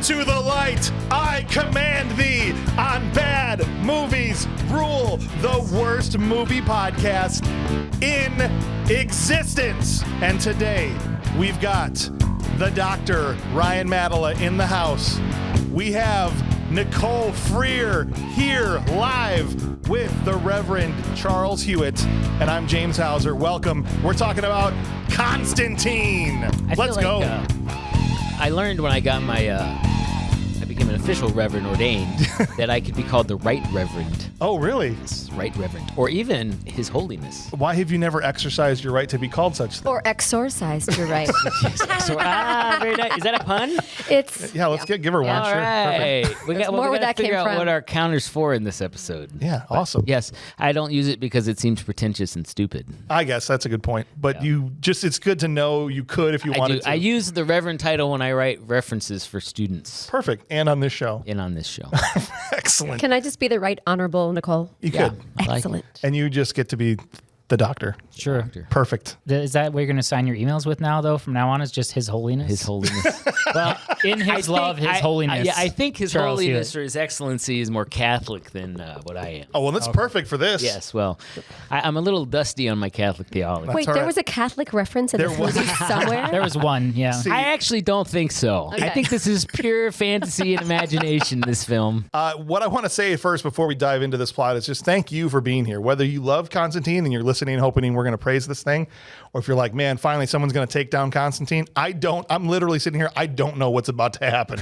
into the light. I command thee on Bad Movies Rule, the worst movie podcast in existence. And today we've got the Dr. Ryan Mattila in the house. We have Nicole Frier here live with the Reverend Charles Hewitt, and I'm James Hauser. Welcome. We're talking about Constantine. Let's go. I learned when I got my, I became an official Reverend ordained, that I could be called the Right Reverend. Oh, really? Yes, Right Reverend. Or even His Holiness. Why have you never exercised your right to be called such thing? Or exorcised, you're right. Very nice. Is that a pun? It's Yeah, let's give her one. All Sure. right. Perfect. We got more where to that figure came out from. what our counter's for in this episode. Yeah, awesome. Yes, I don't use it because it seems pretentious and stupid. I guess that's a good point. But it's good to know you could if you wanted to. I use the Reverend title when I write references for students. Perfect. And on this show. And on this show. Excellent. Can I just be the right honorable Nicole? You could. I like Excellent. And you just get to be the doctor. Sure. Perfect. Is that what you're going to sign your emails with now, though? From now on, is just His Holiness? His Holiness. Well, in His love, His Holiness. Yeah, I think His Charles Holiness Hewitt. or His Excellency is more Catholic than what I am. Oh, well, that's perfect for this. Yes, well, I'm a little dusty on my Catholic theology. Wait, all there right. was a Catholic reference in There this was. movie somewhere? There was one, yeah. I actually don't think so. I Okay. think this is pure fantasy and imagination, this film. What I want to say first before we dive into this plot is just thank you for being here. Whether you love Constantine and you're listening and hoping we're going to praise this thing, or if you're like, man, finally someone's going to take down Constantine, I'm literally sitting here, I don't know what's about to happen.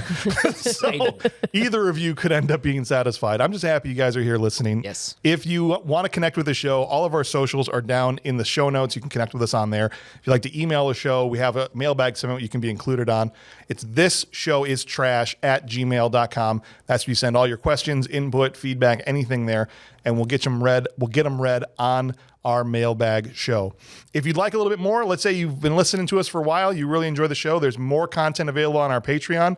So either of you could end up being satisfied. I'm just happy you guys are here listening. Yes. If you want to connect with the show, all of our socials are down in the show notes. You can connect with us on there. If you'd like to email the show, we have a mailbag segment you can be included on. It's thisshowIstrash@gmail.com. That's where you send all your questions, input, feedback, anything there, and we'll get them read. We'll get them read on our mailbag show. If you'd like a little bit more, let's say you've been listening to us for a while, you really enjoy the show, there's more content available on our Patreon,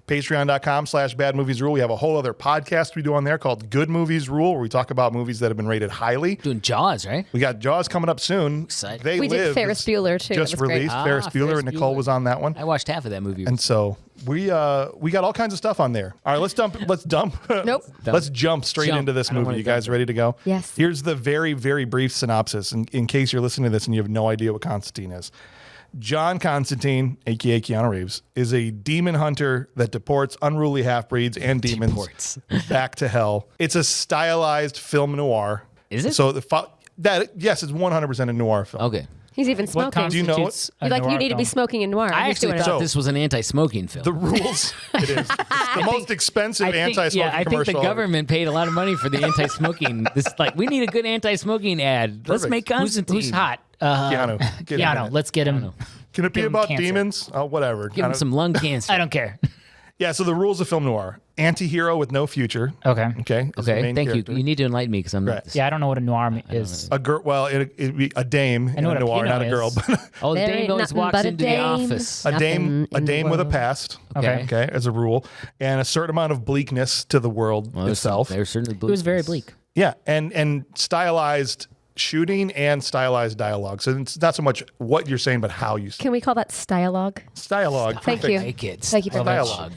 patreon.com/Bad Movies Rule. We have a whole other podcast we do on there called Good Movies Rule, where we talk about movies that have been rated highly. Doing Jaws, right? We got Jaws coming up soon. Excited. They We did Live Ferris is Bueller, too. Just That was great. released. Ferris Bueller, Ferris and Nicole Bueller. was on that one. I watched half of that movie. And so we got all kinds of stuff on there. All right, let's dump. Nope. Let's jump straight into this I don't movie. wanna You guys dump. ready to go? Yes. Here's the very, very brief synopsis in case you're listening to this and you have no idea what Constantine is. John Constantine, a.k.a. Keanu Reeves, is a demon hunter that deports unruly half-breeds and demons Deports. back to hell. It's a stylized film noir. Is it? So yes, it's 100% a noir film. Okay. He's even What smoking. Do you know constitutes a You're like, noir you need to be film? smoking in noir. I He's actually doing it. thought So- this was an anti-smoking film. The rules, it is. It's the most expensive anti-smoking I think commercial the ever. government paid a lot of money for the anti-smoking. We need a good anti-smoking ad. Let's Perfect. make Constantine. Who's hot? Keanu. Get in Keanu. it. Let's get him. Can it be give him about cancer. demons? Oh, whatever. Give him some lung cancer. I don't care. Yeah, so the rules of film noir. Anti-hero with no future. Okay. Okay. is the Okay, main thank character. you. You need to enlighten me because I'm Right. not. This. Yeah, I don't know what a noir is. A girl. Well, it'd be a dame in know a what a noir, Pinot not a girl, is. but Oh, the There dame ain't always nothing walks but a into the dame. office. a dame in the with a world. past. Okay. Okay, as a rule, and a certain amount of bleakness to the world itself. There's certainly It was very bleak. Yeah, and stylized shooting and stylized dialogue. So it's not so much what you're saying, but how you say Can we call that stylogue? dialogue. Thank perfect. you. Like it. Thank you very much. Dialogue.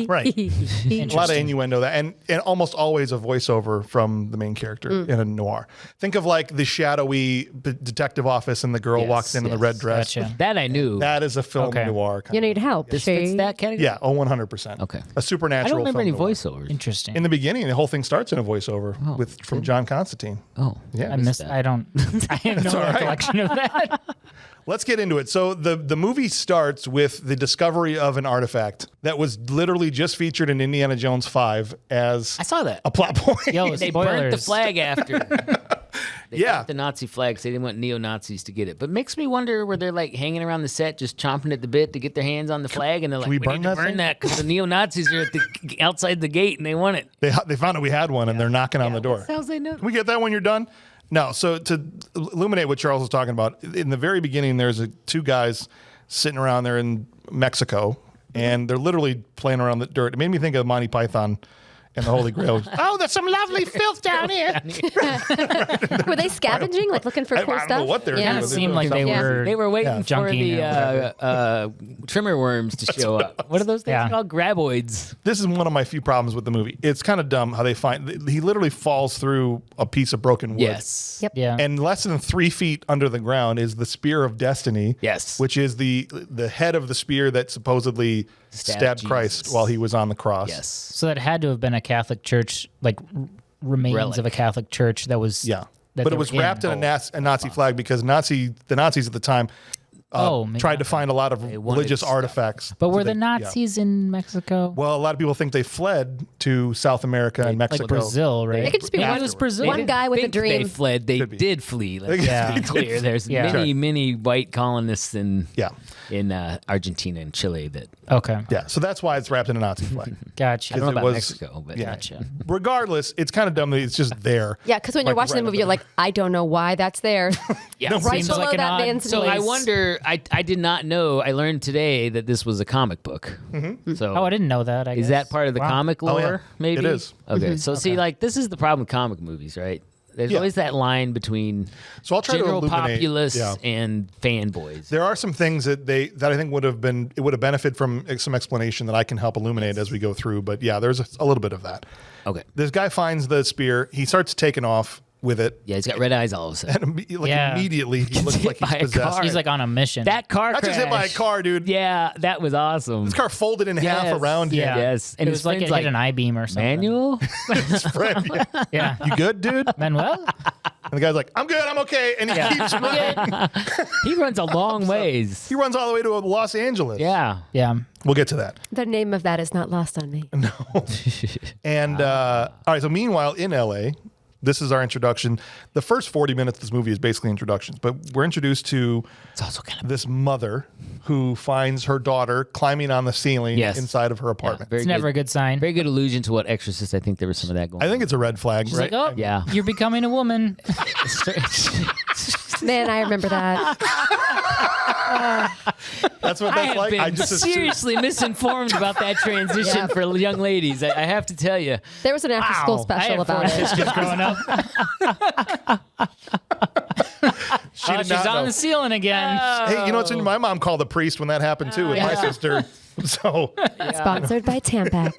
Right. A lot of innuendo that, and almost always a voiceover from the main character in a noir. Think of like the shadowy detective office, and the girl walks in the yes. red dress. Gotcha. That I knew. That is a film Okay. noir. You need help. This She- fits that category. Yeah, 100%. Okay. A supernatural. I don't remember any film noir. voiceovers. Interesting. In the beginning, the whole thing starts in a voiceover from John Constantine. Oh, Yeah. I missed. I don't. I have no all right. recollection of that. Let's get into it. So the movie starts with the discovery of an artifact that was literally just featured in Indiana Jones 5 as I saw that. a plot point. Yo, They burnt the spoilers. flag after. They Yeah. got the Nazi flag, so they didn't want neo-Nazis to get it. But makes me wonder where they're like hanging around the set, just chomping at the bit to get their hands on the flag, and they're like, we "We burn need to that burn thing?" that because the neo-Nazis are at the outside the gate and they want it." They found out we had one, and they're knocking on the door. How's they know? Can we get that when you're done? No. So to illuminate what Charles was talking about, in the very beginning, there's two guys sitting around there in Mexico, and they're literally playing around the dirt. It made me think of Monty Python And the Holy Grail. Oh, there's some lovely filth down here. Were they scavenging, like looking for cool I stuff? don't know what they're yeah. doing. It seemed like they were. They were waiting for junking the trimmer worms to show up. What are those things Yeah. called? Graboids. This is one of my few problems with the movie. It's kind of dumb how they find. He literally falls through a piece of broken wood. Yes. Yep. Yeah. And less than 3 feet under the ground is the spear of destiny. Yes. Which is the head of the spear that supposedly stabbed Christ Jesus. while he was on the cross. Yes. So that had to have been a Catholic church, like remains Relic. of a Catholic church that was. Yeah. that But they it was were wrapped in in. a Nazi flag because the Nazis at the time Maybe tried to not. find a lot of wanted religious stuff. artifacts. But were So the they- yeah. Nazis in Mexico? Well, a lot of people think they fled to South America and Like Mexico. Brazil, right? It could just be Maybe one- it was Brazil. one guy with a Think They dream. fled. They Could be. did flee. Let's Yeah. be clear. There's Yeah. many white colonists in Yeah. Argentina and Chile that Okay. Yeah. So that's why it's wrapped in a Nazi flag. Gotcha. I don't know it about was- Mexico, but yeah. Gotcha. Regardless, it's kind of dumb that it's just there. Yeah, because when you're Like, watching right the movie, under you're like, I don't know why that's there. yeah. right Seems below like an that odd- man's So I knees. wonder. I did not know. I learned today that this was a comic book. Mm-hmm. So Oh, I didn't know that. I is guess. that part of the Wow. comic lore? yeah. Maybe It is. Okay. So see, like this is the problem with comic movies, right? There's Yeah. always that line between So I'll try to general illuminate. populace Yeah. and fanboys. There are some things that I think would have benefited from some explanation that I can help illuminate as we go through. But yeah, there's a little bit of that. Okay. This guy finds the spear. He starts taking off with it. Yeah, he's got red eyes all of a sudden. And Yeah. immediately he looks like he's By a possessed. car. He's like on a mission. That car Not crash. just hit by a car, dude. Yeah, that was awesome. This car folded in half Yes. around him. Yeah. Yes. And And it his was like it friend's hit an I-beam or something. Manuel? His friend, Yeah. you good, dude? And Manuel? the guy's like, I'm good, I'm okay. And he keeps running. He runs a long ways. He runs all the way to Los Angeles. Yeah. Yeah. We'll get to that. The name of that is not lost on me. And all right, so meanwhile in LA, this is our introduction. The first 40 minutes of this movie is basically introductions, but we're introduced to It's also kind of this mother who finds her daughter climbing on the ceiling Yes. inside of her apartment. very It's never a good sign. Very good allusion to what Exorcist. I think there was some of that going I on. think it's a red flag, She's right? like, oh, Yeah. you're becoming a woman. Man, I remember that. That's what I that's have like. been I just assumed. seriously misinformed about that transition Yeah. for young ladies. I have to tell you. There was an after-school I special had about four it. sisters growing up. She Oh, did she's not on know. the ceiling again. Hey, you know what's in my mom called the priest when that happened too with my sister. So Sponsored by Tampax.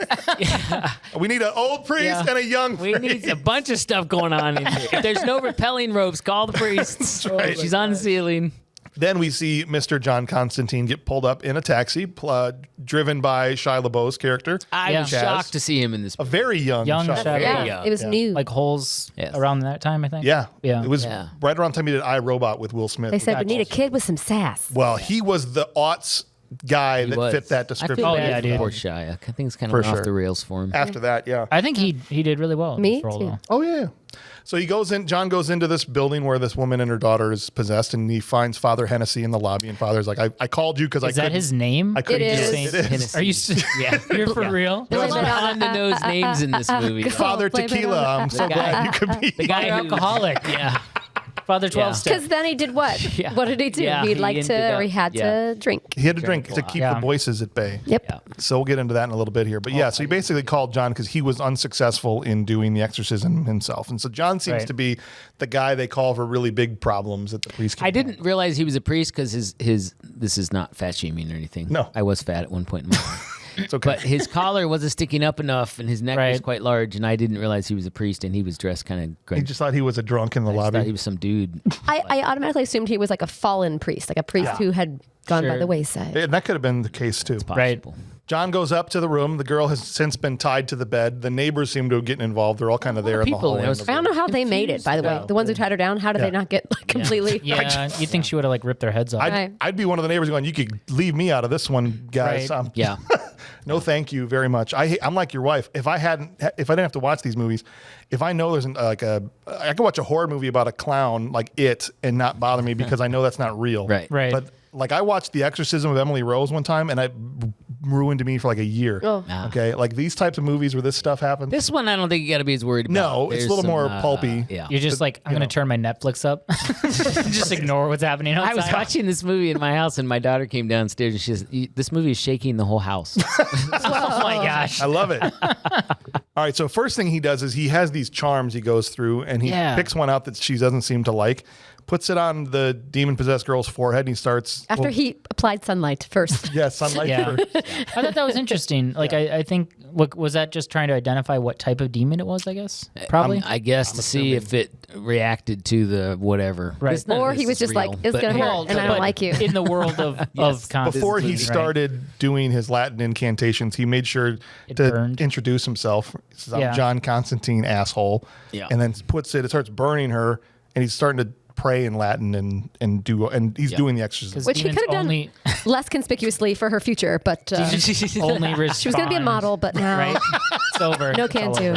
we need an old priest Yeah. and a young We priest. need a bunch of stuff going on in here. If there's no repelling ropes, call the priests. right. She's on the ceiling. Then we see Mr. John Constantine get pulled up in a taxi, driven by Shia LaBeouf's character. I Yeah. was Jazz. shocked to see him in this. A very young Young Shia. Shia Yeah, Yeah. it was new. Like holes Yes. around that time, I think. Yeah. Yeah. It was Yeah. right around the time he did iRobot with Will Smith. They said we need a kid with some sass. Well, he was the aughts guy that was. fit that I description. feel Oh, bad yeah, for dude. poor Shia. Things kind For of went sure. off the rails for him. After that, yeah. I think he did really well in Me this role, too. though. Oh yeah. So he goes in. John goes into this building where this woman and her daughter is possessed, and he finds Father Hennessy in the lobby. And Father's like, "I called you because I Is that couldn't." his name? I couldn't It do is. it. It is. Are you? Yeah. You're for real? Those are Blame it on the nose names in this movie. Father Blame it Tequila. on- I'm so guy- glad you could be. The guy Father who's- alcoholic. Yeah. Father 12 Yeah. step. Because then he did what? Yeah. What did he do? Yeah, He'd he like ended to, up- or he had to drink. He had to drink to Drank a keep lot. the voices at bay. Yep. Yeah. So we'll get into that in a little bit here. But yeah, so he basically called John because he was unsuccessful in doing the exorcism himself. And so John seems Right. to be the guy they call for really big problems that the police can I didn't realize he was a priest because his this is not fat shaming or anything. No. I was fat at one point in my life. It's okay. But his collar wasn't sticking up enough and his neck was Right. quite large, and I didn't realize he was a priest, and he was dressed kind of he great. just thought he was a drunk in the I just thought lobby. he was some dude. I automatically assumed he was like a fallen priest, like a priest who had gone by Sure. the wayside. And that could have been the case too. Right. Possible. John goes up to the room. The girl has since been tied to the bed. The neighbors seem to have gotten involved. They're all kind of there in the people. hallway. There was I don't know how they made it, by the way. Yeah. The ones who tied her down, how did Yeah. they not get like completely? Yeah, you'd think she would have like ripped their heads off. Right. I'd be one of the neighbors going, "You could leave me out of this one, guys." Right. Yeah. No, thank you very much. I'm like your wife. If I didn't have to watch these movies, if I know there's I could watch a horror movie about a clown like It and not bother me because I know that's not real. Right. Right. But like I watched The Exorcism of Emily Rose one time and it ruined me for like a year. Oh. Okay. Like these types of movies where this stuff happens. This one, I don't think you got to be as worried about. No, it's a There's little more some, pulpy. Yeah. You're just like, I'm going to turn my Netflix up. Just ignore what's happening outside. I was watching this movie in my house, and my daughter came downstairs, and she says, "This movie is shaking the whole house." Oh my gosh. I love it. All right, so first thing he does is he has these charms he goes through, and he picks one out that she doesn't seem to like, puts it on the demon-possessed girl's forehead, and he starts... After he applied sunlight first. Yeah, sunlight first. I thought that was interesting. Like, I think, was that just trying to identify what type of demon it was, I guess? Probably? I guess to see if it reacted to the whatever. Right. Or he was just like, it's going to hurt, and I don't like you. In the world of Before he started doing his Latin incantations, he made sure to introduce himself. He says, I'm John Constantine, asshole. Yeah. And then it starts burning her, and he's starting to pray in Latin and he's doing the exorcism. Which he could have done less conspicuously for her future, but only she was going to be a model, but now it's over. No can do.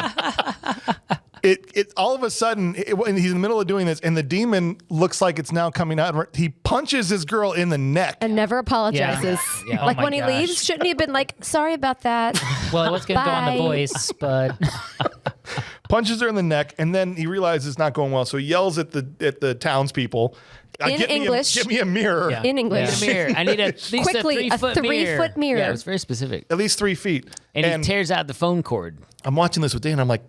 It all of a sudden, when he's in the middle of doing this, and the demon looks like it's now coming out. He punches his girl in the neck and never apologizes. Yeah. Like when he leaves, shouldn't he have been like, "Sorry about that"? Well, it was going to go on The Voice, but punches her in the neck, and then he realizes it's not going well, so he yells at the townspeople. In English. Give me a mirror. Yeah. In English. A mirror. I need at least quickly a 3-foot mirror. Yeah, it was very specific. At least 3 feet. And he tears out the phone cord. I'm watching this with Dan, and I'm like,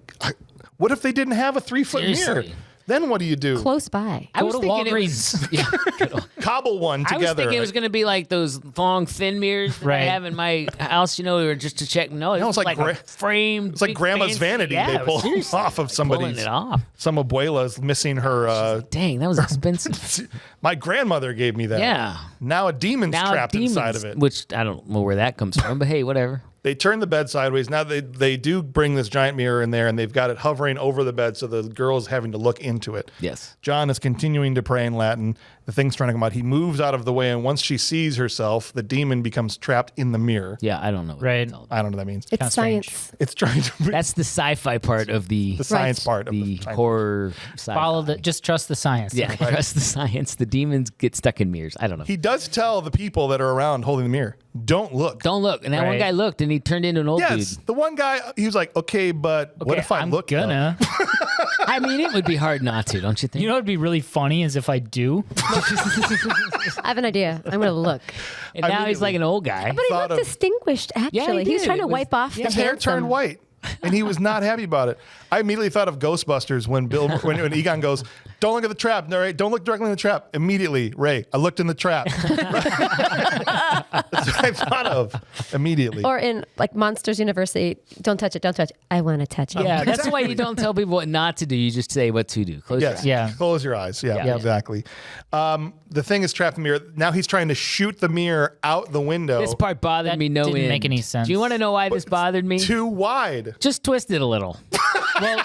what if they didn't have a 3-foot mirror? Then what do you do? Close by. I was Go to thinking Walgreens. Cobble one together. I was thinking it was going to be like those long, thin mirrors that I have in my house, or just to check. No, it's like a framed. It's like grandma's vanity. Yeah, they pull off of somebody's. Pulling it off. Some abuela's missing her. Dang, that was expensive. My grandmother gave me that. Yeah. Now a demon's trapped inside of it. Which I don't know where that comes from, but hey, whatever. They turn the bed sideways. Now they do bring this giant mirror in there, and they've got it hovering over the bed, so the girl's having to look into it. Yes. John is continuing to pray in Latin. The thing's trying to come out. He moves out of the way, and once she sees herself, the demon becomes trapped in the mirror. Yeah, I don't know. Right. I don't know what that means. It's science. It's trying to. That's the sci-fi part of the science part of the horror. Sci-fi. Follow just trust the science. Yeah, trust the science. The demons get stuck in mirrors. I don't know. He does tell the people that are around holding the mirror, "Don't look. Don't look." And that one guy looked, and he turned into an old dude. The one guy, he was like, "Okay, but what if I look?" Gonna. I mean, it would be hard not to, don't you think? You know, what'd be really funny is if I do. I have an idea. I'm going to look. And now he's like an old guy. But he looked distinguished, actually. he was did. trying to wipe off the His hair handsome. turned white, and he was not happy about it. I immediately thought of Ghostbusters when when Egon goes, "Don't look at the trap." No, right? Don't look directly in the trap. Immediately, Ray, I looked in the trap. That's what I thought of immediately. Or in like Monsters University, don't touch it, don't touch it. I want to touch it. Yeah, that's why you don't tell people what not to do. You just say what to do. Close your eyes. Yeah. Close your eyes. Yeah. Exactly. The thing is trapped in the mirror. Now he's trying to shoot the mirror out the window. This part bothered me no didn't end. make any sense. Do you want to know why this bothered me? Too wide. Just twist it a little. Well,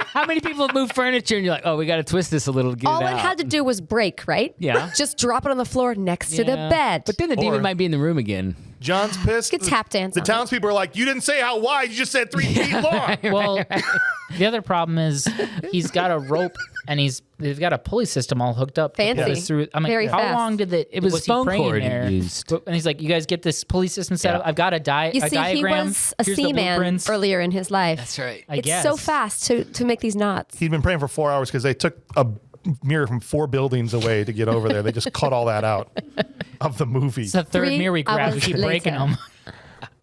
how many people move furniture and you're like, oh, we got to twist this a little to get All it it out. had to do was break, right? Yeah. Just drop it on the floor next to the bed. But then the demon might be in the room again. John's pissed. Get tap dance The on townspeople are like, "You didn't say how wide. You just said 3 feet long." Well, the other problem is he's got a rope and they've got a pulley system all hooked up. Fancy. To pull this through. I'm like, Very how fast. long did It was he phone praying cord he there? used. And he's like, you guys get this pulley system set up. I've got a You see, diagram. he was a Here's the seaman blueprints. earlier in his life. That's right. I It's guess. so fast to make these knots. He'd been praying for 4 hours because they took a mirror from 4 buildings away to get over there. They just cut all that out of the movie. It's the third 3 mirror we grab. We hours keep breaking later. them.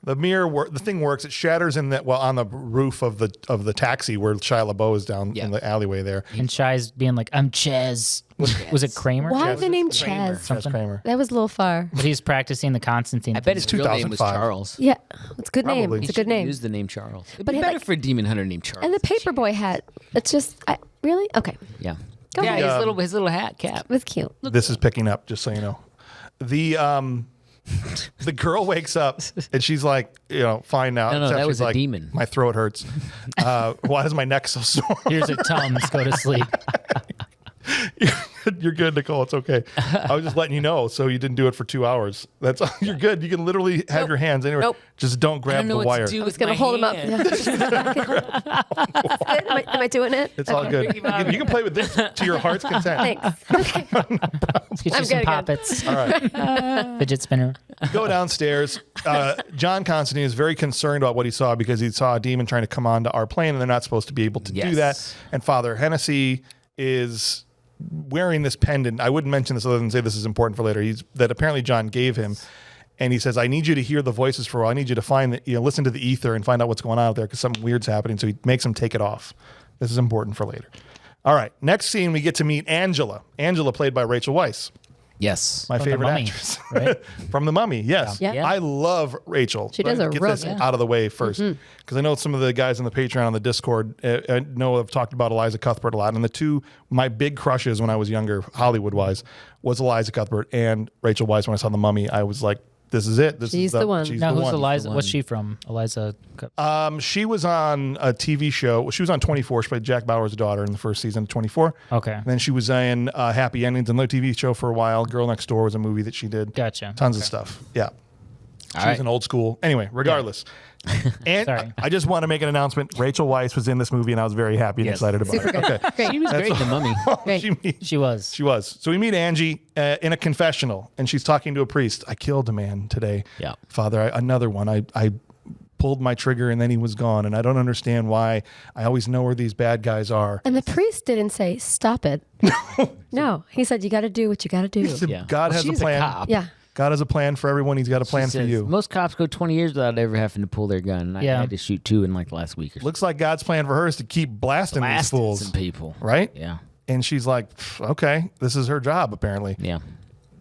The mirror, the thing works. It shatters on the roof of the taxi where Shia LaBeouf is down in the alleyway there. And Shai's being like, I'm Ches. Was it Kramer? Why the name Kramer. Chaz? Chaz Kramer. That was a little far. But he's practicing the Constantine. I bet his real name was 2005. Charles. Yeah, it's a good name. Probably. It's a He good should name. Use the name Charles. It'd But be he, better like- for a demon hunter named Charles. And the paperboy hat. It's just, really? Okay. Yeah. Go Yeah, ahead. his little hat cap. It was cute. This is picking up, just so you know. The girl wakes up and she's like, fine now. No, Except that she's was a like, demon. My throat hurts. Why is my neck so sore? Here's a Tums. Go to sleep. You're good, Nicole. It's okay. I was just letting you know, so you didn't do it for 2 hours. That's you're good. You can literally have your hands anywhere. Nope. Just don't I grab don't know the what wire. to do I was with going to hold him up. hand. Yeah. Am I doing it? It's all good. You can play with this to your heart's content. Thanks. Okay. Let's get you I'm some good, poppets. All right. Fidget spinner. Go downstairs. John Constantine is very concerned about what he saw because he saw a demon trying to come onto our plane, and they're not supposed to be able to do Yes. that. And Father Hennessy is wearing this pendant. I wouldn't mention this other than say this is important for later. That apparently John gave him. And he says, I need you to hear the voices for a while. I need you to listen to the ether and find out what's going on out there because something weird's happening. So he makes him take it off. This is important for later. All right. Next scene, we get to meet Angela. Angela, played by Rachel Weisz. Yes. My From The favorite Mummy, actress. right? From The Mummy, yes. Yeah. Yeah. I love Rachel. She does a Get real this good- out of the way first. Because I know some of the guys on the Patreon on the Discord I know have talked about Eliza Cuthbert a lot. And the two, my big crushes when I was younger, Hollywood-wise, was Eliza Cuthbert and Rachel Weisz. When I saw The Mummy, I was like, this is it. She's the one. She's Now, the who's one. Eliza? What's she from? Eliza. She was on a TV show. She was on 24. She played Jack Bauer's daughter in the first season of 24. Okay. And then she was in Happy Endings, another TV show for a while. Girl Next Door was a movie that she did. Gotcha. Tons of stuff. Yeah. She's right. an old school. Anyway, regardless. And Sorry. I just want to make an announcement. Rachel Weisz was in this movie, and I was very happy and Yes. excited about Super it. good. Okay. Great. She was great in The Mummy. Great. She was. She was. So we meet Angie in a confessional, and she's talking to a priest. I killed a man today. Yeah. Father, another one. I pulled my trigger, and then he was gone, and I don't understand why. I always know where these bad guys are. And the priest didn't say, stop it. No. He said, you got to do what you got to do. Yeah. God has a she's plan. cop. Yeah. God has a plan for everyone. He's got a plan She for says, you. Most cops go 20 years without ever having to pull their gun. And I Yeah. had to shoot 2 in like the last week or so. Looks like God's plan for her is to keep blasting these Blasting fools. some people. Right? Yeah. And she's like, "Pff, okay, this is her job, apparently. Yeah.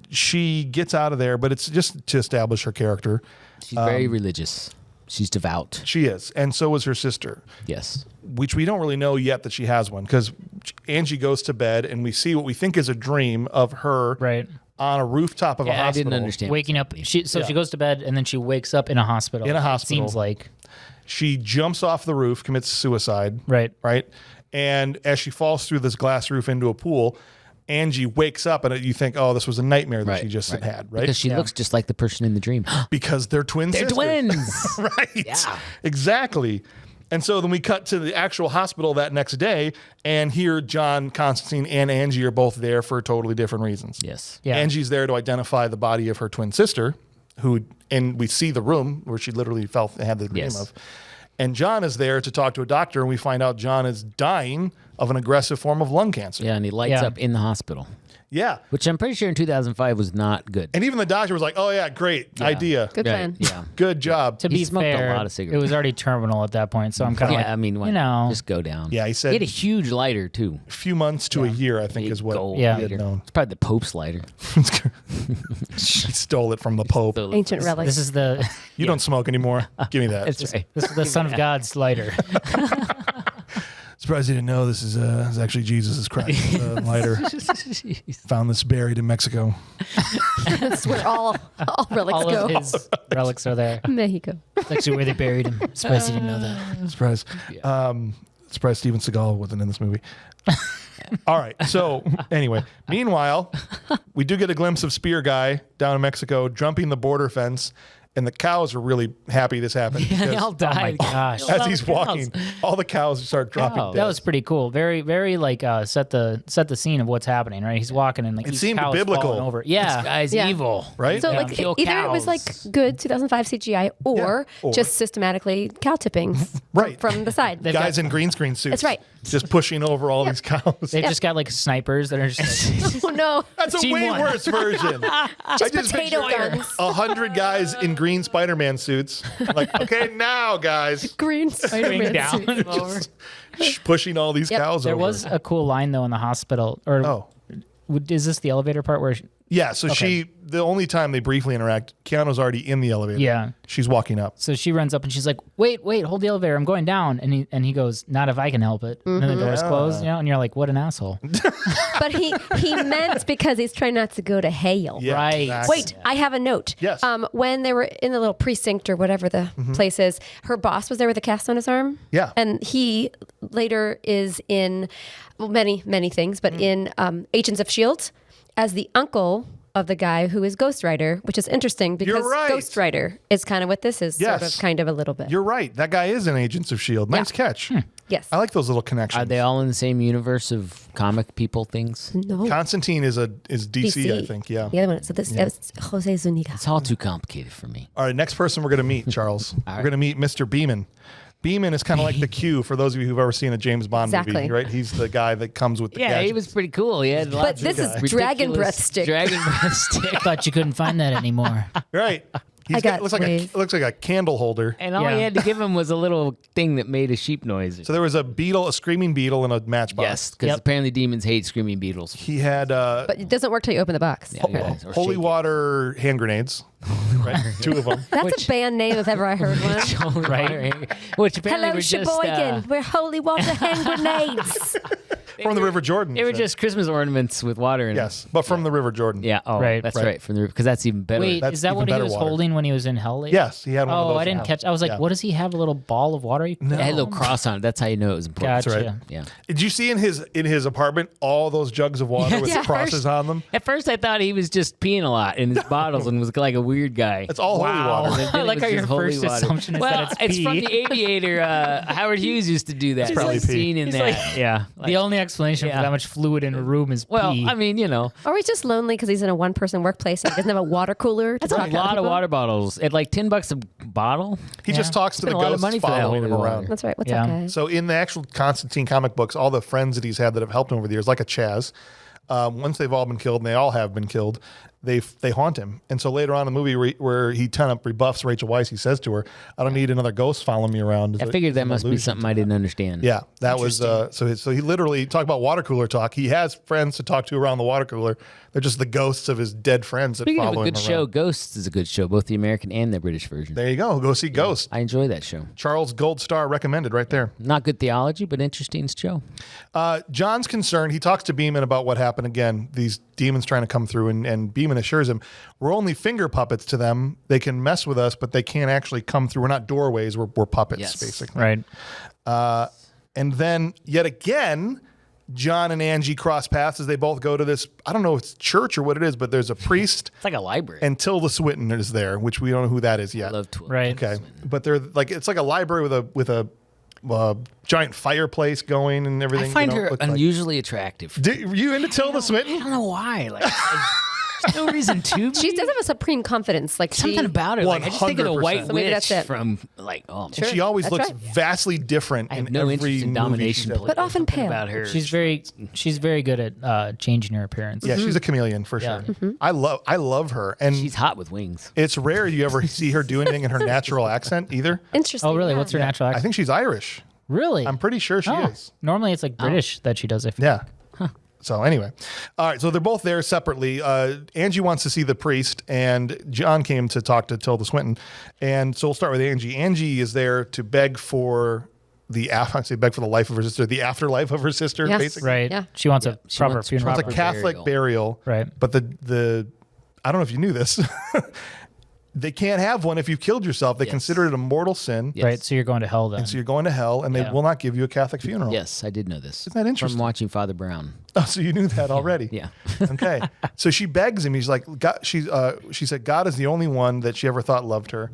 She gets out of there, but it's just to establish her character. She's very religious. She's devout. She is. And so is her sister, Yes. which we don't really know yet that she has one because Angie goes to bed and we see what we think is a dream of her Right. on a rooftop of a Yeah, I hospital. didn't understand. Waking up. She Yeah. goes to bed and then she wakes up in a hospital. In a hospital. Seems like. She jumps off the roof, commits suicide. Right. Right. And as she falls through this glass roof into a pool, Angie wakes up and you think, oh, this was a nightmare that she just had, right? Because she looks just like the person in the dream. Because they're twin They're sisters. twins. Right. Yeah. Exactly. And so then we cut to the actual hospital that next day, and here John Constantine and Angie are both there for totally different reasons. Yes. Yeah. Angie's there to identify the body of her twin sister, and we see the room where she literally had the dream Yes. of. And John is there to talk to a doctor, and we find out John is dying of an aggressive form of lung cancer. Yeah, and he lights Yeah. up in the hospital, Yeah. which I'm pretty sure in 2005 was not good. And even the doctor was like, oh, yeah, great idea. Good Right, plan. Yeah. Good job. To He be smoked a fair, lot of cigarettes. it was already terminal at that point, so I'm kind of Yeah, like, I mean, you know, just go down. Yeah, he said He had a huge lighter, too. a few months to a year, I think, Big is what gold he Yeah. had lighter. known. It's probably the Pope's lighter. She stole it from the Pope. So- Ancient relics. this is the You don't smoke anymore. Give me that. That's right. this is the Son of God's lighter. Surprised you didn't know this is actually Jesus Christ lighter. Found this buried in Mexico. That's where all relics All go. of his relics are there. Mexico. It's actually where they buried him. Surprised you didn't know that. Surprised. Surprised Steven Seagal wasn't in this movie. All right. So anyway, meanwhile, we do get a glimpse of Spear Guy down in Mexico jumping the border fence. And the cows are really happy this happened. Yeah, they because all died. Oh my gosh. as he's walking, all the cows start dropping Wow. dead. That was pretty cool. Very, very like set the scene of what's happening. Right, he's walking and like It each seemed cow's biblical. falling over. Yeah, Guy's Yeah. evil. right. So Yeah. like Kill either it was like cows. good 2005 CGI or or- just systematically cow tipping Right. from the side. Guys in green screen suits. That's right. Just pushing over all these cows. they've just got like snipers that are just like, Oh no, That's a Team way one. worse version. just potato guns. 100 guys in green Spider-Man suits. Like, okay, now, guys. Green swing Spider-Man down. suit. Pushing all these Yep. cows there over. was a cool line though in the hospital. Or Oh. is this the elevator part where? Yeah, so the only time they briefly interact, Keanu's already in the elevator. Yeah. She's walking up. So she runs up and she's like, "Wait, hold the elevator! I'm going down." And he goes, "Not if I can help it." And then the doors close, you know, and you're like, "What an asshole!" But he meant because he's trying not to go to hell. Yeah, Right. exactly. Wait, I have a note. Yes. When they were in the little precinct or whatever the place is, her boss was there with a cast on his arm. Yeah. And he later is in many, many things, but in Agents of S.H.I.E.L.D. as the uncle of the guy who is Ghost Rider, which is interesting because You're right. Ghost Rider is kind of what this is, Yes. sort of, kind of a little bit. You're right. That guy is in Agents of S.H.I.E.L.D. Nice catch. Yes. I like those little connections. Are they all in the same universe of comic people things? No. Constantine is DC, I think. Yeah. The other one. So this is Jose Zuniga. It's all too complicated for me. All right, next person we're going to meet, Charles. We're going to meet Mr. Beeman. Beeman is kind of like the Q for those of you who've ever seen a James Bond movie, Exactly. right? He's the guy that comes with the Yeah, gadgets. he was pretty cool. He had But lots this of is Dragon ridiculous Breath stick. Dragon breath stick. Thought you couldn't find that anymore. Right. Looks like a candle holder. And all he had to give him was a little thing that made a sheep noise. So there was a screaming beetle, and a matchbox. Yes, because apparently demons hate screaming beetles. He had But it doesn't work till you open the box. Yeah, holy water hand grenades. Right? 2 of them. That's a band name if ever I heard one. Right. Which apparently Hello, were just Sheboygan. We're holy water hand grenades. From the River Jordan. they were just Christmas ornaments with water in Yes, but from the River Jordan. Yeah. Oh, Right. that's Right. right. From the because that's even better. Wait, That's is that even what he better was water. holding when he was in hell later? Yes, he had one of Oh, those. I didn't catch. I was like, Yeah. what does he have? A little ball of water? No. It had a little cross on it. That's how you know it was important. Gotcha. right. Yeah. Did you see in his apartment all those jugs of water with Yeah. crosses on them? At first, I thought he was just peeing a lot in his bottles and was like a weird guy. It's all holy water. And then I it like was how your just holy first water. assumption is well, that it's from pee. the Aviator. Howard Hughes used to do that. It's probably pee. seen in He's that. like- yeah. The only explanation for that much fluid in a room is Well, pee. I mean, Or he's just lonely because he's in a one-person workplace and he doesn't have a water cooler. that's a lot of water bottles at like $10 a bottle. He just talks to the Spent a lot of ghosts money for that following him holy around. water. That's right. What's Yeah. up, guys? So in the actual Constantine comic books, all the friends that he's had that have helped him over the years, like a Chaz, once they've all been killed, and they all have been killed, they haunt him. And so later on in the movie where he kind of rebuffs Rachel Weisz, he says to her, I don't need another ghost following me around. I figured that must be something I didn't understand. Yeah, that was so he literally talk about water cooler talk. He has friends to talk to around the water cooler. They're just the ghosts of his dead friends that Speaking of follow a him good around. show, Ghosts is a good show, both the American and the British version. There you go see Ghost. I enjoy that show. Charles Gold Star recommended right there. Not good theology, but interesting show. John's concerned. He talks to Beeman about what happened again. These demons trying to come through, and Beeman assures him, we're only finger puppets to them. They can mess with us, but they can't actually come through. We're not doorways. We're puppets, Yes. basically. right. And then yet again, John and Angie cross paths as they both go to this, I don't know if it's church or what it is, but there's a priest It's like a library. and Tilda Swinton is there, which we don't know who that is I yet. love Twitter. Right. Okay. But they're like, it's like a library with a giant fireplace going and everything. I find you know, her looks like. unusually attractive. Were you into Tilda I Swinton? don't know why. Like, there's no reason to. She does have a supreme confidence. Like Something about her. Like, I just think of the 100%. White So maybe that's Witch it. from like, oh, And she always That's looks right. vastly different I have in no every interest in movie domination. she's ever- But often Something pale. about her. She's very good at changing her appearance. Yeah, she's a chameleon for Yeah. sure. I love her, and She's hot with wings. it's rare you ever see her do anything in her natural accent either. Interesting. Oh, really? yeah. What's her natural I accent? think she's Irish. Really? I'm pretty sure she Oh. is. Normally it's like British that she does it. Yeah. So anyway, all right. So they're both there separately. Angie wants to see the priest, and John came to talk to Tilda Swinton. And so we'll start with Angie. Angie is there to beg for the life of her sister, the afterlife of her sister, Yes. basically. Right. Yeah. She wants a She proper wants- funeral. It's a Proper Catholic burial. Right. But the I don't know if you knew this. They can't have one if you've killed yourself. They Yes. consider it a mortal sin. Yes. Right. So you're going to hell then. So you're going to hell, and they Yeah. will not give you a Catholic funeral. Yes, I did know this. Isn't that interesting? From watching Father Brown. Oh, so you knew that already? Yeah. Okay. So she begs him. He's like, God, she said, God is the only one that she ever thought loved her.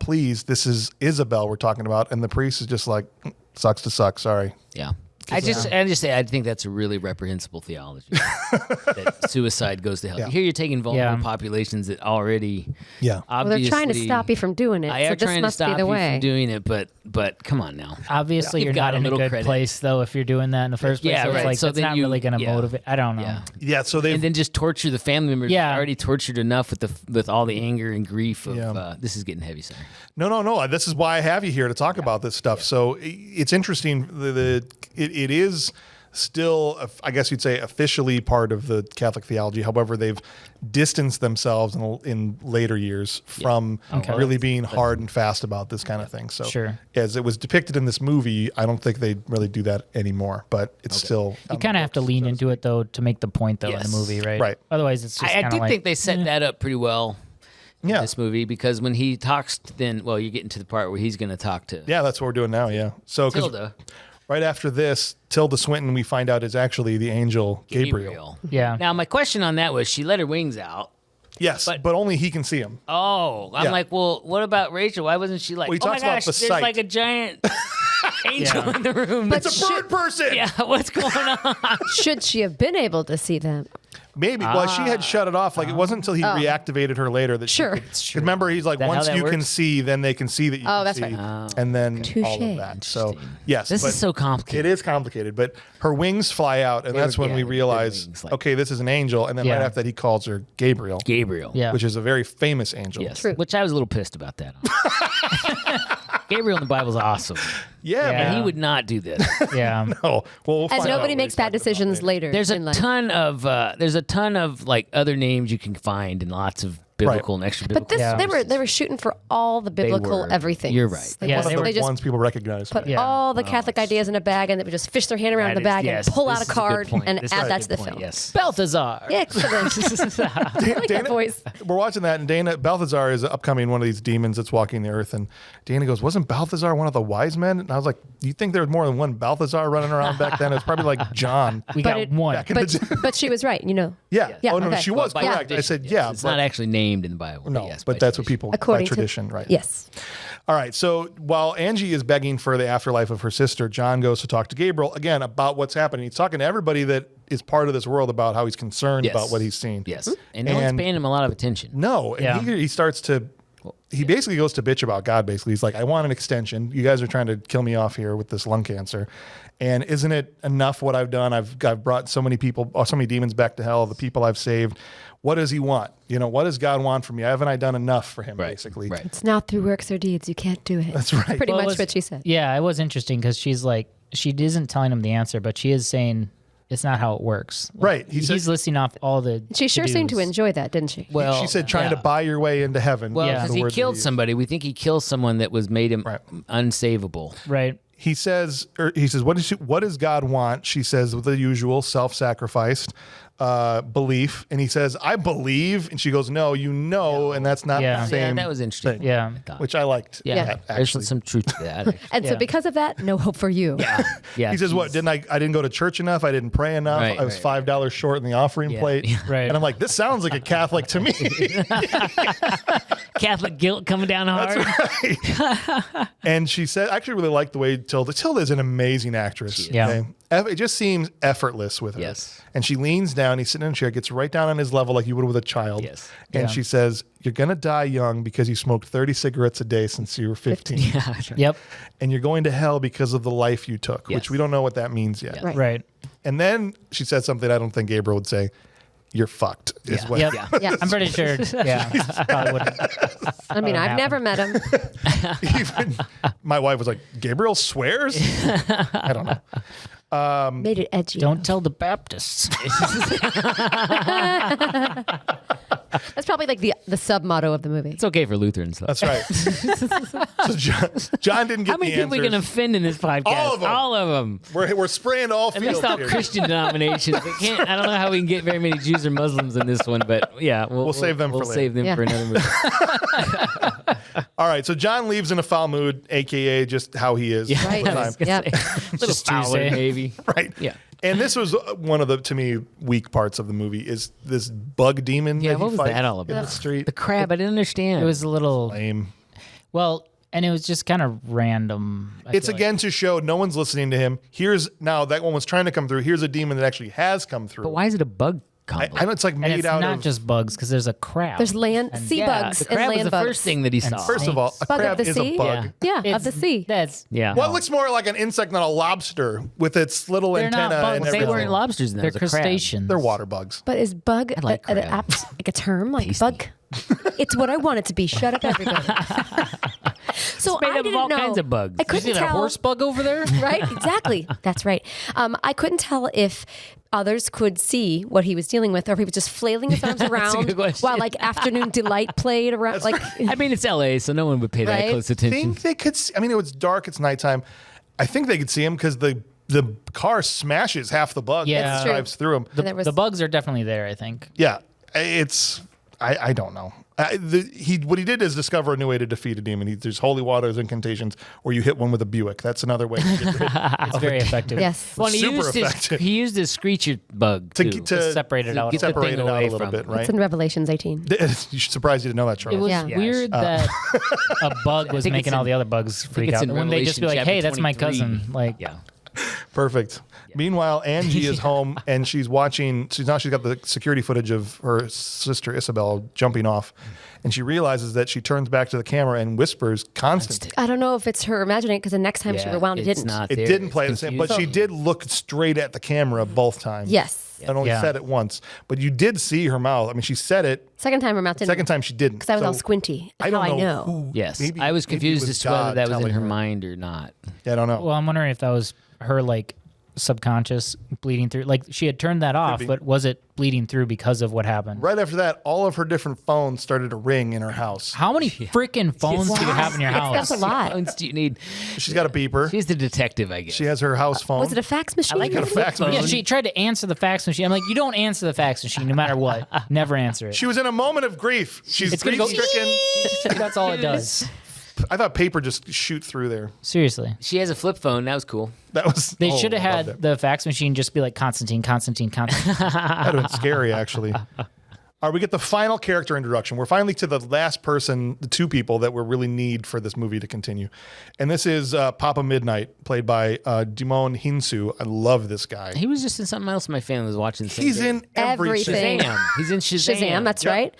Please, this is Isabel we're talking about. And the priest is just like, sucks to suck. Sorry. Yeah. I think that's a really reprehensible theology. That suicide goes to hell. Yeah. Here you're taking vulnerable Yeah. populations that already Yeah. Well, they're trying to obviously- stop you from doing it. I so am this trying to must stop be the you way. from doing it, but come on now. Obviously, You've you're got not a in a little good credit. place though if you're doing that in the first place. Yeah, so it's right. like So that's then not you- really going to yeah. motivate. I don't know. Yeah. Yeah. So they And then just torture the family members. Yeah. Already tortured enough with all the anger and grief of Yeah. this is getting heavy, sorry. No. This is why I have you here to talk about this stuff. So it's interesting. It is still, I guess you'd say, officially part of the Catholic theology. However, they've distanced themselves in later years from really being hard and fast about this kind of thing. So Sure. as it was depicted in this movie, I don't think they really do that anymore, but it's still. You kind of have to lean into it though to make the point though in Yes. the movie, right? Right. Otherwise, it's just I kind of did like think they set that up pretty well in Yeah. this movie because when he talks, then, well, you get into the part where he's going to talk to Yeah, that's what we're doing now. Yeah. So 'cause Tilda. right after this, Tilda Swinton, we find out is actually the angel Gabriel. Yeah. Now, my question on that was she let her wings out. Yes, but only he can see him. Oh, I'm Yeah. like, well, what about Rachel? Why wasn't she like, Well, he oh my talks about gosh, the there's sight. like a giant angel in the room. But It's a bird person. Yeah, what's going on? should she have been able to see them? Maybe. Well, she had shut it off. Like, it wasn't until he reactivated her later that Sure. she could. Remember, he's like, That how once that you can works? see, then they can see that you can that's see. right. And then all Touché. of that. So, yes. This but is so complicated. It is complicated. But her wings fly out, and that's when we they're realize, wings, like- okay, this is an angel. And then right Yeah. after that, he calls her Gabriel, Gabriel. Yeah. which is a very famous angel. Yes. True. Which I was a little pissed about that. Gabriel in the Bible is awesome. Yeah, Yeah. man. He would not do this. Yeah. Oh, well, we'll And find out nobody what makes he's bad talking about decisions later. later. There's in a life. ton of like other names you can find in lots of biblical and extra biblical. But this, Yeah. they were shooting for all the biblical were. everything. You're right. Like, Yeah, One of they the were just ones people recognize. put Yeah. all the Catholic ideas in a bag and they would just fish their hand around the bag and pull out a card and add that to the film. Yes. Balthazar. Yeah, excellent. I like that voice. We're watching that, and Balthazar is upcoming, one of these demons that's walking the earth. And Dana goes, "Wasn't Balthazar one of the wise men?" And I was like, "You think there was more than one Balthazar running around back then? It was probably like John." We But got it- one. Back in the day. But she was right, Yeah. Yeah, Oh no, okay. she was By correct. I tradition, said yes. yeah. It's but not actually named in the Bible. no, yes, but by that's what tradition. people according by tradition, to right? Yes. All right. So while Angie is begging for the afterlife of her sister, John goes to talk to Gabriel again about what's happening. He's talking to everybody that is part of this world about how he's concerned Yes. about what he's seen. Yes. And no one's paying him a lot of attention. No, and Yeah. he starts to. He basically goes to bitch about God. Basically, he's like, "I want an extension. You guys are trying to kill me off here with this lung cancer, and isn't it enough what I've done? I've brought so many people, or so many demons back to hell. The people I've saved. What does he want? You know, what does God want from me? Haven't I done enough for him? Right. Basically, Right. It's not through works or deeds. You can't do it. That's right. Pretty Well, it much was- what she said. Yeah, it was interesting because she's like, she isn't telling him the answer, but she is saying it's not how it works. Like, Right. He He's says- listing off all the. She sure seemed to to-dos. enjoy that, didn't she? Well, She said, "Trying to yeah. buy your way into heaven." Well, was because the he word that killed used. somebody. We think he killed someone that was made him Right. unsavable. Right. He says, what does God want? She says, with the usual self-sacrificed belief. And he says, "I believe." And she goes, "No, you know," and that's not Yeah. the same. Yeah, that was interesting. thing, Yeah. I thought. which I liked. Yeah, Yeah. there's Actually. some truth to that. And so Yeah. because of that, no hope for you. Yeah. He says, "What? I didn't go to church enough. I didn't pray enough. Right, I was right, $5 short in the offering Yeah. plate." Yeah. Right. And I'm like, "This sounds like a Catholic to me." Catholic guilt coming down hard. And she said, I actually really like the way Tilda is an amazing actress. is. Yeah. It just seems effortless with her. Yes. And she leans down, he's sitting in a chair, gets right down on his level like you would with a child. Yes. And Yeah. she says, "You're going to die young because you smoked 30 cigarettes a day since you were 15. Yeah, that's right. Yep. And you're going to hell because of the life you took," Yes. which we don't know what that means yet. Right. Right. And then she said something I don't think Gabriel would say. "You're fucked," is Yeah. what. Yep. Yeah. Yeah. I'm pretty sure. Yeah. Probably wouldn't. I mean, I've never met him. Even my wife was like, "Gabriel swears?" I don't know. Made it edgy. Don't tell the Baptists. That's probably like the sub motto of the movie. It's okay for Lutherans, though. That's right. So John didn't get How many the people we can answers. offend in this podcast? All of 'em. All of them. We're spraying all At fields least all here. Christian denominations. I don't know how we can get very many Jews or Muslims in this one, but yeah, we'll save them for We'll later. save them Yeah. for another movie. All right, so John leaves in a foul mood, aka just how he is. Yeah. all Right. the time. Yep. Little Just fouler, Tuesday. maybe. Right. Yeah. And this was one of the, to me, weak parts of the movie is this bug demon. Yeah, that he what was fights that all in about? the street. The crab, I didn't understand. It was a little. Lame. Well, and it was just kind of random. I It's feel again to show no one's listening to him. Here's now that one was trying to come through. Here's a demon that actually has come through. But why is it a bug I combo? know it's like And made it's out not of. just bugs because there's a crab. There's land, And- sea yeah, bugs the and crab was land the bugs. first thing that he saw. First of all, a Bug of crab the is sea? a bug. Yeah, It's- of the sea. That's Yeah. Well, it looks more like an insect than a lobster with its little They're not antenna bugs. and They They everything. weren't lobsters. Then. they're It was a crab. crustaceans. They're water bugs. But is bug like like crabs. a term? Like Tasty. bug? It's what I want it to be. Shut up, everybody. So Made I up of didn't all know. kinds of bugs. I couldn't See that tell. horse bug over there? Right? Exactly. That's right. I couldn't tell if others could see what he was dealing with, or if he was just flailing his arms That's a around good question. while like Afternoon Delight played around. Like, I mean, it's LA, so no one would pay that Right? close I attention. think they could. I mean, it was dark. It's nighttime. I think they could see him because the car smashes half the bug. Yeah. that That's true. drives through him. and there was The bugs are definitely there, I think. Yeah, it's. I don't know. What he did is discover a new way to defeat a demon. There's holy waters, incantations, or you hit one with a Buick. That's another way to get rid It's very effective. Yes. Well, Super effective. He used his screecher bug to separate it out. get the separate thing it out away a little from bit, it. right? It's in Revelations 18. You should surprise you to know that, It Charles. was Yeah. weird that a bug was think making it's all in- the other bugs freak it's out. in When they just be like, Revelation "Hey, that's my chapter 23. cousin." Like, Yeah. Perfect. Meanwhile, Angie is home and she's watching. She's got the security footage of her sister Isabel jumping off, and she realizes that she turns back to the camera and whispers Constantine. I don't know if it's her imagining it because the next time she rewound, it it's didn't. not It there. didn't play the It's same, but she confusing. did look straight at the camera both times. Yes. And only Yeah. said it once, but you did see her mouth. I mean, she said it. Second time her mouth didn't. Second time she didn't. Because I was all So squinty. I don't How know. I know. Who, Yes, maybe- I was maybe it confused as to whether God that was in telling her mind or not. Yeah, I don't know. well, I'm wondering if that was her like subconscious bleeding through. Like she had turned that off, be. but was it bleeding through because of what happened? Right after that, all of her different phones started to ring in her house. How many freaking phones do you have in your That's house? a lot. Phones do you need? She's got a beeper. She's the detective, I guess. She has her house phone. Was it a fax machine? like Got a fax machine. Yeah, she tried to answer the fax machine. I'm like, you don't answer the fax machine no matter what. Never answer it. She was in a moment of grief. She's It's gonna go- grief-stricken. That's all it does. I thought paper just shoot through there. Seriously. She has a flip phone. That was cool. That was. They oh, should have I loved had it. the fax machine just be like Constantine. That'd have been scary, actually. All right, we get the final character introduction. We're finally to the last person, the two people that we really need for this movie to continue. And this is Papa Midnight, played by Dimon Hinsu. I love this guy. He was just in something else my family was watching. the same He's day. in everything. Everything. Shazam. He's in Shazam. Shazam, that's Yep. right.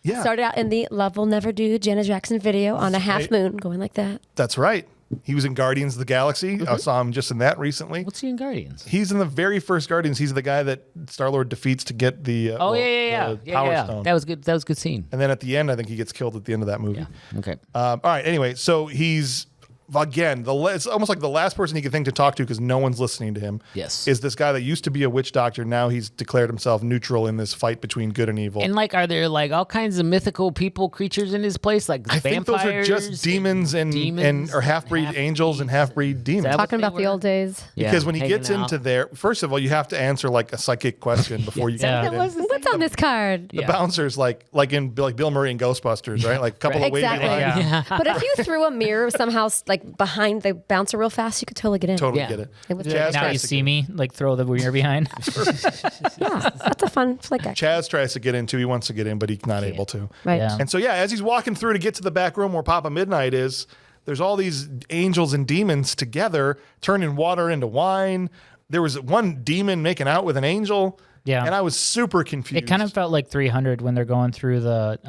Yeah. Started out in the Love Will Never Do Janet Jackson video on a half right. moon, going like that. That's right. He was in Guardians of the Galaxy. I saw him just in that recently. What's he in Guardians? He's in the very first Guardians. He's the guy that Star-Lord defeats to get the Oh well, yeah. the Power Stone. That was good. That was a good scene. And then at the end, I think he gets killed at the end of that movie. Yeah. Okay. All right. Anyway, so he's again it's almost like the last person he could think to talk to because no one's listening to him. Yes. is this guy that used to be a witch doctor? Now he's declared himself neutral in this fight between good and evil. And like, are there like all kinds of mythical people, creatures in his place, like I think those are vampires just demons and or half-breed angels and half-breed demons. that- Talking they about the were? old days. Yeah, Because when he hanging gets out. into there, first of all, you have to answer like a psychic question before you Yeah. can get in. What's on this card? The bouncer's like Bill Murray in Ghostbusters, right? Like a couple of wavy Exactly. lines. Yeah. But if you threw a mirror somehow like behind the bouncer real fast, you could totally get in. Totally Yeah. get it. It was Chaz Now tries you to see get- me like throw the mirror behind. Yeah, that's a fun flick. Actually. Chaz tries to get in too. He wants to get in, but he's not able to. Right. Yeah. And so, yeah, as he's walking through to get to the back room where Papa Midnight is, there's all these angels and demons together turning water into wine. There was one demon making out with an angel. Yeah. And I was super confused. It kind of felt like 300 when they're going through the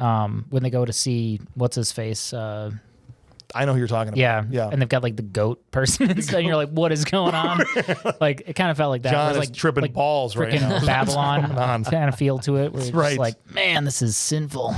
when they go to see what's his face. I know who you're talking about. Yeah, Yeah. and they've got like the goat person, and you're like, "What is going on?" Like it kind of felt like that. John It was is like tripping like balls right freaking now. Babylon kind of feel to it. Where it's right. just like, man, this is sinful.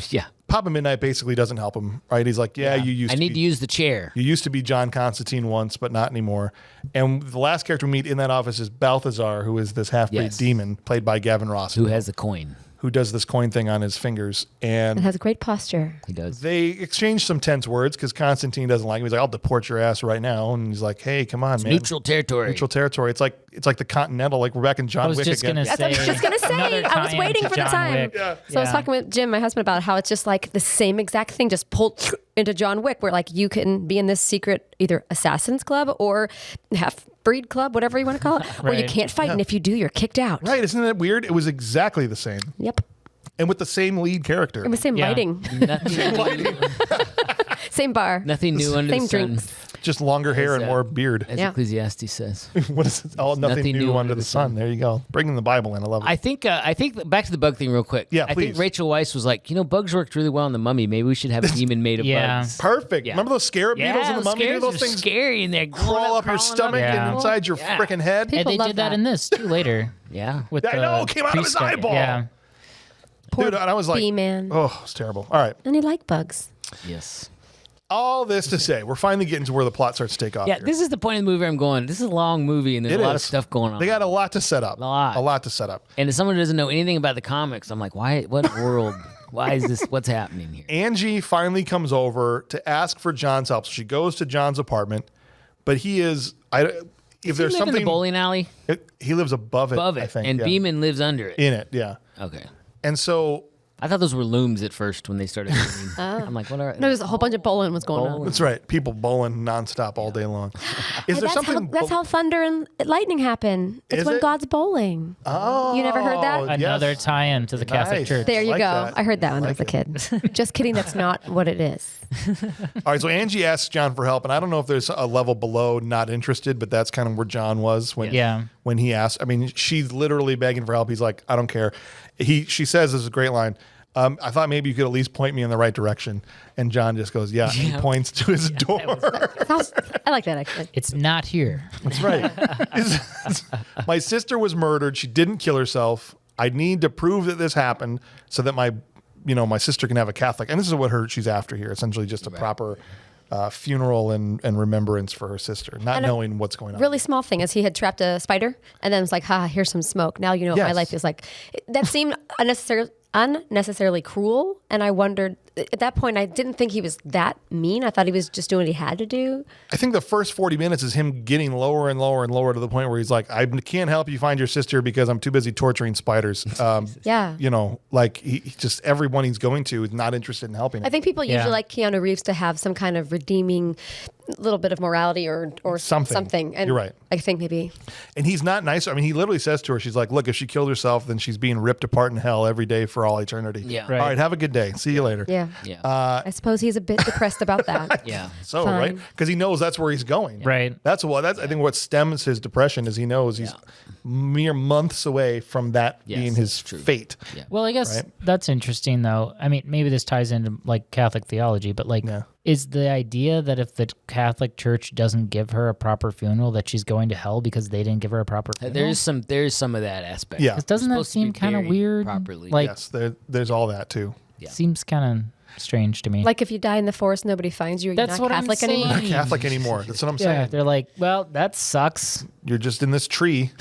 yeah. Papa Midnight basically doesn't help him, right? He's like, yeah, you used I to need be, to use the chair. you used to be John Constantine once, but not anymore. And the last character we meet in that office is Balthazar, who is this half-breed Yes. demon played by Gavin Ross, Who has the coin? who does this coin thing on his fingers. It And has great posture. He does. they exchange some tense words because Constantine doesn't like him. He's like, I'll deport your ass right now. And he's like, hey, come on, man. Neutral territory. Neutral territory. It's like the Continental. Like we're back in John I was Wick just again. gonna That's what I was just gonna say. another I was tie-in waiting to for the John time. Wick. Yeah. So I was talking with Jim, my husband, about how it's just like the same exact thing, just pulled into John Wick, where like you can be in this secret either assassins club or half breed club, whatever you want to call it, where you Right. can't fight, and if you do, you're kicked out. Right. Isn't that weird? It was exactly the same. Yep. And with the same lead character. It was same Yeah. lighting, Nothing, same bar, nothing new under same the sun. drinks. Just longer hair and As, more beard. As Yeah. Ecclesiastes says. What is it? Oh, nothing new under the sun. There you go. Bringing the Bible in. I love it. I think back to the bug thing real quick. Yeah, I please. think Rachel Weisz was like, bugs worked really well in the Mummy. Maybe we should have a demon made of Yeah. bugs. Perfect. Yeah. Remember those scarab beetles in the mummy? scares Those are things scary and they're crawl up your stomach Yeah. and inside your Yeah. freaking head. People And they love did that that. in this too later. Yeah. With I the know, it came out of his priest guy. eyeball. Yeah. Poor Dude, and I was like, B-man. oh, it's terrible. All right. And he liked bugs. Yes. All this to say, we're finally getting to where the plot starts to take off. Yeah, here. this is the point of the movie I'm going. This is a long movie and there's It a lot of is. stuff going on. They got a lot to set up. A lot to set up. and as someone who doesn't know anything about the comics, I'm like, why? What world? Why is this? What's happening here? Angie finally comes over to ask for John's help. So she goes to John's apartment, but he is. If Does he there's live in something, the bowling alley he lives above it. above it, I think, and yeah. Beeman lives under it. in it. Yeah. Okay. And so I thought those were looms at first when they started moving. I'm like, what are? No, there's a whole bunch of bowling was going on. That's right. People bowling nonstop all day long. Is there something? That's how thunder and lightning happen. It's Is when it? God's bowling. Oh, You never heard that? Another yes. tie-in to the Catholic Nice. Church. There you like go. that. I heard that when I like was a kid. Just kidding. That's not what it is. All right, so Angie asks John for help, and I don't know if there's a level below not interested, but that's kind of where John was when he asked. I mean, she's literally begging for help. He's like, I don't care. She says, this is a great line. I thought maybe you could at least point me in the right direction. And John just goes, yeah. And he points to his door. I like that, actually. It's not here. That's right. My sister was murdered. She didn't kill herself. I need to prove that this happened so that my sister can have a Catholic. And this is what she's after here. Essentially just a proper funeral and remembrance for her sister, not knowing what's going on. Really small thing is he had trapped a spider and then was like, here's some smoke. Now you know what my life is like. That seemed unnecessarily cruel. And I wondered, at that point, I didn't think he was that mean. I thought he was just doing what he had to do. I think the first 40 minutes is him getting lower and lower and lower to the point where he's like, I can't help you find your sister because I'm too busy torturing spiders. Yeah. Like he just, everyone he's going to is not interested in helping him. I think people usually like Keanu Reeves to have some kind of redeeming little bit of morality or something. And you're right. I think maybe. And he's not nice. I mean, he literally says to her, she's like, look, if she killed herself, then she's being ripped apart in hell every day for all eternity. Yeah. All right, have a good day. See you later. Yeah. I suppose he's a bit depressed about that. Yeah. So, Fine. right? Because he knows that's where he's going. Right. That's I think what stems his depression is he knows he's mere months away from that being his fate. Yeah. Well, I guess that's interesting, though. I mean, maybe this ties into like Catholic theology, but like, is the idea that if the Catholic Church doesn't give her a proper funeral, that she's going to hell because they didn't give her a proper funeral? There's some of that aspect. Yeah. 'Cause doesn't that seem kind of weird? Properly. Like, Yes, there's all that too. seems kind of strange to me. Like if you die in the forest, nobody finds you. You're That's not what I'm Catholic saying. anymore. Not Catholic anymore. That's what I'm yeah, saying. they're like, well, that sucks. You're just in this tree.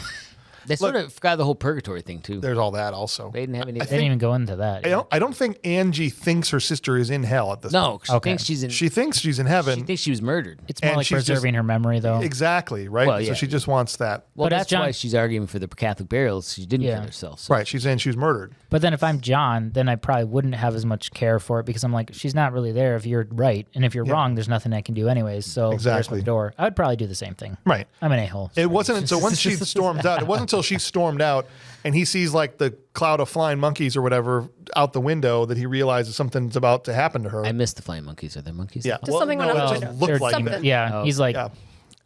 They sort of forgot the whole purgatory thing too. There's all that also. They didn't have any. They didn't even go into that. I don't think Angie thinks her sister is in hell at this No, point. she thinks she's in. She thinks she's in heaven. She thinks she was murdered. It's more And like she's preserving her memory, though. Exactly, right? Well, So yeah. she just wants that. Well, But as that's John- why she's arguing for the Catholic burials. She didn't kill herself. So. Right, she's saying she was murdered. But then if I'm John, then I probably wouldn't have as much care for it because I'm like, she's not really there if you're right. And if you're wrong, there's nothing I can do anyways. So there's Exactly. my door. I would probably do the same thing. Right. I'm an a-hole. It wasn't until once she stormed out. It wasn't until she stormed out and he sees like the cloud of flying monkeys or whatever out the window that he realizes something's about to happen to her. I missed the flying monkeys. Are there monkeys? Yeah. Just something no, went it up. just looked They're- like that. Yeah, he's like, Yeah.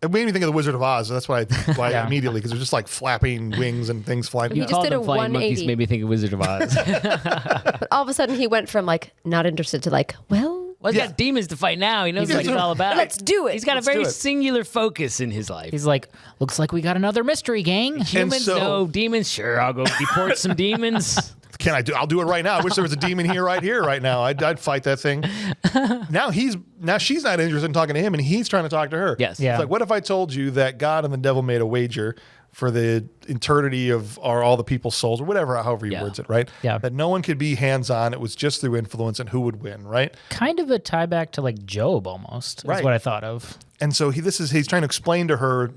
It made me think of the Wizard of Oz. So that's why immediately, because it was just like flapping wings and things flying. He down. just did a flying 180. monkeys made me think of Wizard of Oz. But all of a sudden he went from like not interested to like, well, Well, he's got demons to fight now. He knows what it's all about. let's do it. He's got a very singular focus in his life. he's like, looks like we got another mystery gang. Humans, so- no. Demons, sure. I'll go deport some demons. I'll do it right now. I wish there was a demon here right now. I'd fight that thing. Now she's not interested in talking to him, and he's trying to talk to her. Yes. Yeah. It's like, what if I told you that God and the devil made a wager for the eternity of all the people's souls, or whatever, however he words it, right? Yeah. That no one could be hands-on. It was just through influence, and who would win, right? Kind of a tie back to like Job almost. Right. Is what I thought of. And so he's trying to explain to her,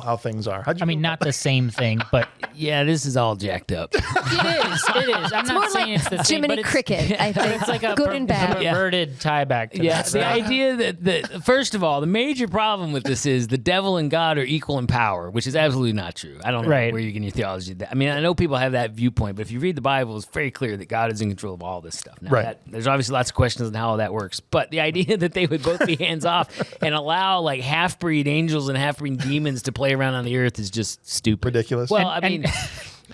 how things are. I mean, not the same thing, but Yeah, this is all jacked up. it is. It is. I'm more not saying like it's the same, but Jiminy it's, Cricket, I think. it's like a good and bad. perverted tie back to Yeah, that. the idea that first of all, the major problem with this is the devil and God are equal in power, which is absolutely not true. I don't know Right. where you're getting your theology. I mean, I know people have that viewpoint, but if you read the Bible, it's very clear that God is in control of all this stuff. Now, Right. there's obviously lots of questions on how that works, but the idea that they would both be hands off and allow like half-breed angels and half-breed demons to play around on the earth is just stupid. Ridiculous. Well, I mean,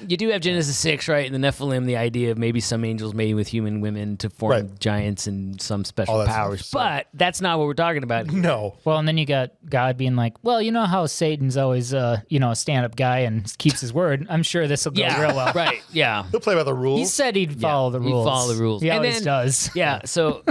you do have Genesis 6, right? In the Nephilim, the idea of maybe some angels mating with human women to form Right. giants and some All special that powers. stuff, so- But that's not what we're talking about here. No. Well, and then you got God being like, well, you know how Satan's always, a stand-up guy and keeps his word. I'm sure this will go Yeah, real well. right. Yeah. He'll play by the rules. He said he'd follow the he'd rules. follow the rules. He And always then- does. Yeah. So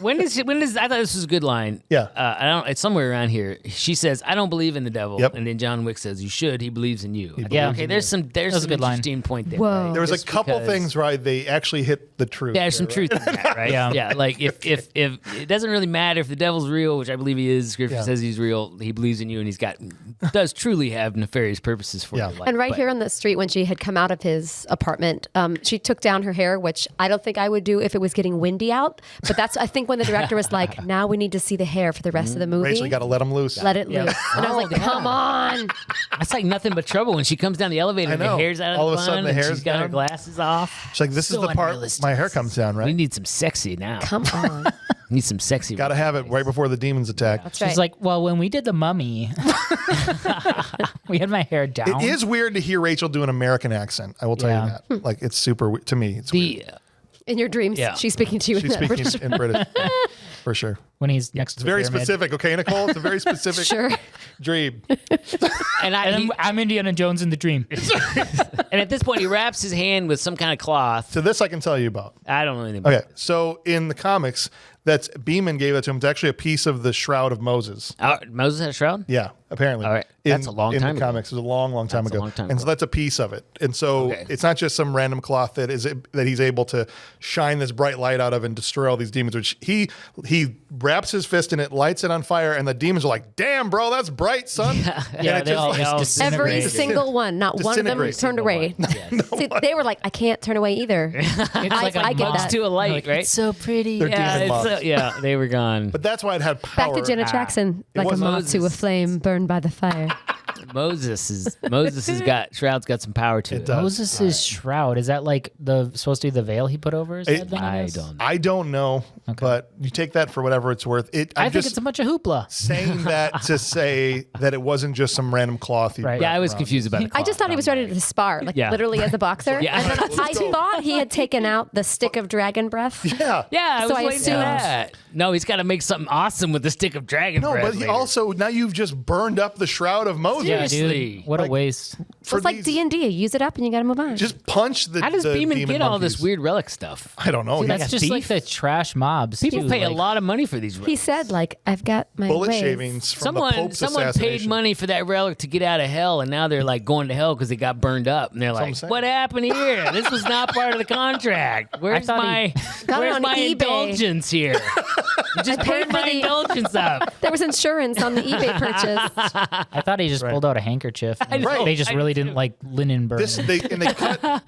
When does I thought this was a good line. Yeah. I don't. It's somewhere around here. She says, "I don't believe in the devil," Yep. and then John Wick says, "You should. He believes in you." Yeah. Okay. There's some a good line. interesting point there. Whoa. Right? There was Just a couple because- things where they actually hit the truth. Yeah, there's some there, truth in that, right? Yeah. Like if it doesn't really matter if the devil's real, which I believe he is. Scripture says he's real. He believes in you, and does truly have nefarious purposes for your life. And right But- here on the street, when she had come out of his apartment, she took down her hair, which I don't think I would do if it was getting windy out. But that's, I think, when the director was like, now we need to see the hair for the rest of the movie. Rachel, you got to let him loose. Let it loose. And I was like, come on. That's like nothing but trouble when she comes down the elevator I and know. the hair's out of All the of a sudden bun the and hair's she's got her down. glasses off. She's like, this is So the part unrealistic. my hair comes down, We right? need some sexy now. Come on. We need some sexy. Got to have it right before the demons attack. That's She's right. like, well, when we did the mummy, we had my hair down. It is weird to hear Rachel do an American accent. I will tell Yeah. you that. Like, it's super weird. To me, it's weird. In your dreams, Yeah. she's speaking to you. She's in that British. speaking in British. For sure. when he's next to It's the very pyramid. specific, okay, Nicole? It's a very specific Sure. dream. And I'm Indiana Jones in the dream. and at this point, he wraps his hand with some kind of cloth. So this I can tell you about. I don't know anything about Okay, so in the comics, that's Beeman gave that to him. It's actually a piece of the Shroud of Moses. Moses had a shroud? Yeah, apparently. All right. That's a long in time the ago. comics. It was a long, long time That's a ago. long time and so ago. that's a piece of it. And so Okay. it's not just some random cloth that he's able to shine this bright light out of and destroy all these demons. Which he wraps his fist in it, lights it on fire, and the demons are like, "Damn, bro, that's bright, son." And Yeah, it they just, all like, just Every disintegrated. single one. Not one of them Disintegrate. turned away. See, they were like, I can't turn away either. I get Mugs that. to a light, Like, right? it's so pretty. They're yeah, demon it's mugs. yeah, they were gone. But that's why it had Back power. to Janet Jackson, like a was moth to a Moses. flame burned by the fire. Moses has got Shroud's got some power to it. does. Moses' shroud, is that like supposed to be the veil he put over his head? Then, I guess? don't. I don't know, but you take that for whatever it's worth. I I'm think just it's a bunch of hoopla. saying that to say that it wasn't just some random cloth. he Right. wrapped Yeah, I was around. confused about it. I just thought he was ready to spar, like Yeah. literally as a boxer. Yeah. And then I thought he had taken out the stick of dragon breath. Yeah. Yeah, I So was I waiting for assumed- that. No, he's got to make something awesome with the stick of dragon No, breath but he later. also now you've just burned up the Shroud of Moses. Yeah, Seriously. dude. What a waste. For It's like these- D&D. You use it up and you got to move on. Just punch the. How does the Beeman demon get all this monkeys. weird relic stuff? I don't know. Dude, He's That's a just like thief? the trash mobs. People too, pay a like- lot of money for these relics. he said, like, I've got my bullet ways. shavings from the Pope's Someone paid assassination. money for that relic to get out of hell, and now they're like going to hell because they got burned up, and they're what I'm like, saying. "What happened here? This was not part of the contract. Where's thought my Got it where's on my eBay. indulgence here? You just paid burned for my the- indulgence up." There was insurance on the eBay purchase. I thought he just pulled out a handkerchief. know, They just I really do. didn't like linen burn.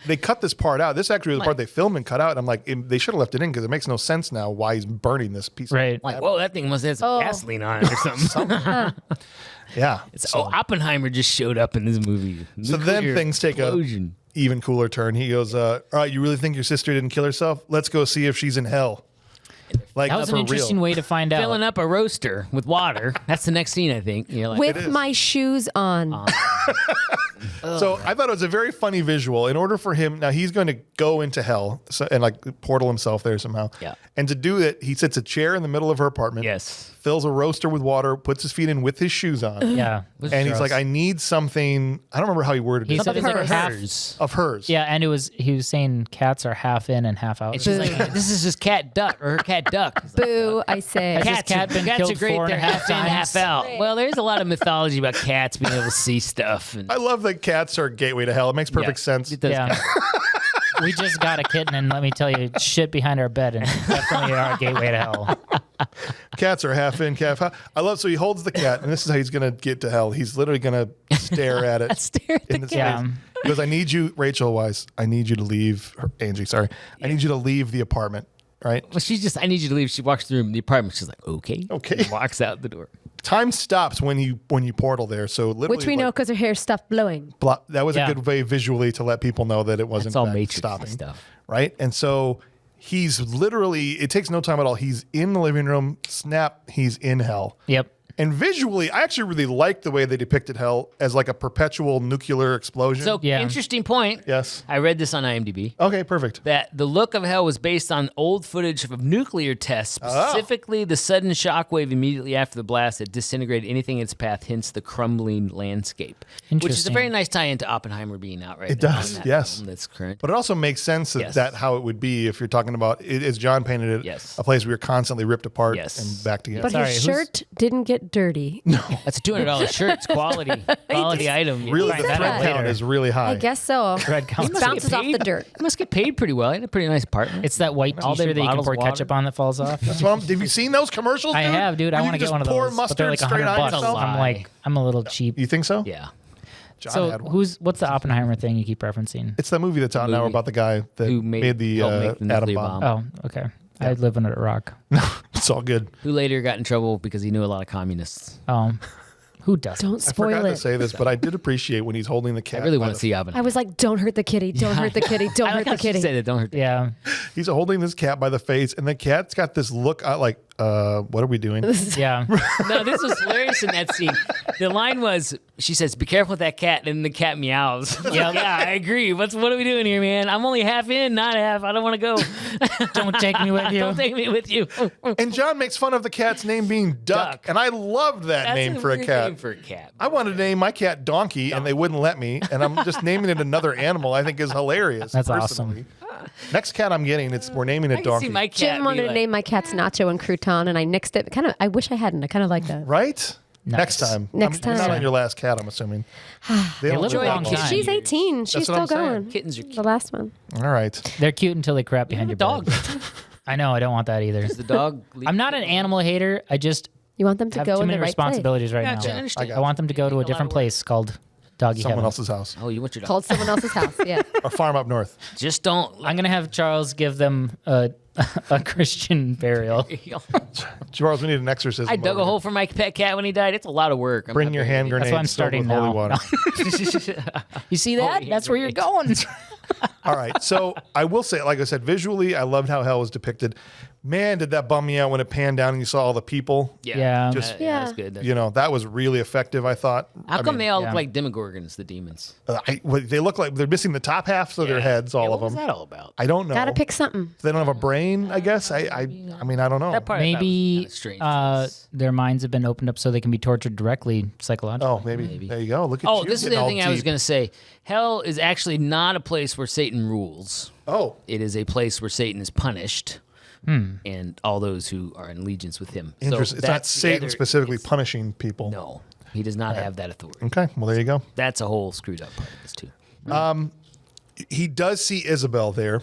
They cut this part out. This actually was the part they filmed and cut out. And I'm like, they should have left it in because it makes no sense now why he's burning this piece. right. Like, whoa, that thing must have some gasoline on it or something. Yeah. So Oppenheimer just showed up in this movie. So then Nuclear things take explosion. a even cooler turn. He goes, "All right, you really think your sister didn't kill herself? Let's go see if she's in hell." Like That was for an interesting real. way to find out. Filling up a roaster with water. That's the next scene, I think. You're like, With my shoes on. So I thought it was a very funny visual. In order for him, now he's going to go into hell and like portal himself there somehow. Yeah. And to do it, he sits a chair in the middle of her apartment. yes. Fills a roaster with water, puts his feet in with his shoes on. Yeah. And he's like, I need something. I don't remember how he worded He it. said it's like hers. half. Of hers. Yeah, and he was saying cats are half in and half out. And she's like, this is just cat duck or her cat duck. He's like, Boo, I say. Has this cat been cats killed are great. 4.5 They're half in, half times? out. Well, there's a lot of mythology about cats being able to see stuff. And I love that cats are a gateway to hell. It makes perfect Yeah, sense. It does Yeah. kinda- We just got a kitten, and let me tell you, shit behind our bed, and definitely our gateway to hell. Cats are half in, half out. I love. So he holds the cat, and this is how he's going to get to hell. He's literally going to stare at it. Stare at the in its cat. face. He goes, "I need you, Rachel Weisz. I need you to leave." Angie, sorry. I need you to leave the apartment. Right. Well, she's just, I need you to leave. She walks through the apartment. She's like, okay. Okay. And walks out the door. Time stops when you portal there. So literally, Which we know because her hair stopped blowing. that was Yeah. a good way visually to let people know that it wasn't It's all in fact Matrix stopping. stuff. Right. And so he's literally. It takes no time at all. He's in the living room. Snap. He's in hell. Yep. And visually, I actually really like the way they depicted hell as like a perpetual nuclear explosion. So, interesting point. Yes. I read this on IMDb. Okay, perfect. That the look of hell was based on old footage of nuclear tests, specifically the sudden shockwave immediately after the blast that disintegrated anything in its path, hence the crumbling landscape. Which is a very nice tie into Oppenheimer being out right It now. does, yes. That's current. But it also makes sense that how it would be if you're talking about, as John painted it, a place where you're constantly ripped apart and back together. But his shirt didn't get dirty. No. That's a $200 shirt. It's quality item. Really, the thread count is really high. I guess so. Thread count. It bounces off the dirt. He must get paid pretty well. He had a pretty nice apartment. It's that white All T-shirt them that you can bottles pour of water. ketchup on that falls off. That's what have you seen those commercials, dude? I have, dude. I Where want to you get one of just those. pour But mustard they're like straight on $100. yourself? I'm a little cheap. You think so? Yeah. John So had one. what's the Oppenheimer thing you keep referencing? It's that movie that's out now about the guy that Who made the helped make the atom nuclear bomb. bomb. Oh, okay. I live under a rock. It's all good. Who later got in trouble because he knew a lot of communists. Who doesn't? Don't I spoil forgot it. to say this, but I did appreciate when he's holding the cat. I really by want to the- see Oppenheimer. I was like, don't hurt the kitty. Don't hurt the kitty. Don't hurt the kitty. Say that. Don't hurt the Yeah. He's holding this cat by the face, and the cat's got this look like, what are we doing? Yeah. No, this was hilarious in that scene. The line was, she says, "Be careful with that cat," and the cat meows. Yeah, I agree. What are we doing here, man? I'm only half in, not half. I don't want to go. Don't take me with you. Don't take me with you. And John makes fun of the cat's name being Duck, and I loved that That's name for a weird cat. name for a cat. I wanted to name my cat Donkey, and they wouldn't let me, and I'm just naming it another animal. I think is hilarious. That's personally. Next cat I'm getting, we're naming I it can Donkey. see my cat Jim wanted to name my cats Nacho and Crouton, and I nixed it. I wish I hadn't. I kind of like that. Right? Nice. Next time. Next You're not time. on your last cat, I'm assuming. They don't live live a that long long. time. She's 18. She's That's what I'm still saying. going. Kittens are cute. The last one. All right. They're cute until they crap behind You your have a back. dog. I know. I don't want that either. Does the dog leave I'm not an animal hater. I just You want them to have go too in many the right place. responsibilities right Gotcha, I now. understand. I want them to go to a different place called Doggy Someone Heaven. else's house. Oh, you want your dog? Called someone else's house. Yeah. A farm up north. Just don't. I'm gonna have Charles give them a Christian burial. Charles, we need an exorcism. I dug over a hole for my pet cat when he died. It's a lot of work. I'm Bring not your very hand good. grenade. That's why I'm starting filled with now. holy water. You see that? yeah, That's where you're right. going. All right. So I will say, like I said, visually, I loved how hell was depicted. Man, did that bum me out when it panned down and you saw all the people. Yeah. Just- yeah, that's good. You know, that was really effective, I thought. How I come mean, they all yeah. look like demogorgons, the demons? they look like they're missing the top half of their heads, all Yeah, of what was them. that all about? I don't know. Gotta pick something. They don't have a brain, I guess. I mean, I don't know. That part I thought was Maybe kinda strange. their minds have been opened up so they can be tortured directly psychologically. Oh, maybe. There you go. Look at Oh, you. this is the getting other all thing I was deep. going to say. Hell is actually not a place where Satan rules. Oh, It is a place where Satan is punished, and all those who are in allegiance with him. interesting. So It's not that's the Satan other- specifically it's- punishing people. No, he does not have that authority. Okay. Well, there you go. That's a whole screwed up part of this too. He does see Isabel there.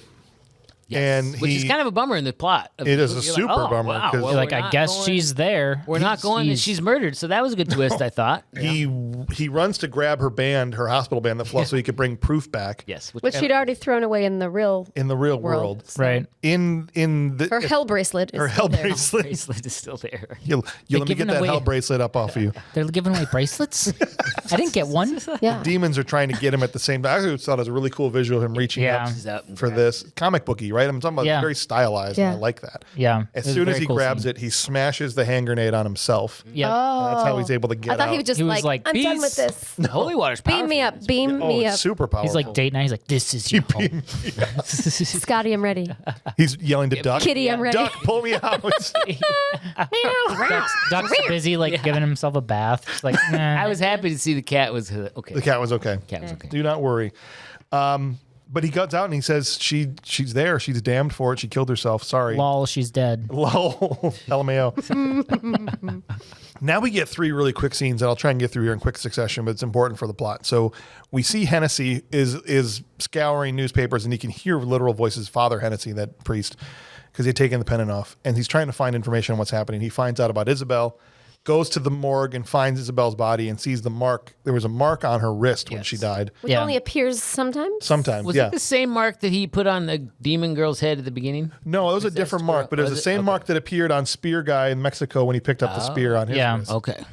And Which is kind of a bummer in the plot. It is a You're super like, oh, bummer, wow, 'cause- well, You're like, we're I not guess going- she's there. We're not going, and she's murdered. So that was a good twist, I thought. He runs to grab her band, her hospital band that fell, so he could bring proof back. Yes. Which she'd already thrown away in the real In the real world. Right. In the Her hell bracelet is her still hell there. bracelet. bracelet is still there. You let me get giving that away- hell bracelet up off of you. They're giving away bracelets? I didn't get one. Yeah. Demons are trying to get him at the same time. I actually thought it was a really cool visual of him reaching Yeah. She's out and for grabbing this comic booky, right? I'm talking about Yeah. very stylized. Yeah. And I like that. Yeah. As It was a soon as very he cool grabs scene. it, he smashes the hand grenade on himself. Yep. Oh. That's how he's able to get I thought out. he was just He was like, I'm done with "Beast." this. Holy water's Beam powerful. me up. Beam Oh, me it's up. super powerful. He's like date night. He's like, this is your home. Scotty, I'm ready. He's yelling to Duck. Kitty, I'm ready. Duck, pull me out. Duck's busy like giving himself a bath. It's like, nah. I was happy to see the cat was okay. The cat was okay. Cat was okay. Do not worry. But he cuts out and he says she's there. She's damned for it. She killed herself. Sorry. lol, she's dead. Lol. LMAO. Now we get three really quick scenes that I'll try and get through here in quick succession, but it's important for the plot. So we see Hennessy is scouring newspapers and he can hear literal voices, Father Hennessy, that priest, because he'd taken the pennant off. And he's trying to find information on what's happening. He finds out about Isabel, goes to the morgue and finds Isabel's body and sees the mark. There was a mark on her wrist when she died. Which Yeah. only appears sometimes. Sometimes, Was yeah. it the same mark that he put on the demon girl's head at the beginning? No, it was a different mark, but it was the same mark that appeared on Spear Guy in Mexico when he picked up the spear on his Yeah. wrist. Okay.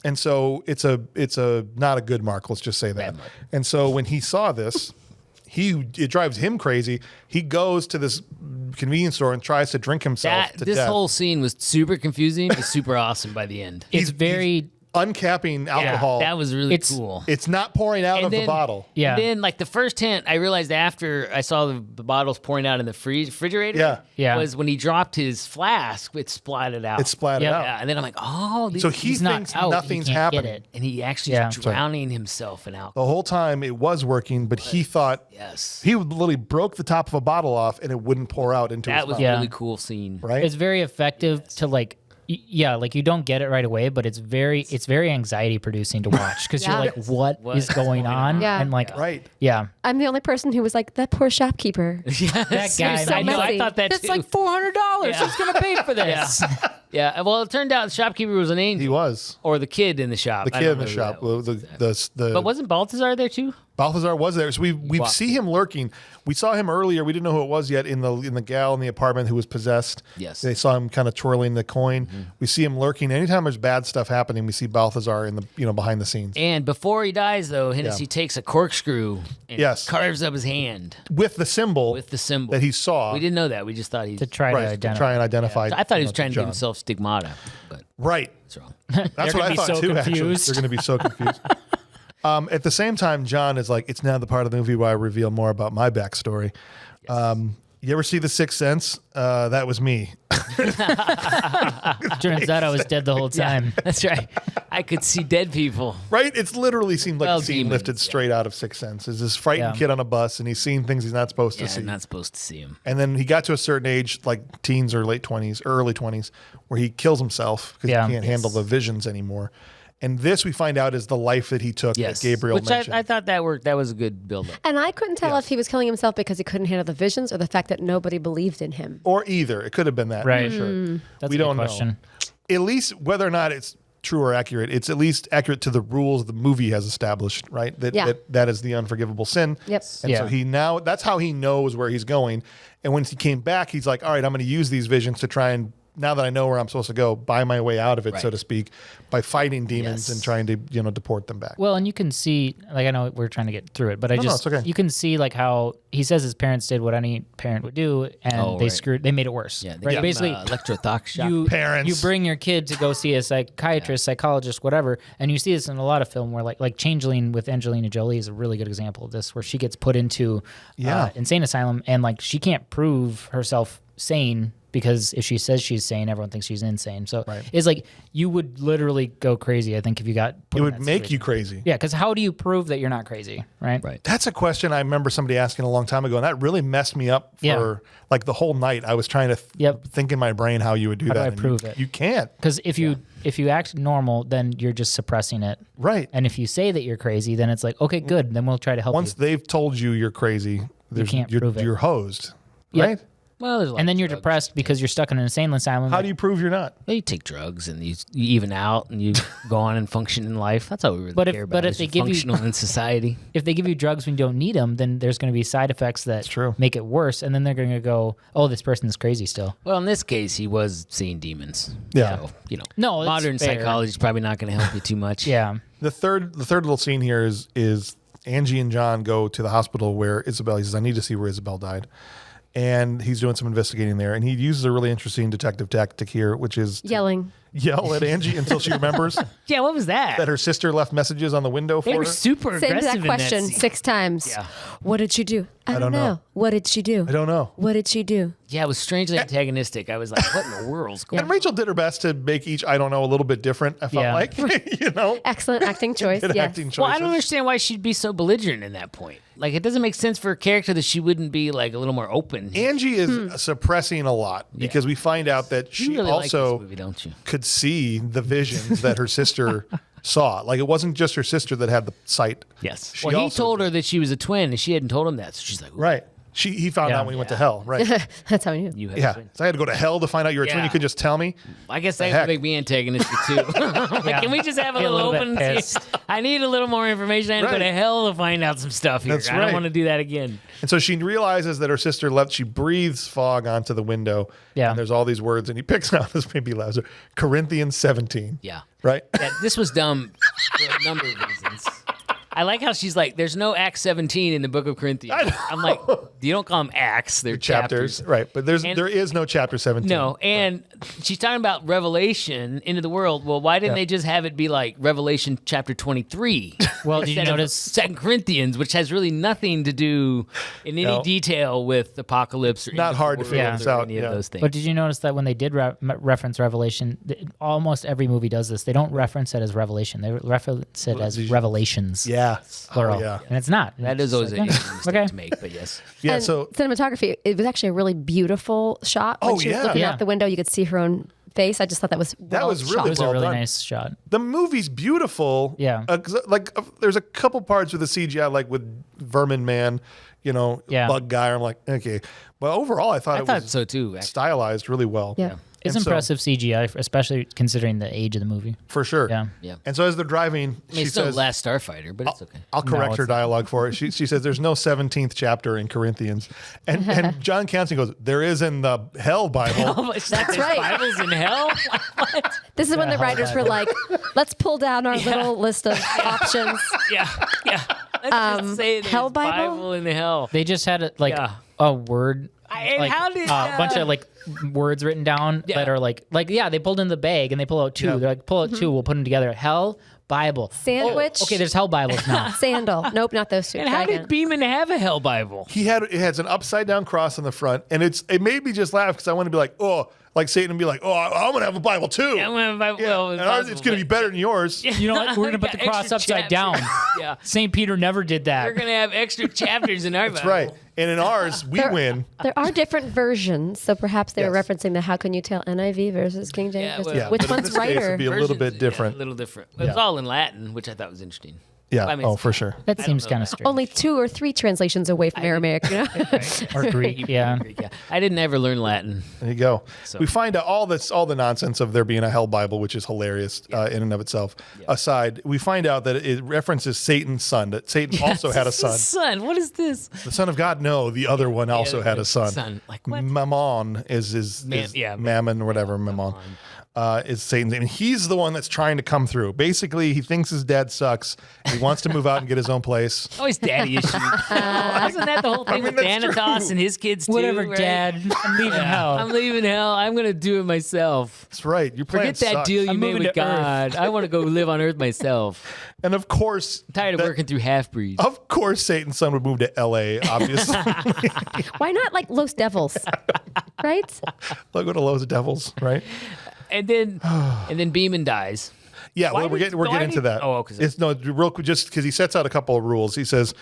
And so it's a not a good mark, let's just say that. And so when he saw this, it drives him crazy. He goes to this convenience store and tries to drink himself to this death. whole scene was super confusing, but super awesome by the end. It's very uncapping alcohol. That was really cool. It's not pouring out of the bottle. Yeah. And then, like, the first hint I realized after I saw the bottles pouring out in the refrigerator was when he dropped his flask, it splattered out. It splattered out. Yeah. And then I'm like, so he thinks nothing's happening. And he actually is drowning himself in alcohol. The whole time it was working, but he thought he literally broke the top of a bottle off and it wouldn't pour out into his mouth. That was a really cool scene. Right? It's very effective to like, like you don't get it right away, but it's very anxiety producing to watch because you're like, what is going on? Yeah. And like, right. Yeah. I'm the only person who was like, that poor shopkeeper. That guy. so I know. messy. I thought that That's too. like $400. Who's gonna pay for this? Yeah. Well, it turned out the shopkeeper was an angel. He was. Or the kid in the shop. The kid in the shop. But wasn't Balthazar there too? Balthazar was there. So we see him lurking. We saw him earlier. We didn't know who it was yet in the gal in the apartment who was possessed. Yes. They saw him kind of twirling the coin. Mm-hmm. We see him lurking. Anytime there's bad stuff happening, we see Balthazar in the behind the scenes. And before he dies, though, Hennessy takes a corkscrew and carves up his hand with the symbol. That he saw. We didn't know that. We just thought to try and identify. I thought he was trying to give himself stigmata, but that's wrong. That's what I thought too. Actually, they're going to be so confused. At the same time, John is like, it's now the part of the movie where I reveal more about my backstory. Yes. You ever see The Sixth Sense? That was me. Turns out I was dead the whole time. Yeah, that's right. I could see dead people. Right? It's literally seemed like a scene lifted straight out of Sixth Sense. Is this frightened kid on a bus and he's seeing things he's not supposed to see. I'm not supposed to see him. And then he got to a certain age, like teens or late 20s, early 20s, where he kills himself because he can't handle the visions anymore. And this we find out is the life that he took that Gabriel mentioned. I thought that worked. That was a good build-up. And I couldn't tell if he was killing himself because he couldn't handle the visions or the fact that nobody believed in him. Or either. It could have been that. Right. For sure. That's we a good don't question. know. At least whether or not it's true or accurate, it's at least accurate to the rules the movie has established, right? That is the unforgivable sin. Yep. And so that's how he knows where he's going. And when he came back, he's like, all right, I'm going to use these visions to try and, now that I know where I'm supposed to go, buy my way out of it, so to speak, by fighting demons and trying to, deport them back. Well, and you can see, like, I know we're trying to get through it, but it's okay. You can see like how he says his parents did what any parent would do, and they made it worse. Yeah, right. Basically, electroshock shock. Parents. You bring your kid to go see a psychiatrist, psychologist, whatever, and you see this in a lot of film where like Changeling with Angelina Jolie is a really good example of this, where she gets put into insane asylum and like she can't prove herself sane. Because if she says she's sane, everyone thinks she's insane. So it's like you would literally go crazy, I think, if you got put it would make you crazy. Yeah, because how do you prove that you're not crazy, right? Right. That's a question I remember somebody asking a long time ago, and that really messed me up for like the whole night. I was trying to think in my brain how you would do that. How do I prove it? You can't. Because if you act normal, then you're just suppressing it. Right. And if you say that you're crazy, then it's like, okay, good. Then we'll try to help you. Once they've told you you're crazy, you can't prove it. You're hosed, Yep. right? Well, there's a lot and then of you're drugs. depressed because you're stuck in an insane asylum. How do you prove you're not? Well, you take drugs and you even out and you go on and function in life. That's all we really care about. But if they give functional in society, if they give you drugs when you don't need them, then there's going to be side effects that make it worse, and then they're going to go, "Oh, this person's crazy still." Well, in this case, he was seeing demons. Yeah. So, no, modern psychology is probably not going to help you too much. Yeah. The third little scene here is Angie and John go to the hospital where Isabel. He says, "I need to see where Isabel died." And he's doing some investigating there. And he uses a really interesting detective tactic here, which is yell at Angie until she remembers. Yeah, what was that? That her sister left messages on the window for her. They were super Same aggressive exact question in that scene. 6 times. Yeah. What did she do? I don't know. What did she do? I don't know. What did she do? Yeah, it was strangely antagonistic. I was like, what in the world's going on? And Rachel did her best to make each I don't know a little bit different, I felt like. Excellent acting choice. Good Yes. acting choices. Well, I don't understand why she'd be so belligerent in that point. Like, it doesn't make sense for a character that she wouldn't be, like, a little more open. Angie is suppressing a lot because we find out that she really also like this movie, don't you? could see the visions that her sister saw. Like, it wasn't just her sister that had the sight. Yes. She Well, he also told her that she was a twin, and she hadn't told him that. So she's like, Right. He found out when he went to hell. Right. That's how I knew. You had a Yeah. twin. So I had to go to hell to find out you're a twin. Yeah. You could just tell me. I guess The that heck? would make me antagonistic, too. Like, can we just have a Get a little little bit open? pissed. I need a little more information. I had to go Right. to hell to find out some stuff here. That's I right. don't want to do that again. And so she realizes that her sister left. She breathes fog onto the window. Yeah. And there's all these words. And he picks out this maybe louder. Corinthians 17. Yeah. Right? Yeah, this was dumb for a number of reasons. I like how she's like, there's no Acts 17 in the book of Corinthians. I'm like, you don't call them Acts, they're chapters. Right, but there is no chapter 17. No, and she's talking about Revelation into the world. Well, why didn't they just have it be like Revelation chapter 23? Well, did you notice 2 Corinthians, which has really nothing to do in any detail with apocalypse or not hard to figure this out. Any of those things. But did you notice that when they did reference Revelation, almost every movie does this. They don't reference it as Revelation. They reference it as Revelations. Yeah. Plural. Yeah. And it's not. That is always an easy mistake to make, but yes. Yeah, And so cinematography, it was actually a really beautiful shot. When she was looking out the window, you could see her own face. I just thought that was was well really shot. It was a well really done. nice shot. the movie's beautiful. Yeah. There's a couple parts with the CGI, like with Vermin Man, Bug Guy. I'm like, okay. But overall, I thought was so too. Actually. stylized really well. Yeah. It's And so- impressive CGI, especially considering the age of the movie. For sure. Yeah. Yeah. And so as they're driving, I mean, she it's no says, Last Starfighter, but it's okay. I'll correct it's her not. dialogue for it. She says there's no 17th chapter in Corinthians. And John Constantine goes, there is in the Hell Bible. That's right. Bibles in hell? What? This is when the writers were like, let's pull down our little list of options. Yeah. Let's just say there's Hell Bible? Bible in hell. They just had a word, And how did a bunch of words written down that are they pulled in the bag and they pull out two. Yeah. They're like, pull out two, we'll put them together. Hell, Bible. Sandwich. Oh, okay, there's Hell Bibles now. Sandal. Nope, not those two. And Try how again. did Beeman have a hell Bible? It has an upside down cross on the front. And it made me just laugh because I want to be like, like Satan and be like, I'm going to have a Bible too. Yeah, I'm gonna have a Bible. Yeah, Well, and ours, it's going to be better than yours. You know what? We're going to put the Yeah, cross extra upside down. chapters. Yeah. St. Peter never did that. We're going to have extra chapters in our Bible. That's right. And in ours, we win. There are different versions, so perhaps they were Yes. referencing the how can you tell NIV versus King James? Yeah, versus- well, Yeah, which but in one's this case, it'd right? be a little bit different. Yeah, a little different. It was all in Latin, which I thought was interesting. Yeah. I mean, For sure. That seems know kind of that. strange. Only 2 or 3 translations away from Aramaic, Or Greek, yeah. Yeah. I didn't ever learn Latin. There you go. So- We find out all the nonsense of there being a hell Bible, which is hilarious in and of itself. Aside, we find out that it references Satan's son. That Satan also had a son. Son, what is this? The son of God. No, the other one also had a son. Son. Like what? Mammon is Mammon or whatever. Mammon is Satan's name. And he's the one that's trying to come through. Basically, he thinks his dad sucks. He wants to move out and get his own place. Always daddy issues. Isn't that the whole thing with that's Thanatos true. and his kids too? Whatever, right? Dad. I'm leaving hell. I'm leaving hell. I'm going to do it myself. That's right. Your plan Forget that sucks. deal you I'm made moving with to Earth. God. I want to go live on Earth myself. And of course, I'm tired of working through half-breeds. Of course, Satan's son would move to L.A., obviously. Why not like Los Devils? Right? They'll go to Los Devils, right? And then Beeman dies. Yeah, Why well, we're did- getting why into did- that. Oh, okay. It's real quick, just because he sets out a couple of rules. He says,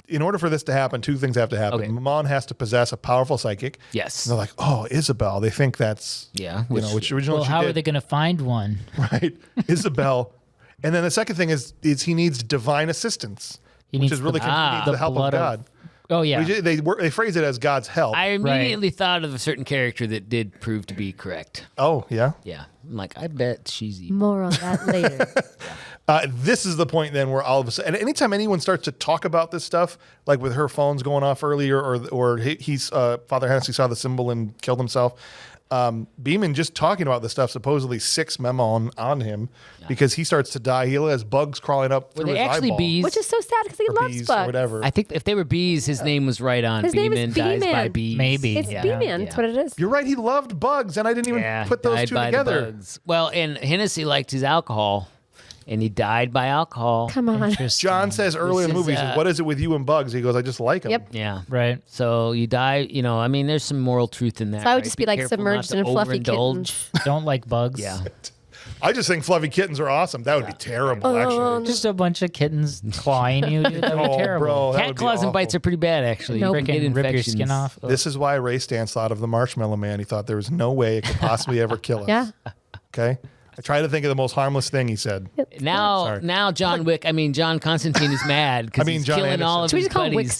in order for this to happen, 2 things have to happen. Okay. Mammon has to possess a powerful psychic. Yes. And they're like, oh, Isabel. They think that's which originally Well, she how did. are they going to find one? Right, Isabel. And then the second thing is he needs divine assistance, which needs is really the- he needs the help of blood God. Oh, yeah. They phrase it as God's help. I immediately thought of a certain character that did prove to be correct. Oh yeah. Yeah. I'm like, I bet she's evil. More on that later. This is the point then where all of a sudden, and anytime anyone starts to talk about this stuff, like with her phones going off earlier, or he's Father Hennessy saw the symbol and killed himself. Beeman just talking about this stuff supposedly sics Mammon on him because he starts to die. He has bugs crawling up Were through they his actually eyeball. bees? Which is so sad because he Or loves bees bugs. or whatever. I think if they were bees, his name was right on. His name is Beeman dies Beeman. by bees. Maybe. It's Yeah. B-Man. That's what it is. You're right. He loved bugs, and I didn't even put those died 2 by the together. bugs. Well, and Hennessy liked his alcohol, and he died by alcohol. Come on. Interesting. John says earlier in the This movie, is, he says, "What is it with you and bugs?" He goes, "I just like them." Yep. Yeah. Right. So you die, I mean, there's some moral truth in that. So I would right? just be like careful submerged not in to a fluffy overindulge. kitten. Don't like bugs. Yeah. I just think fluffy kittens are awesome. That would be terrible, actually. Just a bunch of kittens clawing you. Dude. That would be Oh, terrible. bro, that Cat would be claws and awful. bites are pretty bad, actually. Nope. You can get Freaking rip your infections. skin off. This is why Ray Stantz thought of the Marshmallow Man. He thought there was no way it could possibly ever kill us. Yeah. Okay. I try to think of the most harmless thing he said. Now John Constantine is mad because he's John killing Anderson. all of Should we his just call him buddies.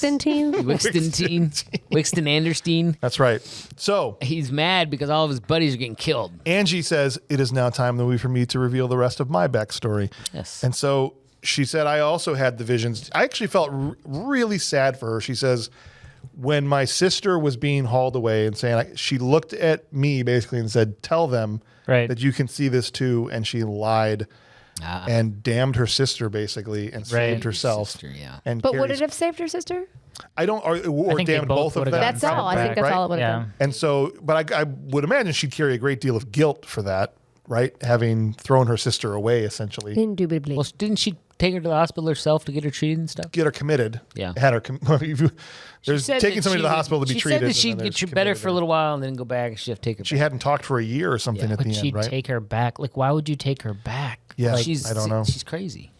Wixton Anderstein. That's right. So He's mad because all of his buddies are getting killed. Angie says, "It is now time for me to reveal the rest of my backstory." Yes. And so she said, "I also had the visions." I actually felt really sad for her. She says, when my sister was being hauled away and saying, she looked at me basically and said, "Tell them Right. that you can see this too." And she lied and damned her sister basically and saved herself. Sister, yeah. But would it have saved her sister? I don't, or damned both of them. That's all. I think that's all it would have been. And so, but I would imagine she'd carry a great deal of guilt for that, right? Having thrown her sister away, essentially. Indubitably. Well, didn't she take her to the hospital herself to get her treated and stuff? Get her committed. Yeah. Had her. There's taking somebody to the hospital to be treated. She said that she'd get you better for a little while and then go back and she'd have to take her back. She hadn't talked for a year or something at the end, right? But she'd take her back. Like, why would you take her back? Yeah, like, I don't know. She's crazy.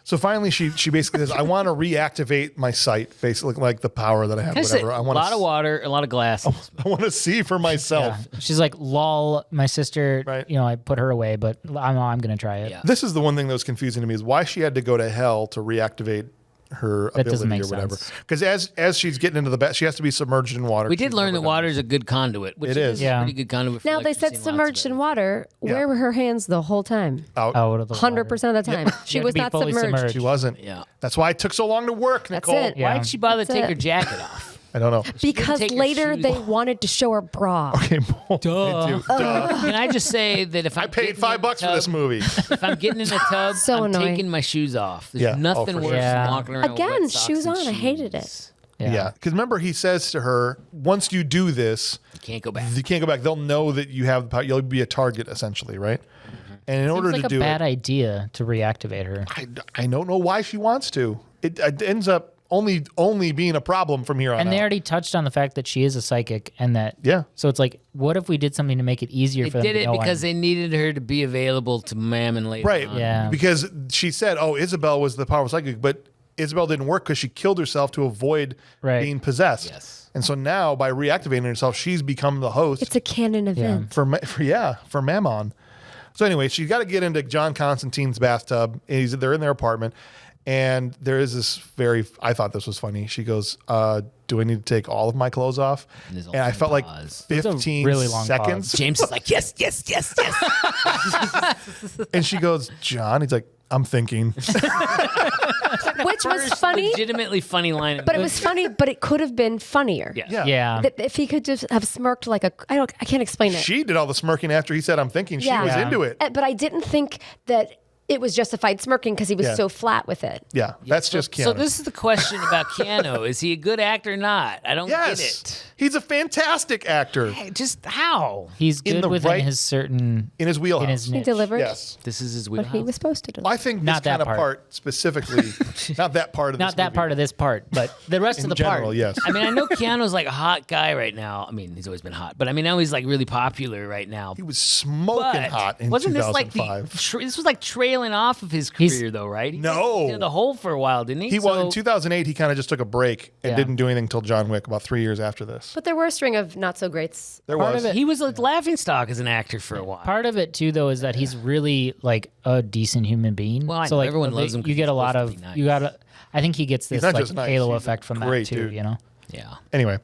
So finally, she basically says, "I want to reactivate my sight, basically like the power that I have. Whatever. I want a lot of water, a lot of glasses. I want to see for myself." Yeah. She's like, "Lol, my sister. Right. I put her away, but I'm gonna try it." Yeah. This is the one thing that was confusing to me is why she had to go to hell to reactivate her ability or whatever. Because as she's getting into the bath, she has to be submerged in water. We did learn that water is a good conduit. Which it is. A pretty good conduit. For Now they said submerged in water. Where were her hands the whole time? Out of the 100% of the time. She was not submerged. She wasn't. Yeah. That's why it took so long to work, Nicole. That's it. Yeah. Why'd she bother to take her jacket off? I don't know. Because take her later shoes they off. wanted to show her bra. Okay, Duh. Can I just say that if I paid $5 for this movie. If I'm getting in the tub, So I'm annoying. taking my shoes off. There's Yeah. nothing Oh, for worse sure. than walking around Again, with wet socks shoes and on. I hated it. shoes. Yeah. Because remember, he says to her, once you do this, You can't go back. you can't go back. They'll know that you have the power. You'll be a target, essentially, right? And in order Seems to like do a bad it, idea to reactivate her. I don't know why she wants to. It ends up only being a problem from here on And they out. already touched on the fact that she is a psychic, and that So it's like, what if we did something to make it easier They for them did to it know because they needed her to be available to Mammon later Right. on. Yeah. Because she said, Isabel was the powerful psychic, but Isabel didn't work because she killed herself to avoid being possessed. Yes. And so now by reactivating herself, she's become the host It's a canon event. for Mammon. So anyway, she's got to get into John Constantine's bathtub. They're in their apartment. And there is this I thought this was funny. She goes, do I need to take all of my clothes off? And I felt like pause. 15 really long seconds. James is like, yes. And she goes, John, he's like, I'm thinking. Which was funny. Legitimately funny line. But it was funny, but it could have been funnier. Yeah. Yeah. That if he could just have smirked like I can't explain it. She did all the smirking after he said, I'm thinking. She was into it. But I didn't think that it was justified smirking because he was so flat with it. Yeah, that's just Keanu. So this is the question about Keanu. Is he a good actor or not? I don't get it. He's a fantastic actor. Hey, just how? He's In good the within right- his certain In his wheelhouse. in his He niche. delivered Yes. This is his what wheelhouse. he was supposed to do. Well, I think Not this that kind of part. part specifically, not that part of this Not that movie. part of this part, but the rest In of the general, part. yes. I mean, I know Keanu's like a hot guy right now. I mean, he's always been hot, but I mean, now he's like really popular right now. He was smoking But hot in wasn't this like 2005. this was like trailing off of his He's- career though, right? He No. was in the hole for a while, didn't he? He was in 2008. He kind of just took a break and Yeah. didn't do anything until John Wick about 3 years after this. But there were a string of not so greats. There Part was. of it- He was a laughing stock as an actor for a while. Part of it too, though, is that he's really like a decent human being. Well, I so know, like everyone loves him 'cause You get he's a lot supposed of to be nice. you got. I think he gets this not like just nice, halo he's a effect from that great too. dude. You know, Yeah. Anyway,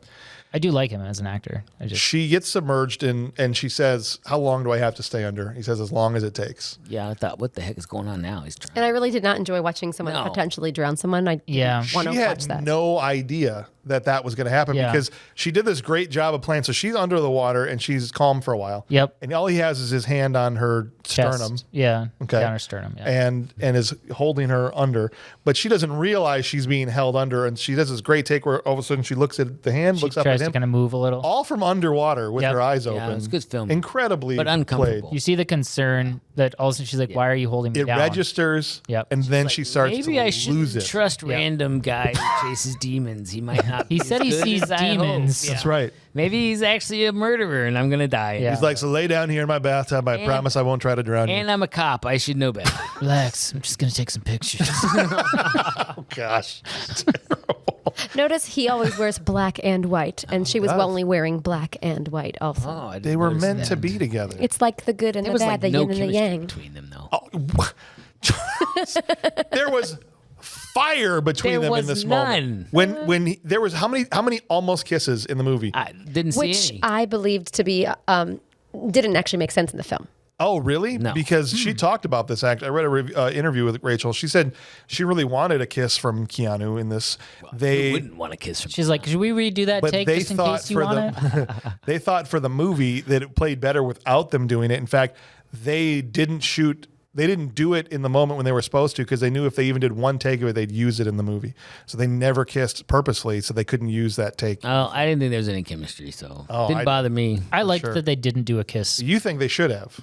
I do like him as an actor. I just she gets submerged and she says, how long do I have to stay under? He says, as long as it takes. Yeah, I thought, what the heck is going on now? He's trying. And I really did not enjoy watching someone No. potentially drown someone. I Yeah. didn't want She to had watch that. no idea that was going to happen Yeah. because she did this great job of playing. So she's under the water and she's calm for a while. Yep. And all he has is his hand on her chest. sternum. Yeah. Okay. Down her sternum. Yeah. And is holding her under, but she doesn't realize she's being held under. And she does this great take where all of a sudden she looks at the hand, she looks up tries at to him, kind of move a little. all from underwater with Yep. her eyes Yeah, open. it's good film. Incredibly But uncomfortable. played. You see the concern that all of a sudden she's like, "Why are you holding me It down?" registers, Yep. and then she starts Maybe to I lose shouldn't it. trust random guy who chases demons. He might not. He be said as he good sees as I demons. hope. That's Yeah. right. Maybe he's actually a murderer, and I'm gonna die. Yeah. He's like, so lay down here in my bathtub. I promise I won't try to drown you. And I'm a cop. I should know better. Relax. I'm just gonna take some pictures. Oh gosh. Notice he always wears black and white, and she was only wearing black and white also. Oh, I didn't They were notice meant that. to be together. It's like the good and There the was bad, like the no yin and the chemistry yang. between them, though. There was fire between There them in was this none. moment. There was how many almost kisses in the movie? I didn't see Which any. I believed to be didn't actually make sense in the film. Oh, really? No. Because she talked about this act. I read a interview with Rachel. She said she really wanted a kiss from Keanu in this. Who They wouldn't want to kiss from She's like, "Should we redo that but take they just in thought case you for want it?" the they thought for the movie that it played better without them doing it. In fact, they didn't shoot they didn't do it in the moment when they were supposed to, because they knew if they even did one take of it, they'd use it in the movie. So they never kissed purposely, so they couldn't use that take. Oh, I didn't think there was any chemistry, so it didn't bother me. I liked that they didn't do a kiss. You think they should have?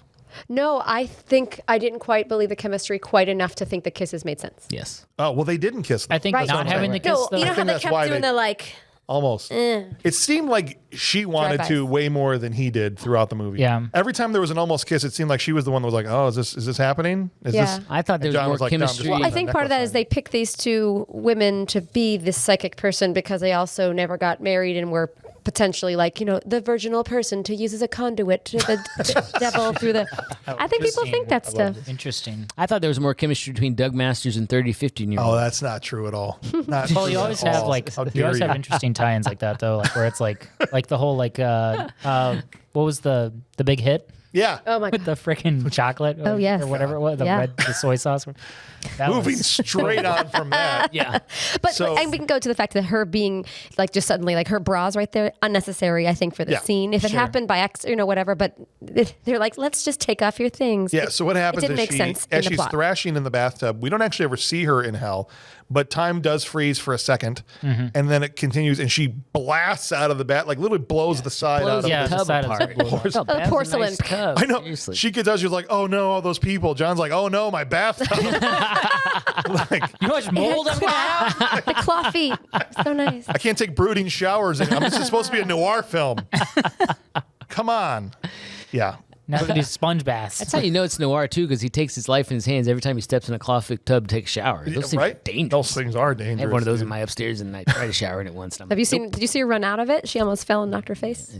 No, I think I didn't quite believe the chemistry quite enough to think the kisses made sense. Yes. Oh, well, they didn't kiss them. I think Right. not having the kiss, No, though. you know I how think they that's kept why doing they- the like. Almost. It seemed like she wanted Drive-bys. to way more than he did throughout the movie. Yeah. Every time there was an almost kiss, it seemed like she was the one that was like, "Oh, is this happening? Is Yeah. this?" I thought there And was John more was like, "No, I'm just chemistry. putting I the think part of that necklace is they picked these two women to be this psychic person because they also never got married and were potentially like, the virginal person to use as a conduit to the devil through the. I think people think that stuff. Interesting. I thought there was more chemistry between Doug Masters and 30, 15-year-olds. Oh, that's not true at all. Not Well, true you at always all. have like How you dare always you. have interesting tie-ins like that though, like where it's like the whole what was the big hit Yeah. Oh my with god. the freaking chocolate? Oh, yes. or whatever it was, Yeah. the soy sauce. That Moving was- straight on from that. Yeah. But So- and we can go to the fact that her being like just suddenly like her bras right there unnecessary. I think for the Yeah, scene, if it sure. happened by whatever. But they're like, let's just take off your things. Yeah, so what happens It didn't is make sense as in the she's plot. thrashing in the bathtub, we don't actually ever see her in hell, but time does freeze for a second, and then it continues, and she blasts out of the bat, like literally blows the side Blows out Yeah, of the tub side of apart. the tub blew I felt bad for the porcelain. nice tub. I know. Seriously. She gets out, she's like, "Oh no, all those people." John's like, "Oh no, my bathtub." Like, You know how much mold I'm gonna have? The claw feet, so nice. I can't take brooding showers in. This is supposed to be a noir film. Come on. Yeah. Now they do sponge baths. That's how you know it's noir, too, because he takes his life in his hands every time he steps in a clawfic tub to take a shower. Those things are Right? dangerous. Those things are I dangerous. have one of those dude. in my upstairs, and I tried to shower in it once. And I'm Have you like, seen? Did you see her run out of it? She almost fell and knocked her face.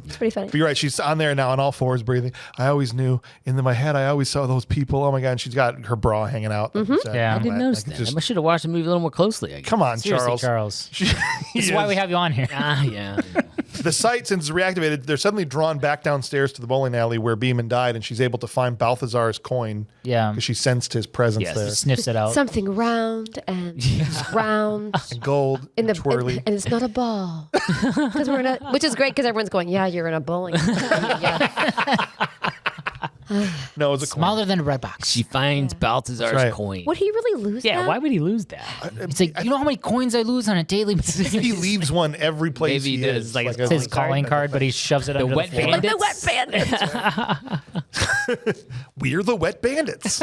It's pretty funny. But you're right. She's on there now on all fours breathing. I always knew my head, I always saw those people. Oh my God. And she's got her bra hanging out. like you said. Yeah. I didn't notice Like, that. just- I should have watched the movie a little more closely, I guess. Come on, Seriously, Charles. Charles. This is why we have you on here. Ah, yeah. The site, since it's reactivated, they're suddenly drawn back downstairs to the bowling alley where Beeman died, and she's able to find Balthazar's coin. Yeah. Because she sensed his presence Yes. there. Sniffs it out. Something round and round. And gold, In the and twirly. and it's not a ball, 'Cause we're in a, which is great because everyone's going, yeah, you're in a bowling. Yeah. No, it's a coin. Smaller than a red box. She finds Balthazar's right. coin. Would he really lose Yeah, that? why would he lose that? It's like, you know how many coins I lose on a daily basis? He leaves one every place Maybe he does, is. like a- it's It's his calling card, but he shoves it under wet the floor. Like the Bandits? wet bandits. We're the wet bandits.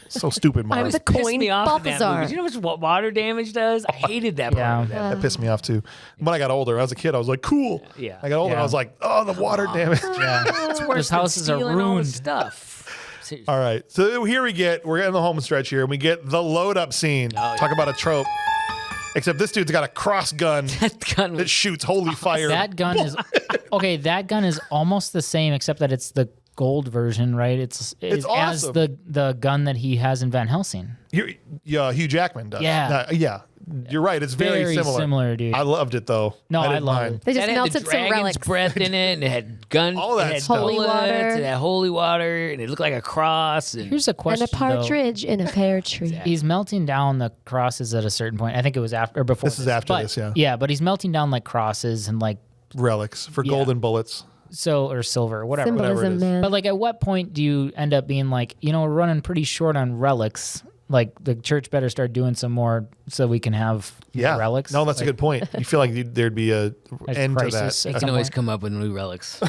So stupid, I'm Mars. the Pissed coin me off in that movie. Balthazar. Do you know how much water damage does? I hated that part Yeah. of that. That pissed me off too. When I got older, as a kid, I was like, cool. Yeah. I got older, Yeah. I was like, oh, the water damage. It's worse Those than houses are stealing all the ruined. stuff. Seriously. All right. So here we're in the home stretch here, and we get the load up scene. Talk about a trope. Except this dude's got a cross gun That gun that was shoots holy fire. That gun is okay. That gun is almost the same, except that it's the gold version, right? It's as awesome. the gun that he has in Van Helsing. Yeah, Hugh Jackman does. Yeah. Yeah. You're right. It's very, Very similar, dude. I loved it though. No, I didn't love mind. it. They just that had the melted some dragon's relics. breath in it, and it had gun, All that it had stuff. Holy bullets, water. it had holy water, and it looked like a cross. And Here's a And question, a partridge in a pear tree. though. He's melting down the crosses at a certain point. I think it was after or before. This is after but, this, yeah. Yeah, but he's melting down like crosses and like Relics for golden bullets. or silver, whatever. Symbolism, it is. man. But like, at what point do you end up being like, we're running pretty short on relics? Like the church better start doing some more so we can have Yeah. relics. No, that's a good point. You feel like there'd be a end to crisis that. at you some can always point. come up with new relics.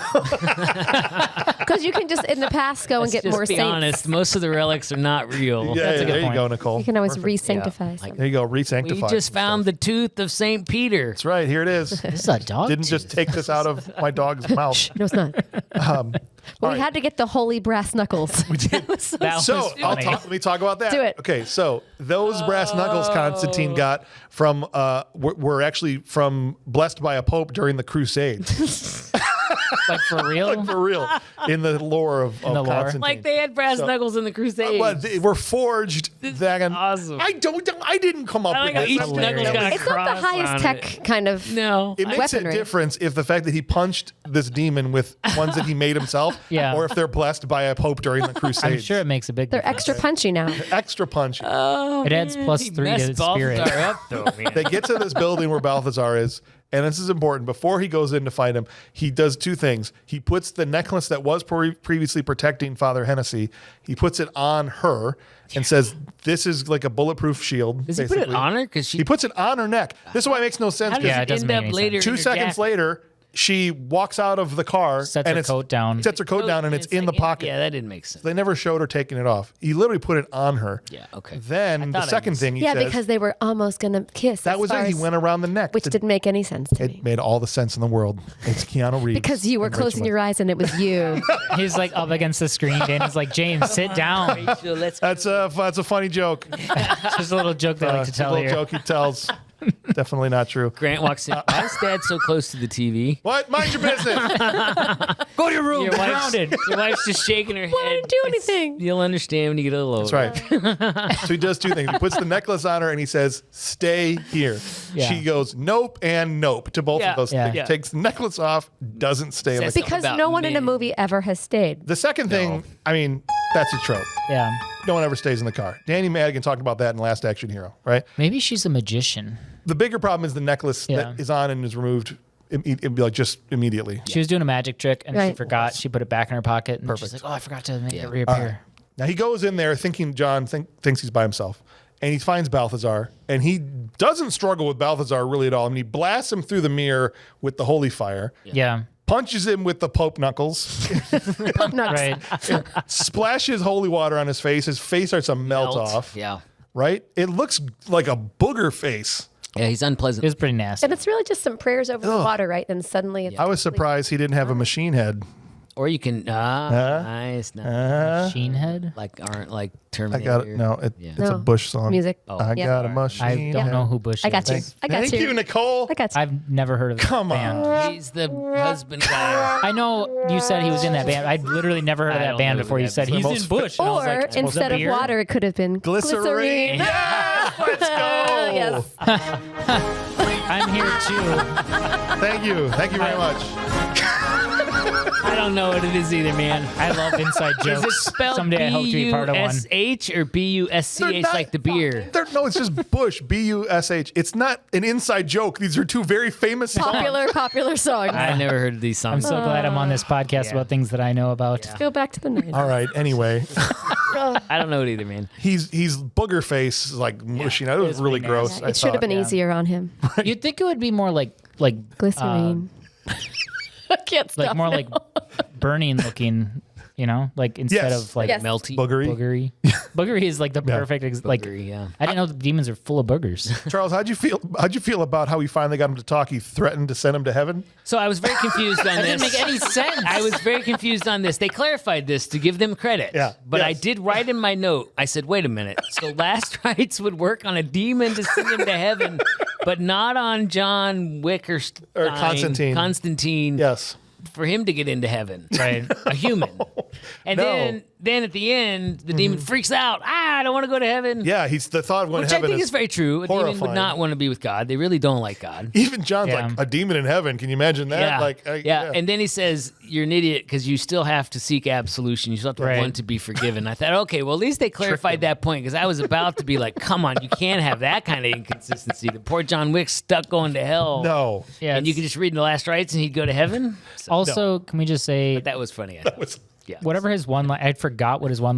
Because you can just in the past go and get Just more be saints. honest, most of the relics are not real. Yeah, a good there you point. go, Nicole. You can always Perfect. re-sanctify. Yeah. something. There you go, We re-sanctify. just some found stuff. the tooth of St. Peter. That's right. Here it is. This is a dog. Didn't just take this out of my dog's mouth. No, it's not. Well, we right. had to get the holy brass knuckles. That was So funny. let me talk about that. Do it. Okay, so those brass knuckles Constantine got from were actually from blessed by a pope during the Crusades. Like for real. For real, in the lore of the lore? Constantine. Like they had brass knuckles in the Crusades. Well, they were forged. awesome. I didn't come up I with like how this. each That's knuckle's hilarious. got a It's not cross the highest on tech it. kind of. No. It makes weaponry. a difference if the fact that he punched this demon with ones that he made himself, Yeah. or if they're blessed by a pope during the Crusades. I'm sure it makes a big They're difference. extra punchy now. Extra punch. It adds He +3 to messed the spirit. Balthazar up, though, man. They get to this building where Balthazar is, And this is important. Before he goes in to find him, he does two things. He puts the necklace that was previously protecting Father Hennessy, he puts it on her and says, this is like a bulletproof shield. Does basically. he put it on her? Because He puts it on her neck. This is why it makes no sense. How does it doesn't end make up any later? sense. 2 seconds later, she walks out of the car. Sets and her coat down. Sets her coat down, and it's in the pocket. Yeah, that didn't make sense. They never showed her taking it off. He literally put it on her. Yeah, okay. Then the second thing he says. because they were almost going to kiss. That was it. He went around the neck. Which didn't make any sense to me. It made all the sense in the world. It's Keanu Reeves. Because you were closing your eyes and it was you. He's like up against the screen. Dana's like, James, sit down. Rachel, let's That's a funny joke. Just a little joke that I like to It's a tell little here. joke he tells. Definitely not true. Grant walks in. Why is Dad so close to the TV? What? Mind your business. Go to your room. Your You're wife's, grounded. your wife's just shaking her head. I didn't do anything. You'll understand when you get a little older. That's right. So he does two things. He puts the necklace on her and he says, stay here. Yeah. She goes, nope and nope to both of those Yeah. things. Yeah. Takes the necklace off, doesn't stay. Says Like Because about no one in a men. movie ever has stayed. the second thing, I mean, that's a trope. Yeah. No one ever stays in the car. Danny Madigan talked about that in Last Action Hero, right? Maybe she's a magician. The bigger problem is the necklace Yeah. that is on and is removed it'd be like just immediately. She was doing a magic trick and she Right. forgot. She put it back in her pocket. And Perfect. she's like, oh, I forgot to make it reappear. Now he goes in there thinking John thinks he's by himself, and he finds Balthazar, and he doesn't struggle with Balthazar really at all. I mean, he blasts him through the mirror with the holy fire, Yeah. punches him with the Pope knuckles, Right. splashes holy water on his face. His face starts to melt off. Yeah. Right? It looks like a booger face. Yeah, he's unpleasant. It was pretty nasty. And it's really just some prayers over the water, right? And suddenly it's I was surprised he didn't have a machine head. Or you can, nice, Machine head? aren't like I Terminator. got it. No, it's a No. Bush song. music. I Yeah. got a machine. I don't head. know who Bush I is. got you. I got Thank you. you, Nicole. I got you. I've never heard of that Come band. on. He's the husband guy. I know you said he was in that band. I'd literally never heard of I that don't band know before who you that said is. he's Most in Bush. And I was Or like, instead of beer? water, it could have been Glycerine. Yes, let's go. Yes. I'm here too. Thank you. Thank you very much. I don't know what it is either, man. I love inside Is jokes. it spelled Someday I hope to be part of one. B-U-S-H or B-U-S-C-H They're like the beer? No, it's just Bush. Bush. It's not an inside joke. These are two very famous songs. Popular songs. I never heard of these I'm songs. so glad I'm on this podcast about things that I know about. Go back to the 90s. All right. Anyway, I don't know it either, man. he's booger face like mushing. It was really pretty gross. nasty. I It should have thought. been easier on him. You'd think it would be more like Glycerine. I can't stop. more like burning looking, you know, like instead Yes. of like Yes. Melty. Boogery. boogery. Boogery is like the perfect like. Boogery, yeah. I didn't know the demons are full of boogers. Charles, how'd you feel about how we finally got him to talk? He threatened to send him to heaven. So I was very confused on this. didn't make any sense. I was very confused on this. They clarified this to give them credit. Yeah. But I Yes. did write in my note, I said, wait a minute. So last rites would work on a demon to send him to heaven, but not on John Wickerstein. Or Constantine. Constantine. Yes. For him to get into heaven. Right. A human. And No. then at the end, the demon freaks out. I don't want to go to heaven. Yeah. He's the thought of going Which to I heaven. think is very true. A demon would horrifying. not want to be with God. They really don't like God. Even John's Yeah. like a demon in heaven. Can you imagine that? Yeah. Like, yeah. And then he says, you're an idiot because you still have to seek absolution. You still have to Right. want to be forgiven. I thought, okay, well, at least they clarified that point because I was about to be like, come on, you can't have that kind of inconsistency. The poor John Wick's stuck going to hell. no. Yeah. And you could just read in the last rites and he'd go to heaven. So Also, can we just say that was funny. Yeah. whatever his one line, I forgot what his one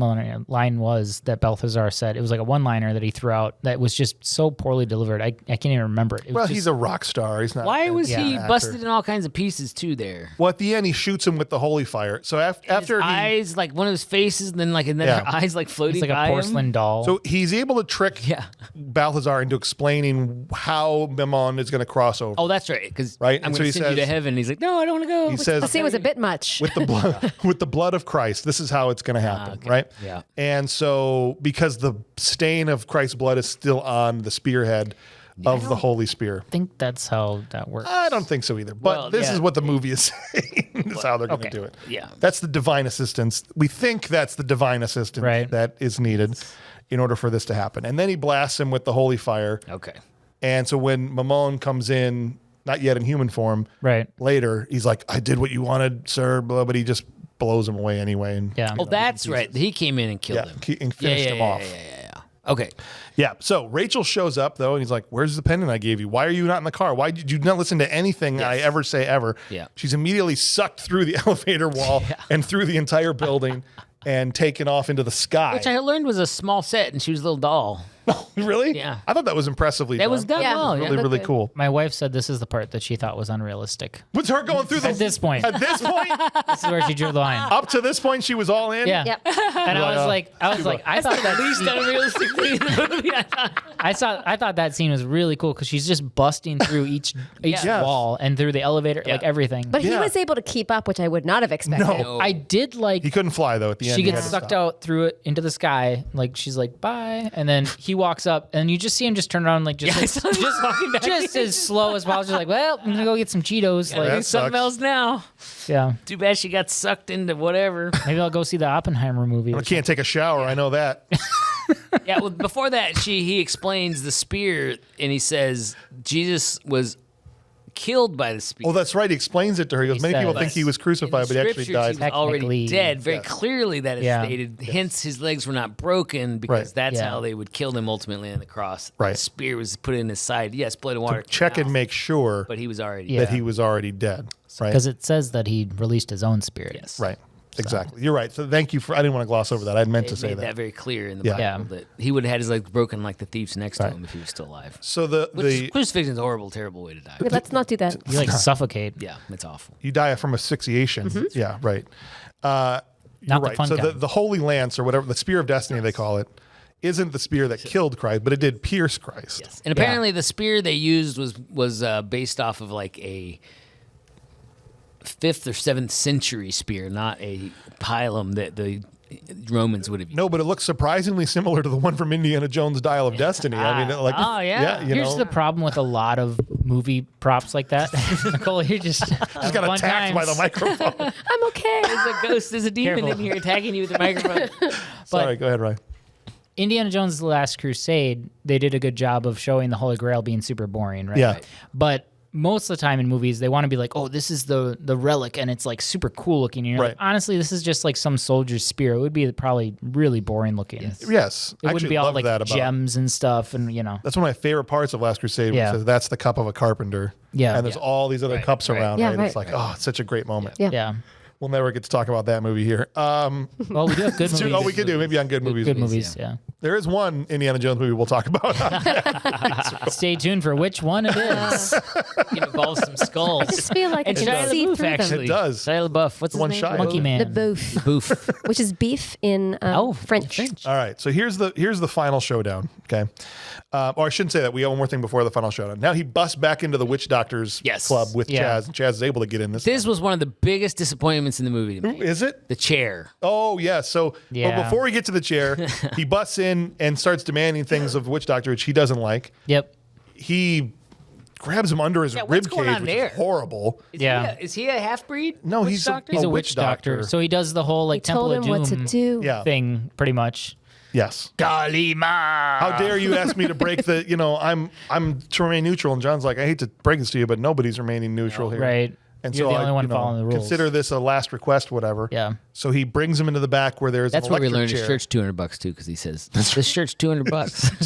line was that Balthazar said. It was like a one-liner that he threw out that was just so poorly delivered. I can't even remember it. It was Well, just- he's a rock star. He's not. Why was he actor. busted in all kinds of pieces too there? Well, at the end, he shoots him with the holy fire. So after his he, eyes, like one of his faces, and then her Yeah. eyes like floating he's like by a porcelain him. doll. so he's able to trick Yeah. Balthazar into explaining how Memon is going to cross over. Oh, that's right. Because Right, I'm and so going he to send you to says- heaven. He's like, no, I don't want to go. he The says scene was a bit much. with the blood of Christ. This is how it's going to happen, okay. right? Yeah. And so because the stain of Christ's blood is still on the spearhead of the Holy Spear. I think that's how that works. I don't think so either. But Well, this yeah. is what the movie is saying. This is how they're going to okay. do it. Yeah. That's the divine assistance. We think that's the divine assistance Right. that is needed in order for this to happen. And then he blasts him with the holy fire. Okay. And so when Memon comes in, not yet in human form, Right. later, he's like, I did what you wanted, sir, blah, but he just blows him away anyway. And, Yeah. Oh, that's right. He came in and killed yeah, him. and finished him off. Yeah. Okay. Yeah. So Rachel shows up though, and he's like, "Where's the pendant I gave you? Why are you not in the car? Why did you not listen to anything I ever say ever?" Yeah. She's immediately sucked through the elevator wall and through the entire building and taken off into the sky. Which I learned was a small set, and she was a little doll. Really? Yeah. I thought that was impressively That was done well. Really, Yeah. really cool. My wife said this is the part that she thought was unrealistic. What's her going through the At this point. At this point, This is where she drew the line. up to this point, she was all in. Yeah. Yep. And I was like, I thought that Least unrealistic thing in the movie. I thought. I thought that scene was really cool because she's just busting through each Yes. wall and through the elevator, Yeah. like everything. But he Yeah. was able to keep up, which I would not have expected. No. I did like He couldn't fly though. At the end, she He gets had to sucked stop. out through it into the sky. Like she's like, bye. And then he walks up and you just see him just turn around like just walking back. just as slow as possible. Just like, well, I'm gonna go get some Cheetos. Like, that do something sucks. else now. Yeah. Too bad she got sucked into whatever. Maybe I'll go see the Oppenheimer movie. I can't take a shower. I know that. Yeah, well, before that, he explains the spear, and he says Jesus was killed by the spear. Oh, that's right. He explains it to her. He goes, "Many says- people think he was crucified, but he actually died." He was already Technically, dead. Very yes. clearly that is Yeah. stated. Hence, his legs were not broken because Right. that's Yeah. how they would kill him ultimately on the cross. Right. The spear was put in his side. Yes, blood and water. Check came and out, make sure But he was already Yeah. that he was already dead. Right. because it says that he released his own spirit. Yes. Right. Exactly. You're right. So thank you for. I didn't want to gloss over that. I meant to It say made that. that very clear in the Yeah. Bible Yeah. that he would have had his legs broken like the thieves next Right. to him if he was still alive. So the Crucifixion is a horrible, terrible way to die. Okay, let's not do that. You like suffocate. Yeah, it's awful. you die from asphyxiation. Yeah. Right. You're Not the right. fun So kind. the holy lance or whatever, the spear of destiny they call it, isn't the spear that killed Christ, but it did pierce Christ. Yes. And apparently the spear they used was based off of like a 5th or 7th century spear, not a pilum that the Romans would have used. No, but it looks surprisingly similar to the one from Indiana Jones' Dial of Destiny. I mean, like, oh, yeah. you Here's know, the problem with a lot of movie props like that. Nicole, you just just got attacked by the microphone. I'm okay. There's a ghost, there's a demon Careful. in here attacking you with the microphone. Sorry, go ahead, Ryan. Indiana Jones' The Last Crusade, they did a good job of showing the Holy Grail being super boring, right? Yeah. But most of the time in movies, they want to be like, oh, this is the relic, and it's like super cool looking. And you're Right. like, honestly, this is just like some soldier's spear. It would be probably really boring looking. Yes, It I wouldn't actually be all love like that about. gems and stuff, and you know. That's one of my favorite parts of Last Crusade. Yeah. Yeah. Says that's the cup of a carpenter. Yeah. And there's Yeah. all these other cups right. around. Yeah, Right. It's right. like, oh, it's such a great moment. Yeah. Yeah. We'll never get to talk about that movie here. Well, we do have good movies. Oh, we could do maybe on good movies. Good movies, yeah. There is one Indiana Jones movie we'll talk about. Stay tuned for which one it is. It involves some skulls. I just feel like And I can Shia see LaBeouf, through actually. It does. Shia LaBeouf. What's his one name? Shia. Monkey Man. The boof, Boof. which is beef in French. All right, so here's the final showdown. Okay, or I shouldn't say that. We have one more thing before the final showdown. Now he busts back into the witch doctor's Yes. club with Yeah. Chaz, and Chaz is able to get in this. This was one of the biggest disappointments in the movie to me. Is it? The chair. Oh yeah. So Yeah. but before we get to the chair, he busts in and starts demanding things of the witch doctor, which he doesn't like. Yep. He grabs him under his what's rib going cage, on which there? is horrible. Yeah. Is he a half-breed? No, Witch he's a- doctor? He's a witch witch doctor. doctor. So he does the whole like He told Temple him of what Doom to do. Yeah. thing, pretty much. Yes. Kalima. How dare you ask me to break the? You know, I'm to remain neutral, and John's like, I hate to break this to you, but nobody's remaining neutral here. Right. And You're so the only one you know, following the rules. Consider this a last request, whatever. Yeah. So he brings him into the back where there's That's an where we electric learned chair. his shirt's $200 too, because he says this shirt's $200.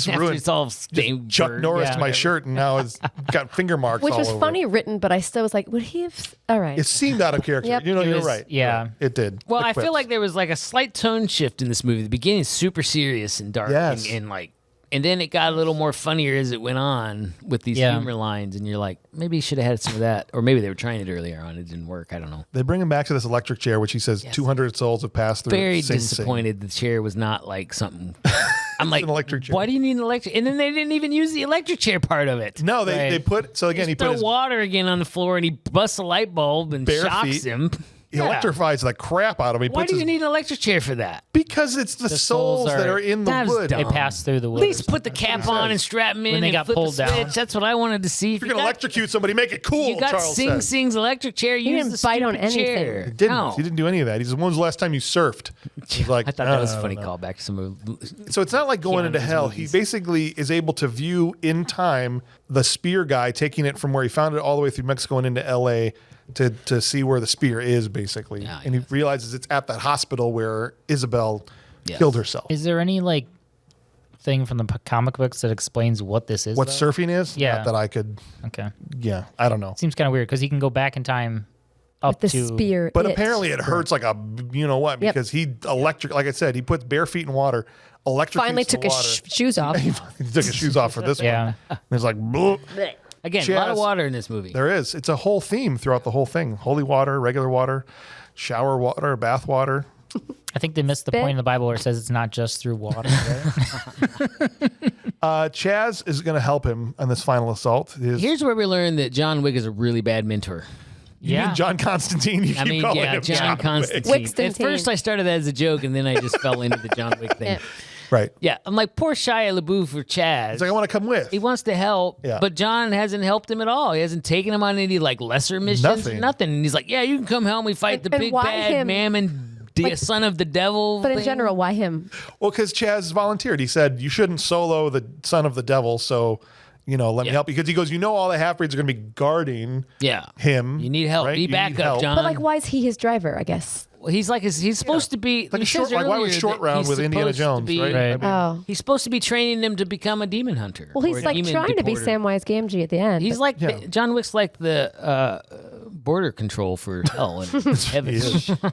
After ruined. it's all stained. Chuck bird, Norris yeah, to my whatever. shirt, and now it's got finger marks Which all was over funny it. written, but I still was like, would he have? All right. It seemed out of character. Yep. You know, It you're was- right. yeah. It did. Well, The I feel quips. like there was like a slight tone shift in this movie. The beginning is super serious and dark, Yes. and like, and then it got a little more funnier as it went on with these Yeah. humor lines, and you're like, maybe you should have had some of that, or maybe they were trying it earlier on. It didn't work. I don't know. They bring him back to this electric chair, which he says 200 souls have passed through. Very Sing, sing. disappointed the chair was not like something. I'm like, an electric chair. why do you need an electric? And then they didn't even use the electric chair part of it. No, they Right. put so again he put Throw his water again on the floor, and he busts a light bulb and Bare shocks feet. him. he Yeah. electrifies the crap out of him. He Why puts do you his, need an electric chair for that? because it's the, souls that are in the That was wood. dumb. They pass through the wood. At least put the cap on and strap him in they and got flip pulled the down. switch. That's what I wanted to see. If you're gonna electrocute somebody, make it cool. You got Charles Sing says. Sing's electric chair. Use didn't the bite on stupid anything. chair. He didn't. No. He didn't do any of that. He says, "When was the last time you surfed?" He's like, I thought "No, that was no, a funny no." callback to some of So it's not like going into Keanu's hell. movies. He basically is able to view in time the spear guy taking it from where he found it all the way through Mexico and into L.A. to see where the spear is, basically. Yeah, and he realizes it's at that hospital where Isabel Yes. killed herself. Is there any like thing from the comic books that explains what this is? What though? surfing is? Yeah. Not that I could. Okay. Yeah, I don't know. Seems kind of weird because he can go back in time up With the to spear. But apparently it hurts like a you know what because he like I said, he puts bare feet in water. Finally took his shoes off. He took his shoes off for this Yeah. one. And it's like, "Bleh." Again, a lot of water in this movie. There is. It's a whole theme throughout the whole thing. Holy water, regular water, shower water, bath water. I think they missed the point in the Bible where it says it's not just through water. Right? Chaz is going to help him on this final assault. Here's where we learn that John Wick is a really bad mentor. You mean John Constantine? You keep calling him John Constantine. At first, I started that as a joke, and then I just fell into the John Wick thing. Right. Yeah, I'm like, poor Shia LaBeouf for Chaz. He's like, I want to come with. He wants to help, but John hasn't helped him at all. He hasn't taken him on any like lesser missions. Nothing. And he's like, yeah, you can come help me fight the big bad mammon son of the devil. But in general, why him? Well, because Chaz volunteered. He said, you shouldn't solo the son of the devil, so... let me help you. Because he goes, all the half-breeds are going to be guarding him. You need help. Right? Be backup, John. But like, why is he his driver, I guess? Well, he's supposed to be... Like why was Short Round with Indiana Jones, right? Right. He's supposed to be training him to become a demon hunter. Well, he's like trying to be Samwise Gamgee at the end. He's like... John Wick's like the border control for hell and heaven.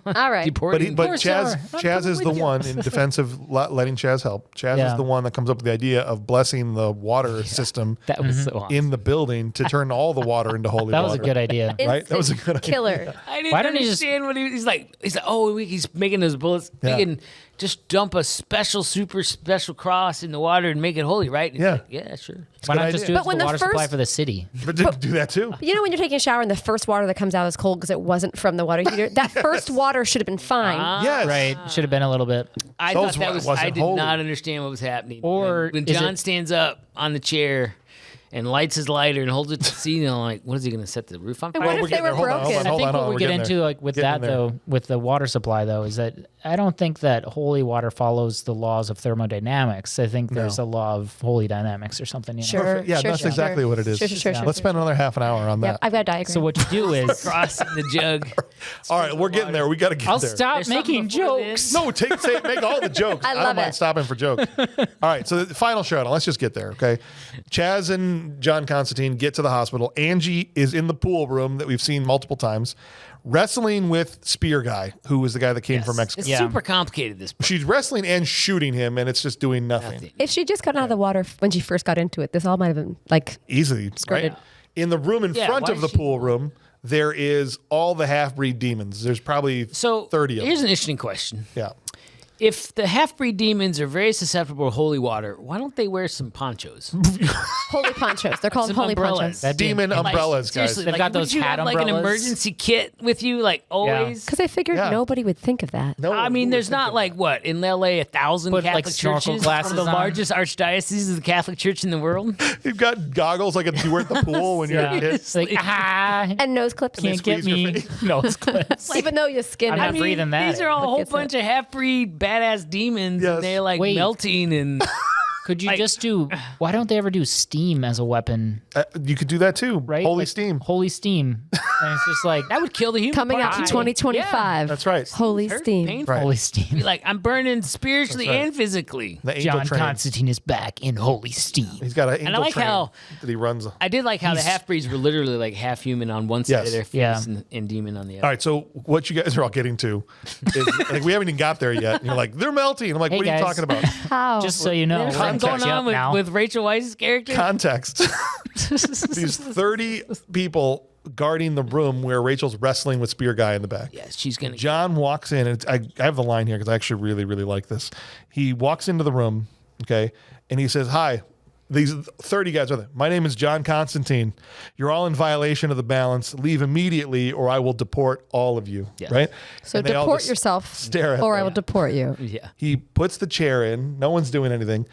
All right. But Chaz is the one in defense of letting Chaz help. Chaz is the one that comes up with the idea of blessing the water system that was so awesome. in the building to turn all the water into holy water. That was a good idea. Right? That was a good idea. Killer. I didn't understand what he's like, oh, he's making those bullets. Yeah. He can just dump a super special cross in the water and make it holy, right? And Yeah. yeah, sure. Why not just do it But for when the the water supply first- for the city? But do that too. You know when you're taking a shower and the first water that comes out is cold because it wasn't from the water heater? That first water should have been fine. Yes. Right. Should have been a little bit. I Those thought that was. wasn't I did holy. not understand what was happening. Or when is John it- stands up on the chair and lights his lighter and holds it to the ceiling, I'm like, what is he going to set the roof on And fire? what if they were broken? I think what we we're get getting into there. like with Getting that there. though, with the water supply though, is that I don't think that holy water follows the laws of thermodynamics. I think there's a law of holy dynamics or something. You know? Sure. Yeah, that's exactly what it is. Sure. Let's spend another half an hour on Yeah, that. I've got a diagram. So what you do is Crossing the jug. All right, we're getting there. We got to get I'll there. stop There's something making before jokes. this. No, make all the jokes. I don't love mind it. stopping for jokes. All right, so the final showdown. Let's just get there, okay? Chaz and John Constantine get to the hospital. Angie is in the pool room that we've seen multiple times, wrestling with Spear Guy, who was the guy that came from Mexico. It's super complicated, this part. She's wrestling and shooting him, and it's just doing nothing. if she just got out of the water when she first got into it, this all might have been like Easily. skirted. Right? In the room in front why of the is she- pool room, there is all the half-breed demons. There's probably 30 of here's them. an interesting question. Yeah. If the half-breed demons are very susceptible to holy water, why don't they wear some ponchos? Holy ponchos. They're called Some holy umbrellas. ponchos. That'd be- Demon Like, umbrellas, guys. seriously, They've got would those you hat have like an umbrellas. emergency kit with you, like always? Because I figured Yeah. nobody would think of that. No, I mean, who there's would think not of like what in LA 1,000 Put, like, Catholic snorkel churches, glasses one of the on. largest archdioceses of the Catholic Church in the world. that? You've got goggles like you wear at the pool when you're a kid. It's like And nose clips. can't get squeeze your me. face. Nose clips. Even though your skin. I'm not breathing that These in. are all a whole Gets bunch of half-breed badass demons, Yes. and they're like Wait. melting and. Could you just do? Why don't they ever do steam as a weapon? You could do that too. Right? Holy Like, steam. Holy steam. And it's just like That would kill the human Coming out in body. 2025. That's right. Holy Hurt, steam. painful. Right. holy Be steam. like, I'm burning spiritually That's right. and physically. The angel John train. Constantine is back in holy steam. He's got an angel And I like train how- that he runs. I did like how the half-breeds were literally like half human on one side Yes. of their face Yeah. and demon on the other. All right, so what you guys are all getting to is like we haven't even got there yet. And you're like, they're melting. I'm like, Hey, what are you guys. talking about? How? Just so you know, There's we're gonna something going catch you on up with, now. with Rachel Weisz's character. Context. These 30 people guarding the room where Rachel's wrestling with Spear Guy in the back. Yes, she's gonna. John walks in, and I have the line here because I actually really, really like this. He walks into the room, okay, and he says, "Hi, these 30 guys are there. My name is John Constantine. You're all in violation of the balance. Leave immediately, or I will deport all of you." Yeah. Right? So And they all deport just yourself, stare at or I them. will deport you. Yeah. He puts the chair in. No one's doing anything.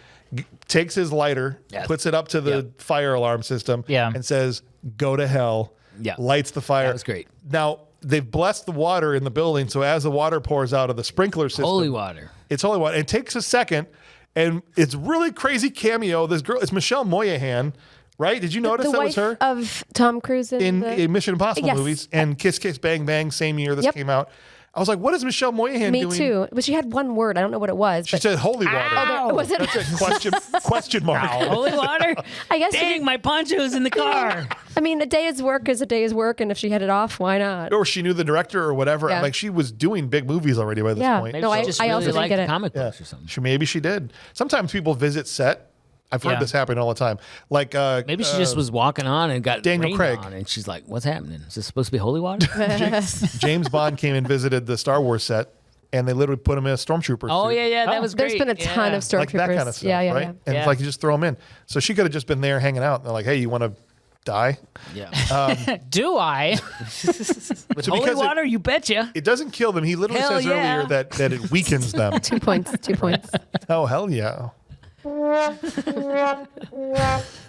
Takes his lighter, Yeah. puts it up to the fire alarm system, Yeah. and says, "Go to hell." Yeah. Lights the fire. That was great. Now they've blessed the water in the building, so as the water pours out of the sprinkler system, Holy water. it's holy water. It takes a second, and it's really crazy cameo. This girl, it's Michelle Moynihan, right? Did you notice The that wife was her of Tom Cruise in the Mission Impossible Yes. movies and Kiss Kiss Bang Bang same year this Yep. came out? I was like, what is Michelle Moynihan doing? Me too. But she had one word. I don't know what it was. She said holy water. Oh, was it? That's a question mark. Holy water? I guess. Dang, my poncho's in the car. I mean, a day's work is a day's work, and if she had it off, why not? Or she knew the director or whatever. Yeah. Like she was doing big movies already by this point. Maybe No, she I just also really didn't liked get it. comic books or something. Maybe she did. Sometimes people visit set. I've heard this happen all the time. Like Maybe she just was walking on and got Daniel rained Craig. on, and she's like, "What's happening? Is this supposed to be holy water?" James Bond came and visited the Star Wars set, and they literally put him in a stormtrooper Oh suit. yeah, that was great. There's been a ton of stormtroopers. Like that kind of stuff, yeah, right? yeah. And it's like you just throw them in. So she could have just been there hanging out. And they're like, hey, you want to die? Yeah. Do I? With So holy because water, you betcha. It doesn't kill them. He literally Hell says yeah. earlier that it weakens them. 2 points. 2 points. Oh, hell yeah.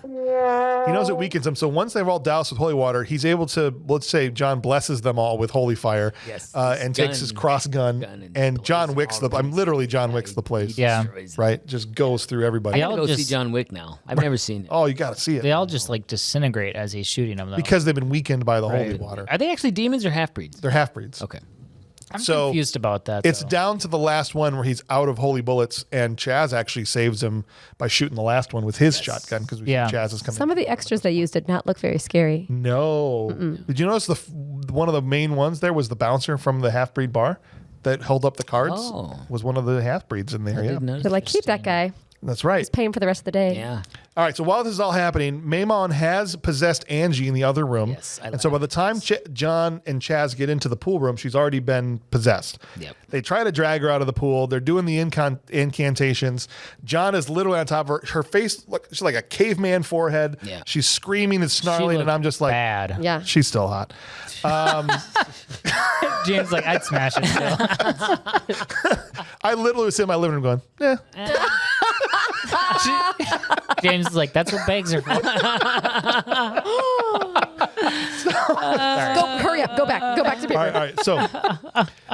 He knows it weakens them. So once they've all doused with holy water, he's able to, let's say John blesses them all with holy fire. Yes. And takes his cross gun and John Wicks I'm literally John Wicks the place. Yeah. Right? Just goes through everybody. I gotta go see just- John Wick now. I've never seen it. Oh, you got to see it. They all just like disintegrate as he's shooting them, though. Because they've been weakened by the holy water. Are they actually demons or half breeds? They're half-breeds. Okay. I'm so confused about that. It's though. down to the last one where he's out of holy bullets, and Chaz actually saves him by shooting the last one with his shotgun because Chaz is coming. Some of the extras they used did not look very scary. No. Did you notice one of the main ones there was the bouncer from the half-breed bar that held up the cards? Oh. Was one of the half-breeds in there. I Yeah. didn't notice. They're like, keep that guy. That's right. He's paying for the rest of the day. Yeah. All right, so while this is all happening, Maimon has possessed Angie in the other room. Yes, I and so by the time John and Chaz get into the pool room, she's already been possessed. Yep. They try to drag her out of the pool. They're doing the incantations. John is literally on top of her. Her face, she's like a caveman forehead. Yeah. She's screaming and She snarling, and looked I'm just like, bad. Yeah. she's still hot. James like, I'd smash it still. I literally was sitting in my living room going, James is like, that's what bags are for. Hurry up. Go back. Go back to paper. All right. So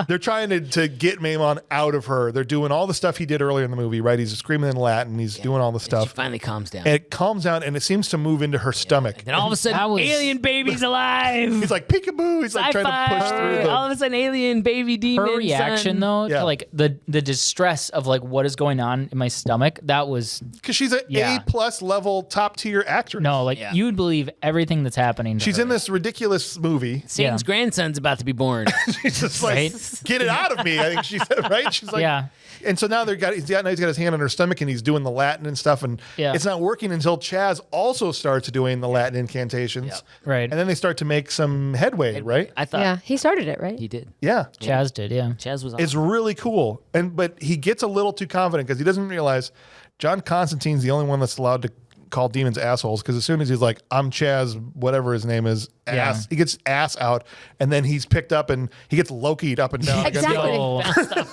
they're trying to get Maimon out of her. They're doing all the stuff he did earlier in the movie, right? He's screaming in Latin. He's doing all the She stuff. finally calms down. And it calms down, and it seems to move into her stomach. Then all of a sudden, That was- alien baby's alive. He's like, peekaboo. He's like trying to push through All of a sudden, alien baby demon. Her reaction, though, Yeah. to like the distress of like what is going on in my stomach, that was because she's an Yeah. A+ level top tier actress. no, like Yeah. you would believe everything that's happening. To She's her. in this ridiculous movie. Satan's Yeah. grandson's about to be born. She's just like, Right? get it out of me. I think she said, right? She's like, Yeah. And so now he's got his hand on her stomach and he's doing the Latin and stuff, and Yeah. it's not working until Chaz also starts doing the Latin incantations, Right. And then they start to make some headway, right? I thought Yeah. He started it, right? he did. Yeah. Chaz did, yeah. Chaz was on. It's really cool. But he gets a little too confident because he doesn't realize John Constantine's the only one that's allowed to call demons assholes, because as soon as he's like, I'm Chaz, whatever his name is, ass, Yeah. he gets ass out, and then he's picked up and he gets Loki'd up and down. Exactly. Yo,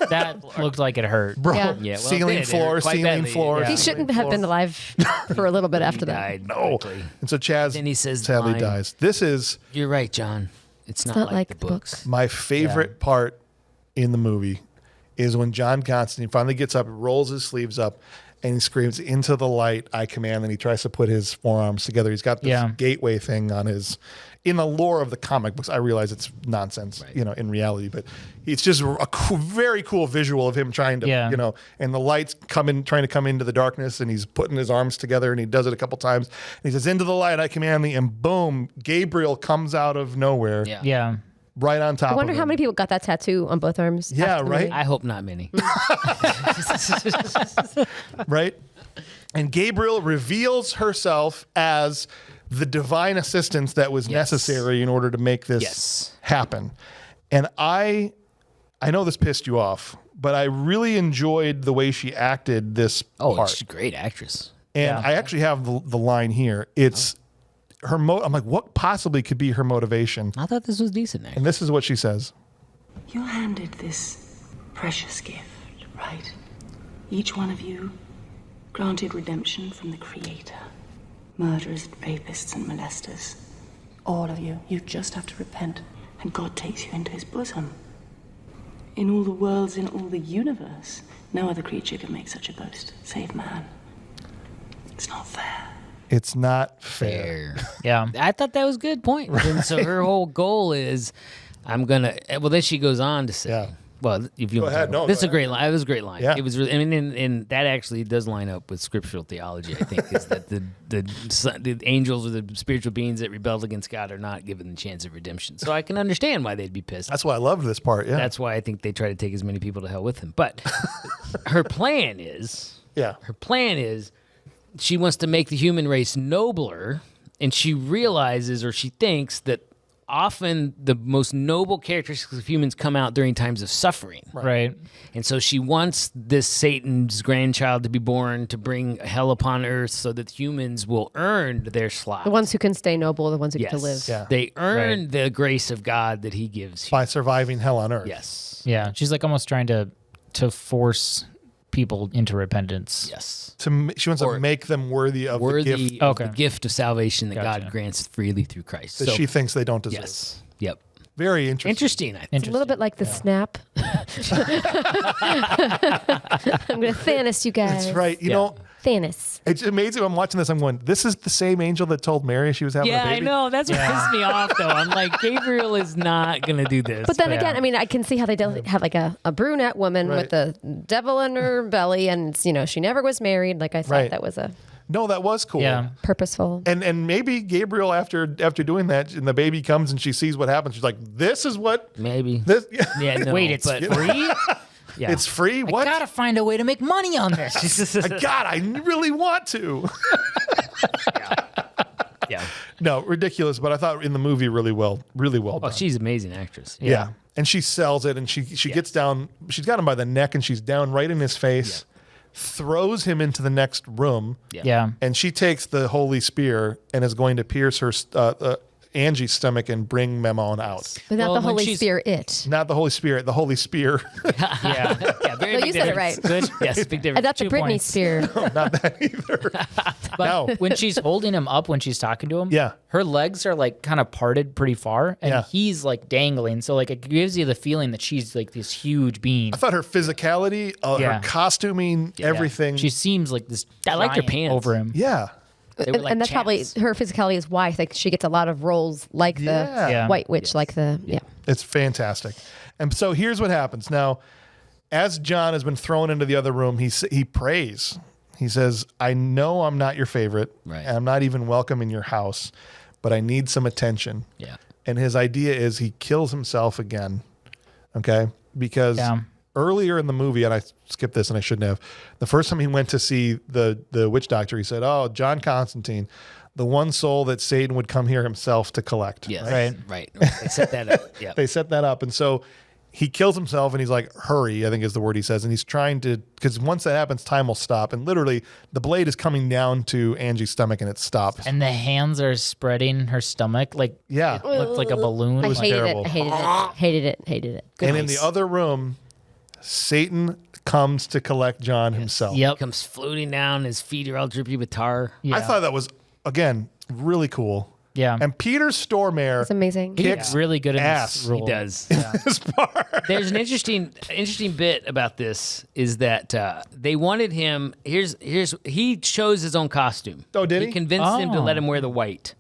that looked like it hurt. Bro, Yeah. Yeah, well, ceiling it did. floor, Quite ceiling badly. floor. Yeah. He shouldn't have been alive for a little bit after that. died. No. quickly. And so Chaz Then he says the sadly line. dies. This is You're right, John. It's not like the books. my favorite part in the movie is when John Constantine finally gets up, rolls his sleeves up, and he screams, "Into the light I command." And he tries to put his forearms together. He's got this gateway thing on his, in the lore of the comic books. I realize it's nonsense, in reality, but it's just a very cool visual of him trying to, and the lights trying to come into the darkness, and he's putting his arms together, and he does it a couple times. And he says, "Into the light I command thee," and boom, Gabriel comes out of nowhere, Yeah. right on top I wonder of how him. many people got that tattoo on both arms. Yeah, after the right? movie. I hope not many. Right? And Gabriel reveals herself as the divine assistance that was necessary in order to make this happen. And I know this pissed you off, but I really enjoyed the way she acted this part. She's a great actress. And I actually have the line here. It's her I'm like, what possibly could be her motivation? I thought this was decent. And this is what she says. You're handed this precious gift, right? Each one of you granted redemption from the Creator. Murderers, rapists, and molesters. All of you. You just have to repent, and God takes you into his bosom. In all the worlds, in all the universe, no other creature can make such a boast, save man. It's not fair. It's not fair. Yeah. I thought that was a good point. And so her whole goal is, I'm gonna. Well, then she goes on to say. Yeah. Well, if you Go want ahead. to No, this is go a great line. It was a great line. Yeah. It was really, I mean, and that actually does line up with scriptural theology. I think is that the angels or the spiritual beings that rebelled against God are not given the chance of redemption. So I can understand why they'd be pissed. That's why I loved this part. Yeah. That's why I think they try to take as many people to hell with him. But her plan is she wants to make the human race nobler, and she realizes or she thinks that often the most noble characteristics of humans come out during times of suffering. Right. And so she wants this Satan's grandchild to be born to bring hell upon earth so that humans will earn their slot. The ones who can stay noble, the ones who get to live. Yeah. They earn the grace of God that he gives. By surviving hell on earth. Yes. Yeah. She's like almost trying to force people into repentance. Yes. She wants to make them worthy of the gift of the gift of salvation that Gotcha. God grants freely through Christ. that she thinks they don't deserve. Yes. Yep. Very interesting. Interesting, I think. It's a little bit like the snap. I'm going to Thanos you guys. That's right. You know, Thanos. it's amazing. I'm watching this. I'm going, this is the same angel that told Mary she was having a Yeah, baby. I know. That's what pissed me off, though. I'm like, Gabriel is not going to do this. But then again, I mean, I can see how they don't have like a brunette woman with the devil in her belly, and she never was married. Like I thought that was a No, that was cool. Yeah. purposeful. And maybe Gabriel after doing that, and the baby comes and she sees what happens, she's like, this is what Maybe. this. Yeah, no, Wait, it's but free? Yeah. It's free. What? I gotta find a way to make money on this. I really want to. Yeah. No, ridiculous. But I thought in the movie really well done. Oh, she's an amazing actress. Yeah. And she sells it, and she gets down. She's got him by the neck, and she's down right in his face, throws him into the next room. Yeah. And she takes the holy spear and is going to pierce her Angie's stomach and bring Memon out. But not Well, the when Holy she's- Spirit. Not the Holy Spirit, the Holy Spear. Yeah. Very No, big you said it difference. right. Good. Yes, big And difference. that's a 2 Britney points. Spear. Not that either. But No. when she's holding him up, when she's talking to him, Yeah. her legs are like kind of parted pretty far, and Yeah. he's like dangling. So like it gives you the feeling that she's like this huge being. I thought her physicality, her costuming, everything. She seems like this. I liked her giant pants. over him. yeah. They were like And that's probably chaps. her physicality is why like she gets a lot of roles like the Yeah. White Witch, like the It's fantastic. And so here's what happens. Now, as John has been thrown into the other room, he prays. He says, I know I'm not your favorite. Right. And I'm not even welcome in your house, but I need some attention. Yeah. And his idea is he kills himself again. Okay? Because earlier in the movie, and I skipped this and I shouldn't have, the first time he went to see the witch doctor, he said, oh, John Constantine, the one soul that Satan would come here himself to collect. Yes. Right. They set that up. Yeah. They set that up. And so he kills himself and he's like, hurry, I think is the word he says. And he's trying to, because once that happens, time will stop. And literally the blade is coming down to Angie's stomach and it stops. And the hands are spreading her stomach. Like, Yeah. it looked like a balloon. I was hated terrible. it. I hated it. And in the other room, Satan comes to collect John himself. Yep. Comes floating down. His feet are all drippy with tar. Yeah. I thought that was, again, really cool. Yeah. And Peter Stormare It's amazing. kicks really good in ass. this role. He does. this part. There's an interesting bit about this is that they wanted him. He chose his own costume. Oh, did he? He convinced him to let him wear the white.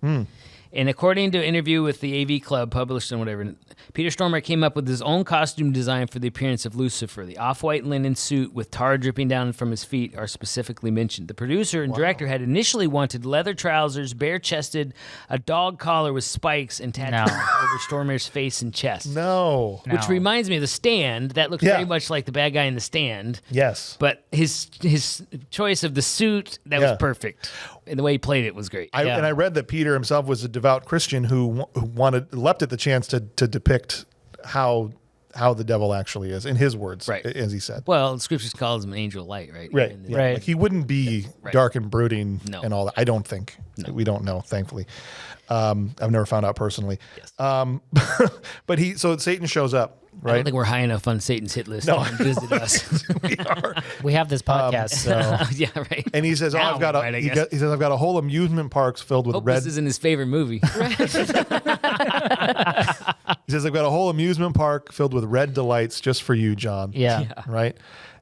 And according to an interview with the AV Club published on whatever, Peter Stormare came up with his own costume design for the appearance of Lucifer. The off-white linen suit with tar dripping down from his feet are specifically mentioned. The producer and director had initially wanted leather trousers, bare-chested, a dog collar with spikes, and tattoos over Stormare's face and chest. No. Which reminds me of The Stand. That looks very much like the bad guy in The Stand. Yes. But his choice of the suit, that was perfect. And the way he played it was great. And I read that Peter himself was a devout Christian who leapt at the chance to depict how the devil actually is, in his words, Right. as he said. Well, the scriptures calls him an angel of light, right? Right. And Yeah. Right. Like he wouldn't be dark and brooding No. and all that. I don't think. No. We don't know, thankfully. I've never found out personally. Yes. But so Satan shows up, I don't right? think we're high enough on Satan's hit list to come visit us. We are. We have this podcast, so Yeah, right. And he says, Now I've got we're right, I guess. he says, I've got a whole amusement parks filled with Hope red. this isn't his favorite movie. He says, I've got a whole amusement park filled with red delights just for you, John. yeah. Right.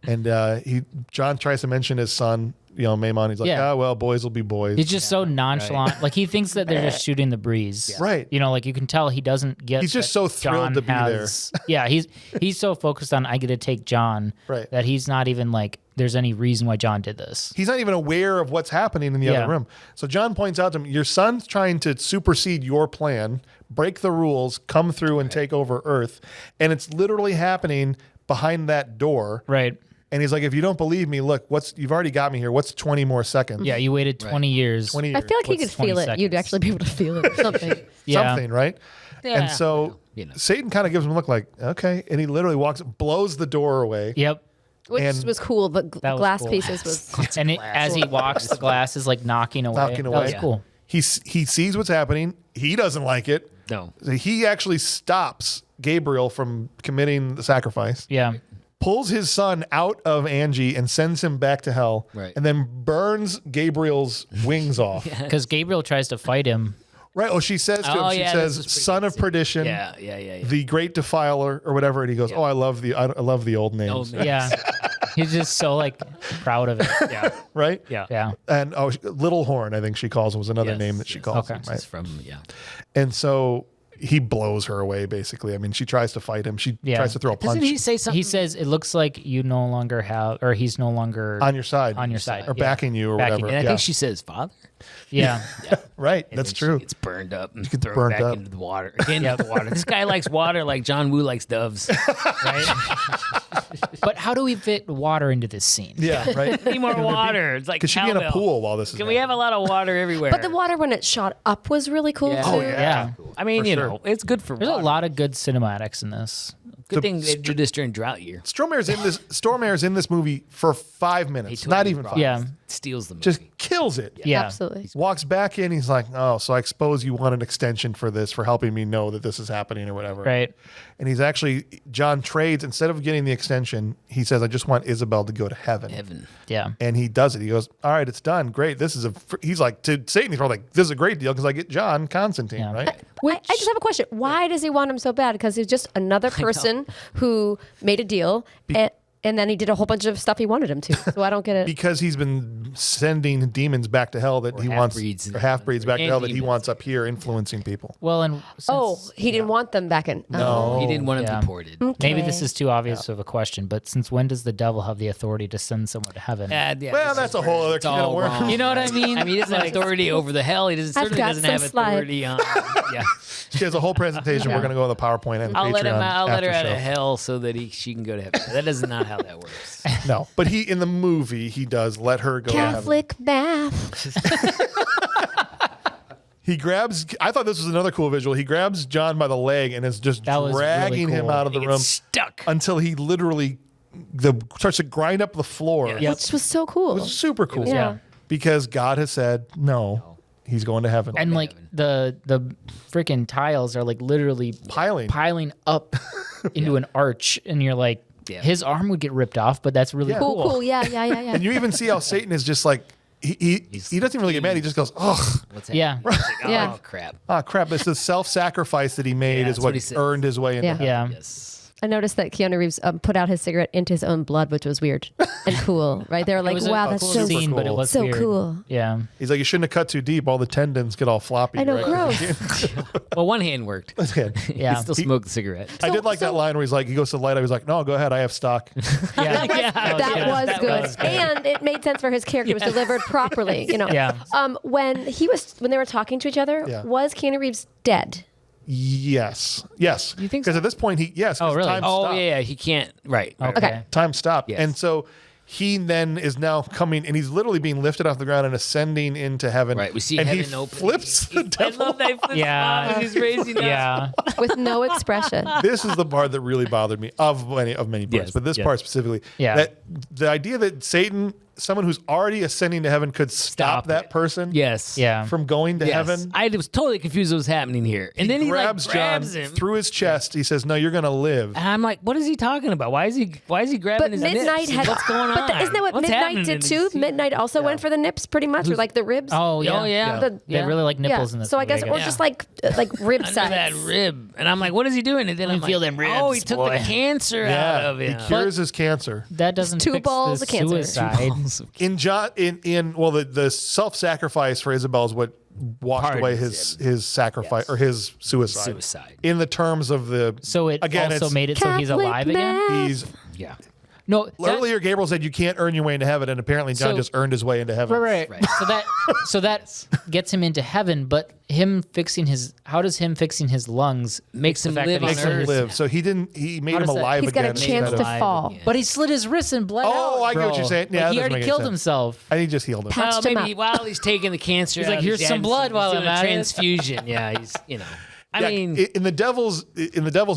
And John tries to mention his son, Maimon. He's like, well, boys will be boys. He's just so nonchalant. Right. Like he thinks that they're just shooting the breeze. Yeah. Right. Like you can tell he doesn't get. He's just so thrilled to be there. Yeah, he's so focused on I get to take John that he's not even like there's any reason why John did this. He's not even aware of what's happening in the other room. So John points out to him, your son's trying to supersede your plan, break the rules, come through and take over Earth, and it's literally happening behind that door. Right. And he's like, if you don't believe me, look, you've already got me here. What's 20 more seconds? Yeah, you waited 20 years. 20 years. I feel like he could feel it. seconds? You'd actually be able to feel it or something. Something, right? Yeah. And so Satan kind of gives him a look like, okay. And he literally blows the door away. Yep. Which was cool. The glass pieces was... And as he walks, the glass is like knocking away. That was cool. He sees what's happening. He doesn't like it. No. So he actually stops Gabriel from committing the sacrifice. Yeah. Pulls his son out of Angie and sends him back to hell. Right. And then burns Gabriel's wings off. Because Gabriel tries to fight him. Right. Oh, she says to him, she says, son of perdition, the great defiler or whatever. And he goes, I love the old names. Yeah. He's just so like proud of it. Yeah. Right? Yeah. Yeah. And Little Horn, I think she calls him, was another name that she calls him. Right? And so he blows her away, basically. I mean, she tries to fight him. She tries to throw a punch. Doesn't he say something? He says, it looks like you no longer have, or he's no longer on your side. Or backing you or whatever. And I think she says, Father? Yeah. Right. That's true. It's burned up and thrown back into the water. This guy likes water like John Woo likes doves. Right? But how do we fit water into this scene? Yeah, right. Need more water. It's like because she'd be in a pool while this is Can we have a lot of water everywhere? But the water when it shot up was really cool too. Oh, yeah. I mean, it's good for There's water. a lot of good cinematics in this. Good thing they do this during drought year. Stormare's in this movie for 5 minutes. Not even 5. Yeah. Steals the movie. Just kills it. Yeah. Absolutely. Walks back in. He's like, oh, so I suppose you want an extension for this, for helping me know that this is happening or whatever. Right. And he's actually, John trades, instead of getting the extension, he says, I just want Isabel to go to heaven. Yeah. And he does it. He goes, all right, it's done. Great. He's like, to Satan, he's probably like, this is a great deal because I get John Constantine, right? I just have a question. Why does he want him so bad? Because he's just another person who made a deal and then he did a whole bunch of stuff he wanted him to. So I don't get it. Because he's been sending demons back to hell that he wants, or half-breeds back to hell that he wants up here influencing people. Well, and he didn't want them back in. No. He didn't want them deported. Okay. maybe this is too obvious of a question, but since when does the devil have the authority to send someone to heaven? Well, that's a whole other kind of work. You know what I mean? I mean, he doesn't have authority over the hell. He certainly doesn't have authority on. Yeah. She has a whole presentation. We're going to go on the PowerPoint and I'll Patreon. let her out after of show. hell so that she can go to heaven. That is not how that works. No, but in the movie, he does let her go Catholic to math. He grabs, I thought this was another cool visual. He grabs John by the leg and is just dragging him out of the room stuck until he literally starts to grind up the floor. Which was so cool. It was super cool. Yeah. Because God has said, no, he's going to heaven. And like the freaking tiles are like literally piling up into an arch, and you're like, his arm would get ripped off, but that's really Cool. Yeah. And you even see how Satan is just like, he doesn't even really get mad. He just goes, ugh. What's that? Yeah. Yeah. Oh, crap. Oh, crap. It's the self-sacrifice that he made is that's what what he said. earned his way into heaven. Yeah. Yes. I noticed that Keanu Reeves put out his cigarette into his own blood, which was weird and cool, right? They were like, wow, that's so scene, but it was so weird. cool. Yeah. He's like, you shouldn't have cut too deep. All the tendons get all floppy. I know, right? gross. Well, one hand worked. Yeah. He still smoked the cigarette. I did like that line where he goes to the light up. He's like, no, go ahead. I have stock. Yeah. That was good. And it made sense for his character. It was delivered properly, Yeah. When they were talking to each other, was Keanu Reeves dead? Yes. You think so? Because at this point, Oh, really? Time Oh, stopped. yeah. He can't. Right. Okay. Time stopped. Yes. And so he then is now coming, and he's literally being lifted off the ground and ascending into heaven. Right. We see and heaven he open. flips the I devil. love that he flips Yeah. off and he's raising up. Yeah. With no expression. This is the part that really bothered me of many parts, Yes, but this yes. part specifically. Yeah. That the idea that Satan someone who's already ascending to heaven could stop that person Yes. Yeah. from going to heaven. I was totally confused what was happening here. And then he grabs John him. through his chest. He says, no, you're going to live. And I'm like, what is he talking about? Why is he grabbing But his Midnight nips? had. What's going on? But isn't that what What's Midnight happening did in too? this scene? Midnight also went for the nips, pretty much, or like the ribs. Oh yeah. Oh, yeah. The- They really like nipples in this. So I movie, guess, or just like rib Under size. that rib. And I'm like, what is he doing? And then I'm feel like, them ribs, oh, he took boy. the cancer out of He him. cures his cancer. that doesn't Two fix balls the of cancer. suicide. In John, the self-sacrifice for Isabel is what washed Pardons away his sacrifice or his suicide. Suicide. In the terms of the So it again, also it's- made it so he's Catholic alive again. math. he's Yeah. No, that- earlier Gabriel said you can't earn your way into heaven, and apparently John So- just earned his way into heaven. Right. So that gets him into heaven, but how does him fixing his lungs Makes him the fact live that on he's Makes him Earth. live. So he made How him does that- alive He's got again. a chance to alive fall. again. But he slit his wrists and bled out. Oh, I get what bro. you're saying. Yeah, Like, that he doesn't already make killed sense. himself. I think he just healed him. Patched him Maybe up. while he's taking the cancer He's out like, of "Here's his some head, blood while doing I'm a at it." transfusion. Yeah, he's, I Yeah, mean, in the devil's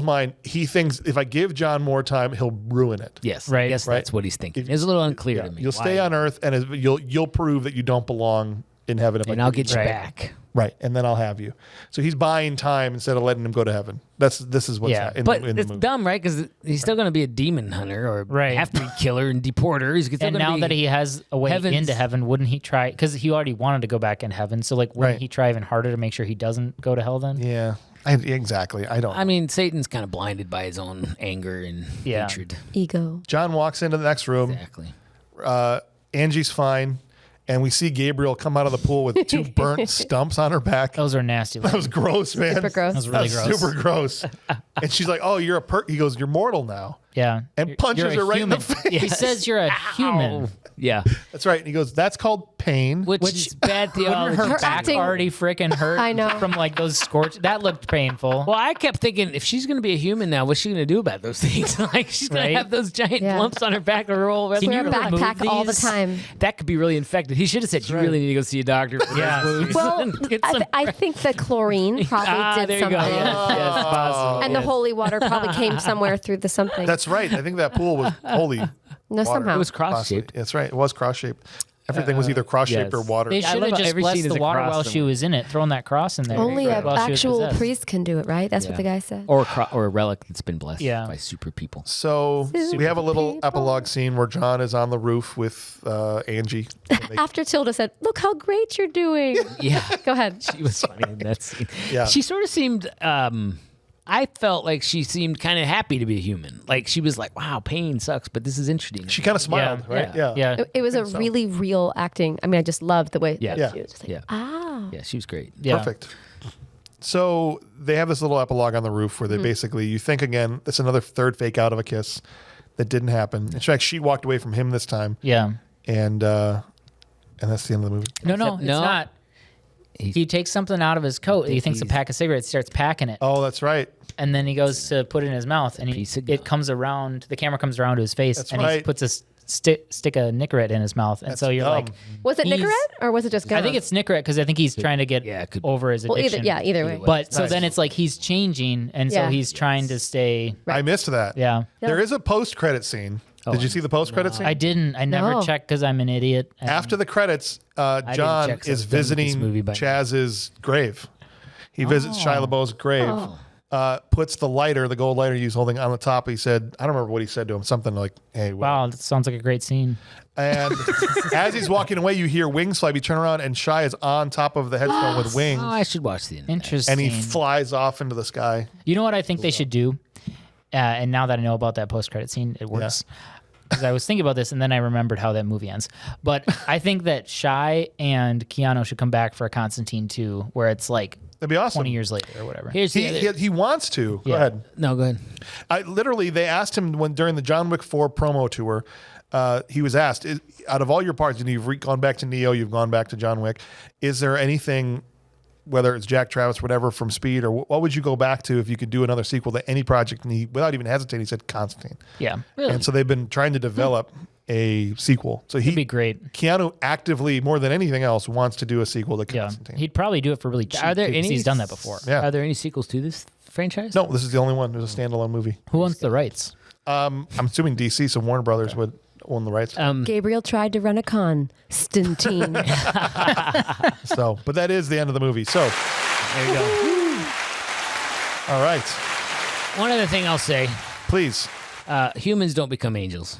mind, he thinks if I give John more time, he'll ruin it. yes, Right. I guess Right. that's what he's thinking. It's a little unclear Yeah, to me. you'll stay why. on Earth, and you'll prove that you don't belong in heaven. If and I I'll give get you Right. back. right, and then I'll have you. So he's buying time instead of letting him go to heaven. This is what's Yeah. in, But in the it's movie. dumb, right? Because he's still going to be a demon hunter or Right. have to be killer and deporter. He's still And gonna now be that he has a way heaven's- into heaven, wouldn't he try? Because he already wanted to go back in heaven. So like, wouldn't Right. he try even harder to make sure he doesn't go to hell then? Yeah, exactly. I don't. I mean, Satan's kind of blinded by his own anger and Yeah. hatred. Ego. John walks into the next room. Exactly. Angie's fine, and we see Gabriel come out of the pool with two burnt stumps on her back. Those are nasty. That was gross, man. Super gross. That was really That's gross. super gross. And she's like, "Oh, you're a He goes, "You're mortal now." Yeah. And punches You're a her right in the human. face. He says you're a human. Yeah. That's right. And he goes, "That's called pain." Which is bad Wouldn't theology. her Her back acting- already freaking hurt I know. from like those scorch? That looked painful. Well, I kept thinking, if she's going to be a human now, what's she going to do about those things? Like, she's going Right? to have those giant Yeah. lumps on her back and roll. Can Wear you a remove backpack all the these? time. That could be really infected. He should have said, you right. really need to go see a doctor for Yeah. those wounds. Well, and get some- I think the chlorine probably there did you go. something. Yes, possible. And the holy water probably came somewhere through the something. That's right. I think that pool was holy. no, water. somehow. It was cross-shaped. That's right. It was cross-shaped. Everything was either cross-shaped yes. or water. They I should love have how just every scene blessed is the a water cross while she somewhere. was in it, throwing that cross in there. Only Right. an While she was actual possessed. priest can do it, right? That's what the guy said. or a relic that's been blessed Yeah. by super people. So we have a little people. epilogue scene where John is on the roof with Angie. And they- After Tilda said, "Look how great you're doing." Yeah. Go ahead. She was funny in that scene. Yeah. She sort of seemed, I felt like she seemed kind of happy to be a human. Like she was like, wow, pain sucks, but this is interesting. she kind of smiled, right? Yeah. Yeah. It was a really real acting. I mean, I just loved the way Yeah. that she was just like, Yeah. Yeah, she was great. Yeah. Perfect. So they have this little epilogue on the roof where they basically, you think again, it's another third fake out of a kiss that didn't happen. In fact, she walked away from him this time, Yeah. and that's the end of the movie. No, Except it's no. not. He takes something out of his coat. He thinks a pack of cigarettes, starts packing it, Oh, that's right. and then he goes to put it in his mouth, and Piece of it gum. comes around. The camera comes around to his face, That's and he right. puts a stick of Nicorette in his mouth, and so you're dumb. like, was it He's- Nicorette or was it just gum? I think it's Nicorette because I think he's trying to get Yeah, it could- over his well, addiction. either way. But so Right. then it's like he's changing, and so Yeah. he's trying to stay. I missed that. Yeah. There is a post-credit scene. Did you see the post-credit scene? I didn't. I never No. checked because I'm an idiot. And After the credits, didn't John check 'cause I is was done with this visiting movie by now. Chaz's grave. He visits Shia LaBeouf's grave, puts the lighter, the gold lighter he was holding on the top. He said, I don't remember what he said to him, something like, hey, wow, that sounds like a great scene. And as he's walking away, you hear wings flap. You turn around, and Shia is on top of the headstone with wings, Oh, I should watch the end. Interesting. and he flies off into the sky. You know what I think they should do? And now that I know about that post-credit scene, it works. Because I was thinking about this, and then I remembered how that movie ends. But I think that Shia and Keanu should come back for a Constantine 2, where it's like That'd be awesome. 20 years later or whatever. Here's the other, He wants to. Go Yeah. ahead. no, go ahead. Literally, they asked him during the John Wick 4 promo tour. He was asked, out of all your parts, and you've gone back to Neo, you've gone back to John Wick, is there anything, whether it's Jack Travis, whatever, from Speed, or what would you go back to if you could do another sequel to any project? And he, without even hesitating, he said Constantine. Yeah. And so they've been trying to develop a sequel. So It'd be great. Keanu actively, more than anything else, wants to do a sequel to Yeah. Constantine. He'd probably do it for really cheap. Are there too, 'cause any? he's done that before. Yeah. Are there any sequels to this franchise? No, this is the only one. There's a standalone movie. Who owns the rights? I'm assuming DC, so Warner Brothers would own the rights. Gabriel tried to run a Constantine. So, but that is the end of the movie. So, There you go. all right. One other thing I'll say: Please. humans don't become angels.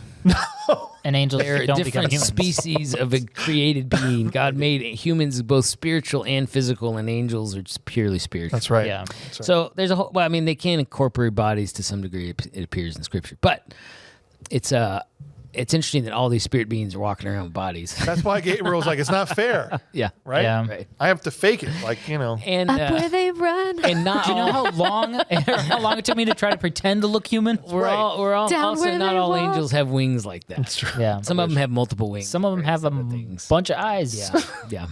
And angels They're don't become different humans. species of a created being. God made humans both spiritual and physical, and angels are just purely spiritual. That's right. Yeah. That's right. So there's a whole. Well, I mean, they can incorporate bodies to some degree. It appears in Scripture, but it's interesting that all these spirit beings are walking around with bodies. That's why Gabriel's like, it's not fair. Yeah. Right? Yeah. Right. I have to fake it. Like, you know. And Up where they run. and not Do you know all, how long it took me to try to pretend to look human? we're Right. all Down also where not they all walk. angels have wings like that. That's true. Yeah. Some of them have multiple wings. Some of them have a things. bunch of eyes. Yeah. Yeah.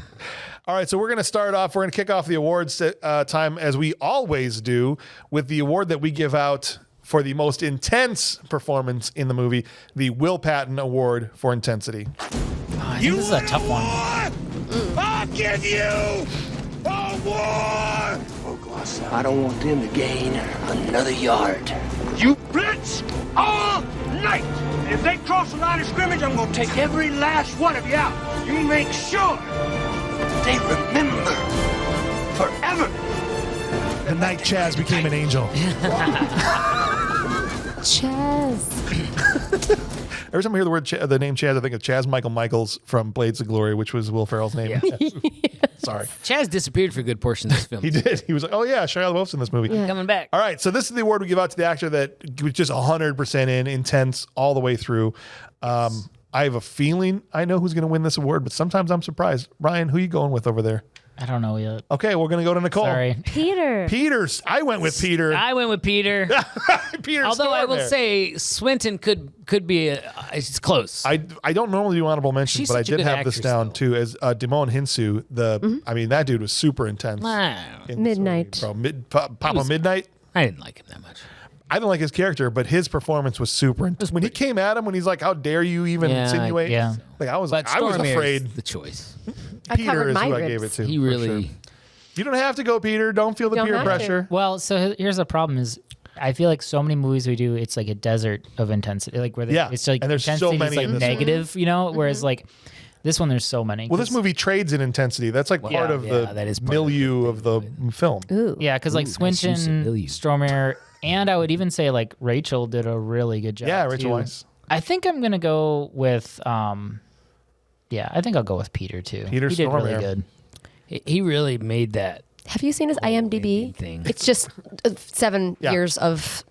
All right, so we're going to start off. We're going to kick off the awards time as we always do with the award that we give out for the most intense performance in the movie, the Will Patton Award for Intensity. I think this is a tough one. I'll give you a war! I don't want them to gain another yard. You blitz all night! If they cross the line of scrimmage, I'm gonna take every last one of you out. You make sure they remember forever. The night Chaz became an angel. Chaz. Every time I hear the word the name Chaz, I think of Chaz Michael Michaels from Blades of Glory, which was Will Ferrell's name. Sorry. Chaz disappeared for a good portion of this film. He did. He was like, oh yeah, Shia LaBeouf's in this movie. Yeah. Coming back. All right, so this is the award we give out to the actor that was just 100% intense all the way through. I have a feeling I know who's going to win this award, but sometimes I'm surprised. Ryan, who are you going with over there? I don't know yet. Okay, we're going to go to Nicole. Sorry. Peter. Peter's. I went with Peter. I went with Peter. Peter. Although I will Stormare. say Swinton could be it's close. I don't normally do honorable mentions, She's but I such a did good have this actress, down though. too as Damon Hinsu. I mean, that dude was super intense. Wow. in this Midnight. movie, bro. Papa Midnight. I didn't like him that much. I didn't like his character, but his performance was super intense. When he came at him, when he's like, "How dare you even Yeah, insinuate?" yeah. Like I was But afraid. Stormare's the choice. I Peter covered is my who I ribs. gave it to. He for really. sure. You don't have to go, Peter. Don't feel the Don't peer have to. pressure. Well, so here's the problem is I feel like so many movies we do, it's like a desert of intensity. Like where Yeah, it's like and there's so intensity many is like in this negative, you know? Whereas like this one, there's so many. Well, this 'Cause- movie trades in intensity. That's like part of yeah, that is the part of milieu of the film. Ooh. Yeah, because like Ooh, nice use of Swinton, milieu. Stormare, and I would even say like Rachel did a really good job. Yeah, Rachel too. Weisz. I think I'm gonna go with I think I'll go with Peter too. Peter he did really Stormare. good. He really made that. Have you seen his IMDb? thing. It's just 7 Yeah. years of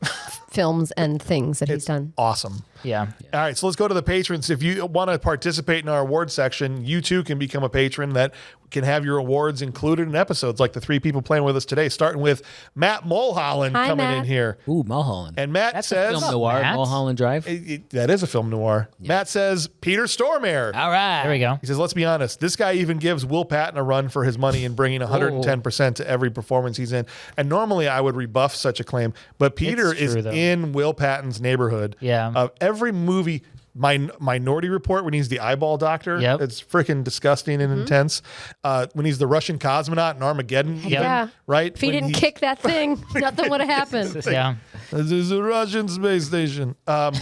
films and things that he's done. Awesome. Yeah. All right, so let's go to the patrons. If you want to participate in our award section, you too can become a patron that can have your awards included in episodes like the 3 people playing with us today, starting with Matt Mulholland Hi, coming in Matt. here. Ooh, Mulholland. And Matt That's says, a film noir. Matt? Mulholland Drive. that is a film noir. Matt says, Peter Stormare. All right. There we go. He says, let's be honest, this guy even gives Will Patton a run for his money in bringing 110% to every performance he's in. And normally I would rebuff such a claim, but Peter It's is true, though. in Will Patton's neighborhood. Yeah. Of every movie, Minority Report, when he's the eyeball doctor, Yep. it's freaking disgusting and intense. When he's the Russian cosmonaut in Armageddon, even, Yeah. right? If he When didn't kick that thing, nothing would have happened. Yeah. This is a Russian space station. And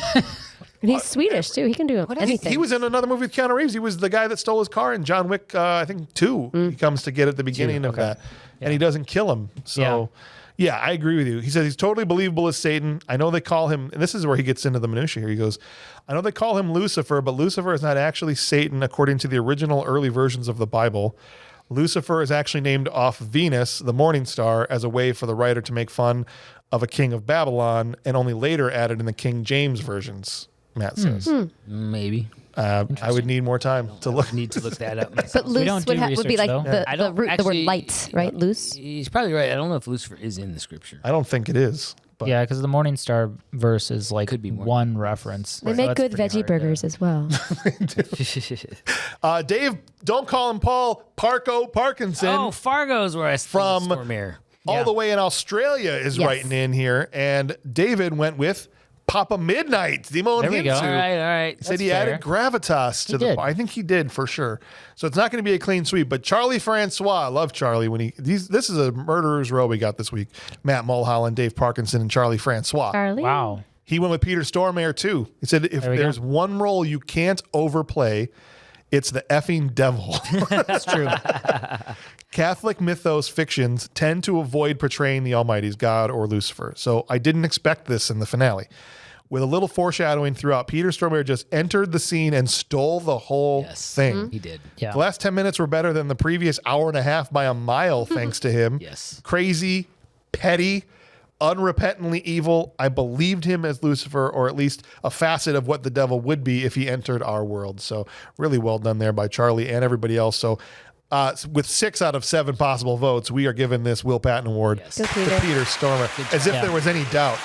he's Swedish too. He can do anything. He was in another movie with Keanu Reeves. He was the guy that stole his car in John Wick, I think 2. He comes to get at the beginning of that. And he doesn't kill him. So, yeah, I agree with you. He says he's totally believable as Satan. I know they call him, and this is where he gets into the minutia here. He goes, I know they call him Lucifer, but Lucifer is not actually Satan according to the original early versions of the Bible. Lucifer is actually named off Venus, the morning star, as a way for the writer to make fun of a king of Babylon, and only later added in the King James versions, Matt says. Maybe. I would need more time to look. Need to look that up. but myself. loose don't would, do would be research, like though. the, I the, don't root, the word actually- light, right? Loose. He's probably right. I don't know if Lucifer is in the scripture. I don't think it is. But Yeah, because the Morning Star verse is like Could be more. one reference. They So make that's good pretty veggie hard burgers as well. Dave, don't call him Paul, Parko Parkinson. Oh, Fargo's where I From- Stormare. all the way in Australia is Yes. writing in here. And David went with Papa Midnight, Dimon There we go. Hinsu. All right. He said That's he added fair. gravitas to He the. did. I think he did for sure. So it's not going to be a clean sweep. But Charlie Francois, I love Charlie when this is a murderer's row we got this week. Matt Mulholland, Dave Parkinson, and Charlie Francois. Charlie. Wow. He went with Peter Stormare too. He said if there's one role you can't overplay, it's the effing devil. That's true. Catholic mythos fictions tend to avoid portraying the Almighty as God or Lucifer. So I didn't expect this in the finale. With a little foreshadowing throughout, Peter Stormare just entered the scene and stole the whole thing. He did. Yeah. The last 10 minutes were better than the previous hour and a half by a mile, thanks to him. Yes. Crazy, petty, unrepentantly evil. I believed him as Lucifer, or at least a facet of what the devil would be if he entered our world. So really well done there by Charlie and everybody else. So with 6 out of 7 possible votes, we are giving this Will Patton Award to Peter Stormare, as if there was any doubt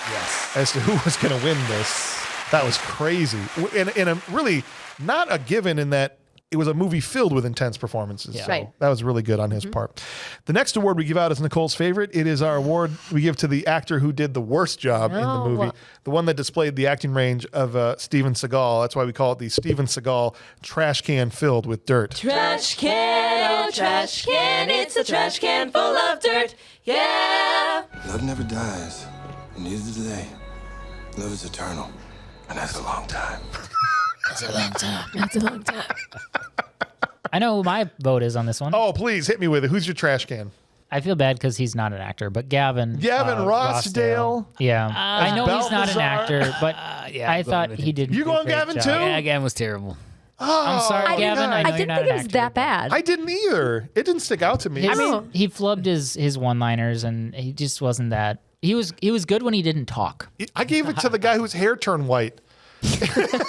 as to who was going to win this. That was crazy. In a really not a given in that it was a movie filled with intense performances. Yeah. So Right. that was really good on his part. The next award we give out is Nicole's favorite. It is our award we give to the actor who did the worst job in the movie. The one that displayed the acting range of Steven Seagal. That's why we call it the Steven Seagal trash can filled with dirt. Trash can, oh trash can, it's a trash can full of dirt, yeah. Love never dies, and neither do they. Love is eternal, and that's a long time. That's a long time. That's a long time. I know who my vote is on this one. Oh, please hit me with it. Who's your trash can? I feel bad because he's not an actor, but Gavin Rossdale. Yeah. I know he's not an actor, but I thought he did. You going Gavin job. too? Yeah, Gavin was terrible. I'm sorry, Gavin. I know I you're didn't not think an it was actor, that bad. I didn't either. It didn't stick out to me. He flubbed his one-liners, and he just wasn't that. He was good when he didn't talk. I gave it to the guy whose hair turned white.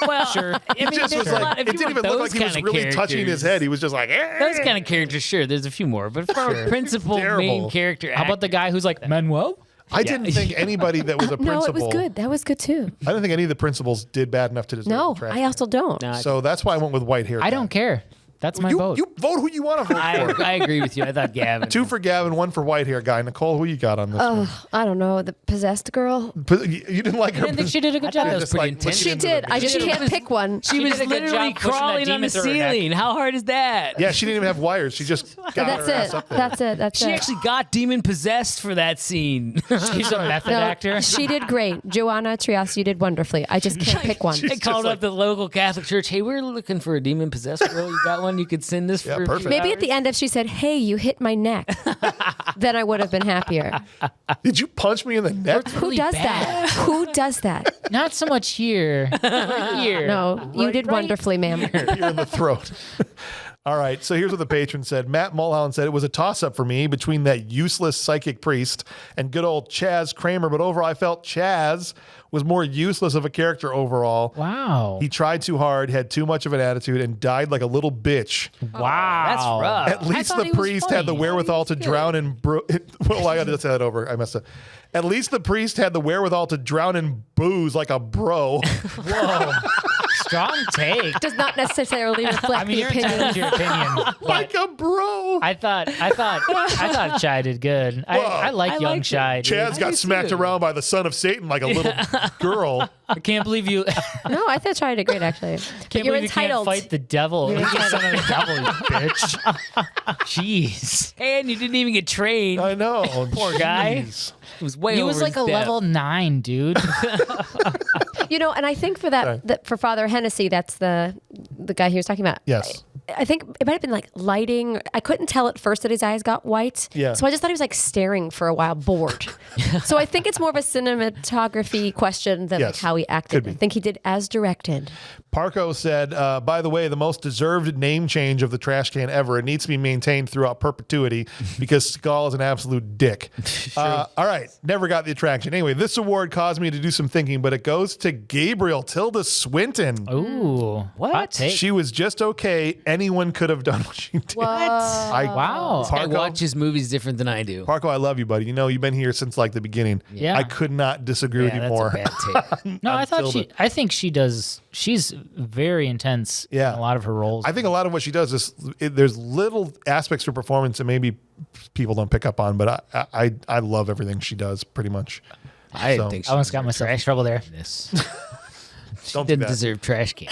Well, sure. It just was like, it didn't even look like he was really touching his head. He was just like, Those kind of characters, sure. There's a few more, but for a principal main character, How about the guy who's like Manuel? I didn't think anybody that was a principal. No, it was good. That was good too. I didn't think any of the principals did bad enough to deserve No, the trash. I also don't. So that's why I went with white hair. I don't care. That's my vote. You vote who you want to vote for. I agree with you. I thought Gavin. 2 for Gavin, 1 for white hair guy. Nicole, who you got on this one? I don't know. The possessed girl. You didn't like her. I didn't think she did a good job. That was pretty intense. She did. I just can't pick one. She was did a good literally job pushing that crawling on the demon through her neck. ceiling. How hard is that? Yeah, she didn't even have wires. She just got That's her ass it. up there. That's it. That's She it. actually got demon possessed for that scene. She's a method No, actor. she did great. Joanna Trias, you did wonderfully. I just can't pick one. I called up the local Catholic church. Hey, we're looking for a demon possessed girl. You got one? You could send this for a few perfect. Maybe at hours? the end, if she said, "Hey, you hit my neck," then I would have been happier. Did you punch me in the neck? Who does that? Who does that? Not so much here. Here. No, you did wonderfully, ma'am. Here in the throat. All right, so here's what the patron said. Matt Mulholland said, it was a toss-up for me between that useless psychic priest and good old Chaz Kramer, but overall I felt Chaz was more useless of a character overall. Wow. He tried too hard, had too much of an attitude, and died like a little bitch. Wow. That's rough. At least thought the he was priest funny. had the wherewithal to drown in... well, I got to say that over. I messed up. At least the priest had the wherewithal to drown in booze like a bro. Whoa. Strong take. Does not necessarily reflect I mean, the you're opinion. entitled to your opinion. Like a bro. I thought Shai did good. I like young liked Shai. dude. Chaz got smacked around by the son of Satan like a little girl. I can't believe you. No, I thought Shai did great, actually. Can't You're believe you can't entitled. fight the devil. You're the son of the devil, you bitch. Jeez. And you didn't even get trained. I know. Poor guy. Jeez. It was way He over was like his a depth. level 9, dude. You know, and I think for that for Father Hennessy, that's the guy he was talking about. Yes. I think it might have been like lighting. I couldn't tell at first that his eyes got white. Yeah. So I just thought he was like staring for a while, bored. So I think it's more of a cinematography question than like Yes. how he Could acted. be. I think he did as directed. Parco said, by the way, the most deserved name change of the trash can ever. It needs to be maintained throughout perpetuity because Skull is an absolute dick. All right. Never got the attraction. Anyway, this award caused me to do some thinking, but it goes to Gabriel Tilda Swinton. Ooh. What? Hot take. She was just okay. Anyone could have done what she did. Wow. I watch his movies different than I do. Parco, I love you, buddy. You know, you've been here since like the beginning. Yeah. I could not disagree with you that's more. a bad take. No, Tilda. I think she does. She's very intense in a lot of her roles. I think a lot of what she does is there's little aspects to her performance that maybe people don't pick up on, but I love everything she does pretty much. I So- didn't think she I almost got myself in trouble there. this. Don't do Didn't that. deserve trash can.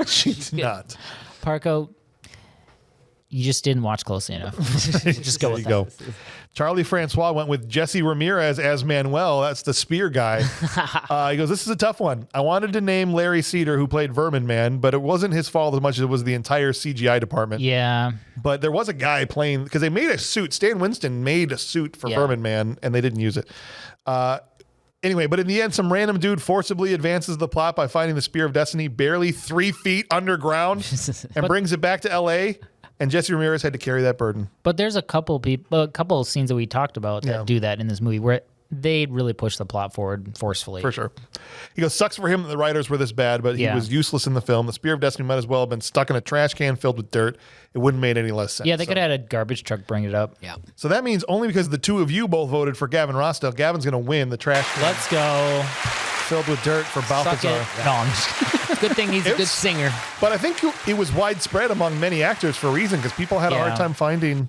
She did not. Parco, you just didn't watch closely enough. Just go with that. Charlie Francois went with Jesse Ramirez as Manuel. That's the spear guy. He goes, this is a tough one. I wanted to name Larry Cedar, who played Vermin Man, but it wasn't his fault as much as it was the entire CGI department. Yeah. But there was a guy playing, because they made a suit. Stan Winston made a suit for Vermin Man, and they didn't use it. Anyway, but in the end, some random dude forcibly advances the plot by finding the Spear of Destiny barely 3 feet underground and brings it back to L.A., and Jesse Ramirez had to carry that burden. But there's a couple of scenes that we talked about that do that in this movie where they really push the plot forward forcefully. For sure. He goes, sucks for him that the writers were this bad, but he was useless in the film. The Spear of Destiny might as well have been stuck in a trash can filled with dirt. It wouldn't have made any less sense. Yeah, they could have had a garbage truck bring it up. Yeah. So that means only because the two of you both voted for Gavin Rossdale, Gavin's going to win the trash can. Let's go. Filled with dirt for Balthazar. No, I'm just good thing he's a good singer. But I think it was widespread among many actors for a reason, because people had a hard time finding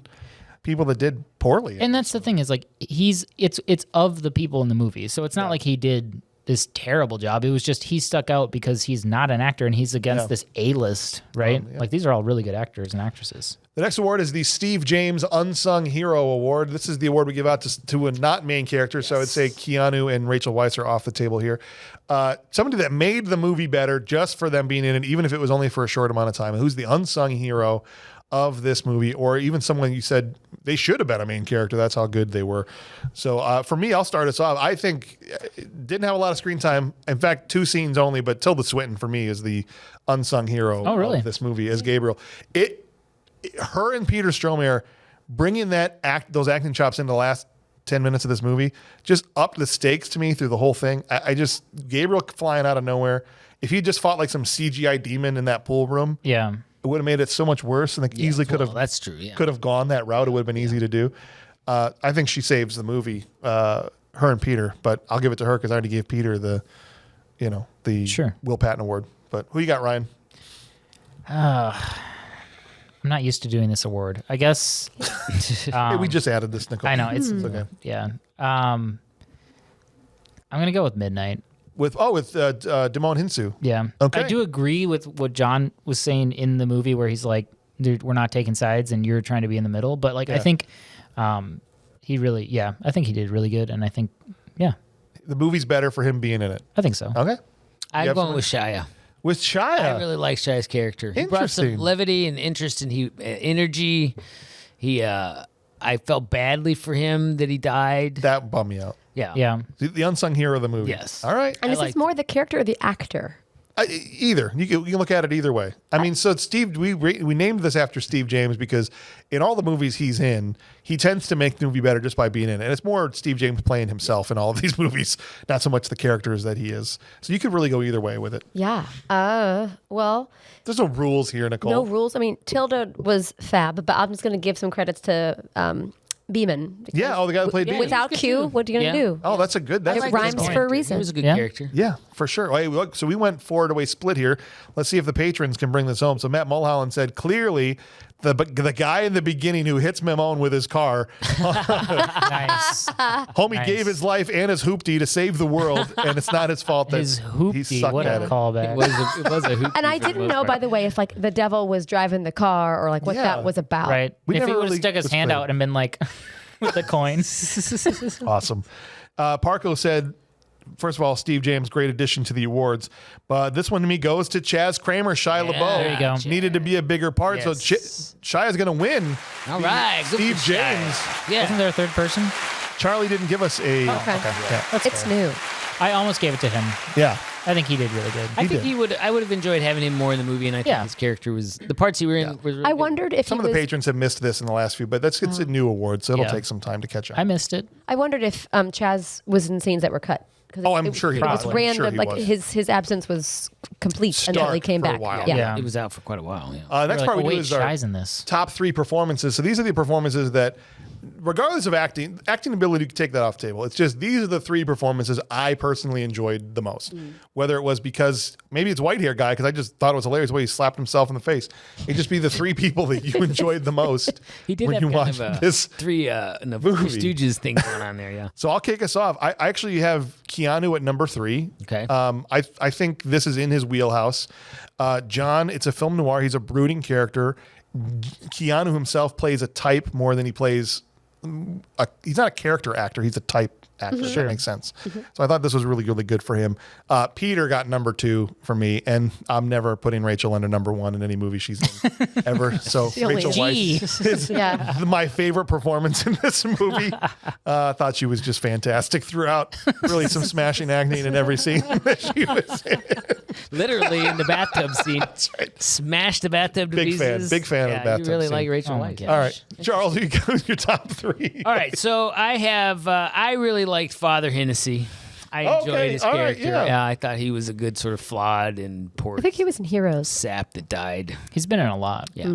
people that did poorly. And that's the thing is like it's of the people in the movie. So it's not like he did this terrible job. It was just he stuck out because he's not an actor and he's against this A-list, right? Like these are all really good actors and actresses. The next award is the Steve James Unsung Hero Award. This is the award we give out to a not main character. So I would say Keanu and Rachel Weisz are off the table here. Somebody that made the movie better just for them being in it, even if it was only for a short amount of time. Who's the unsung hero of this movie, or even someone you said they should have been a main character. That's how good they were. So for me, I'll start us off. I think it didn't have a lot of screen time. In fact, 2 scenes only, but Tilda Swinton for me is the unsung hero of this movie as Gabriel. Her and Peter Stormare bringing those acting chops into the last 10 minutes of this movie just upped the stakes to me through the whole thing. Gabriel flying out of nowhere. If he just fought like some CGI demon in that pool room, it would have made it so much worse, and easily could have. That's true. Yeah. Could have gone that route. It would have been easy to do. I think she saves the movie. Her and Peter, but I'll give it to her because I already gave Peter the Will Patton Award. But who you got, Ryan? I'm not used to doing this award. I guess we just added this, Nicole. I know it's okay. Yeah. I'm gonna go with Midnight. With Damon Hinsu. Yeah. Okay. I do agree with what John was saying in the movie where he's like, we're not taking sides and you're trying to be in the middle. But like I think he really I think he did really good, and I think the movie's better for him being in it. I think so. Okay. I'm going with Shia. With Shia. I really like Shia's character. He brought some levity and interest and energy. I felt badly for him that he died. That bummed me out. Yeah. Yeah. The unsung hero of the movie. Yes. All right. And is this more the character or the actor? Either. You can look at it either way. I mean, so Steve, we named this after Steve James because in all the movies he's in, he tends to make the movie better just by being in it. And it's more Steve James playing himself in all of these movies, not so much the characters that he is. So you could really go either way with it. Yeah. Well, there's no rules here, Nicole. No rules. I mean, Tilda was fab, but I'm just going to give some credits to Beeman. Yeah, the guy that played Beeman. Without Q, what are you going to do? Oh, that's a good. It rhymes for a reason. He was a good character. Yeah, for sure. Hey, look, so we went 4-way split here. Let's see if the patrons can bring this home. So Matt Mulholland said clearly the guy in the beginning who hits Memone with his car. Nice. Homie gave his life and his hoopty to save the world, and it's not his fault that his hoopty, he sucked what at a it. callback. It was a hoopty. And I didn't know, by the way, if like the devil was driving the car or like what that was about. Right. We if he never would have really stuck his hand explained. out and been like with the coins. Awesome. Parco said, first of all, Steve James, great addition to the awards. But this one to me goes to Chaz Kramer, Shia LaBeouf. There you go. Needed to be a bigger part. Yes. So Shia's going to win. All right. Good Steve for Shia. James. Yeah. Wasn't there a third person? Charlie didn't give us a... Okay. Yeah. It's new. I almost gave it to him. Yeah. I think he did really good. I think I would have enjoyed having him more in the movie, and I think his character was the parts he were in. Was really I good. wondered if Some of the patrons have missed this in the last few, but it's a new award, so it'll take some time to catch up. I missed it. I wondered if Chaz was in scenes that were cut. I'm sure he was. It was. was I'm random. sure he like was. his absence was complete until he came for a back. while. Yeah. It was out for quite a while. Yeah. Next part we do wait, is our Shia's in this. top 3 performances. So these are the performances that, regardless of acting ability, you can take that off the table. It's just these are the 3 performances I personally enjoyed the most. Whether it was because maybe it's white hair guy, because I just thought it was hilarious the way he slapped himself in the face. It'd just be the 3 people that you enjoyed the most. He did when have you kind watched of a this 3 movie. Stooges thing going on there. Yeah. So I'll kick us off. I actually have Keanu at number 3. Okay. I think this is in his wheelhouse. John, it's a film noir. He's a brooding character. Keanu himself plays a type more than he plays. He's not a character actor. He's a type actor. If that makes sense. So I thought this was really, really good for him. Peter got number 2 for me, and I'm never putting Rachel under number 1 in any movie she's in ever. So Rachel Weisz is my favorite performance in this movie. Thought she was just fantastic throughout. Really some smashing acting in every scene that she was in. Literally in the bathtub scene. Smash the bathtub to pieces. Big fan of the bathtub You really scene. like Rachel Weisz. All right. Charles, you go with your top 3. All right, so I have. I really liked Father Hennessy. I enjoyed his character. Yeah, I thought he was a good sort of flawed and poor. I think he was in Heroes. Sap that died. He's been in a lot. Yeah.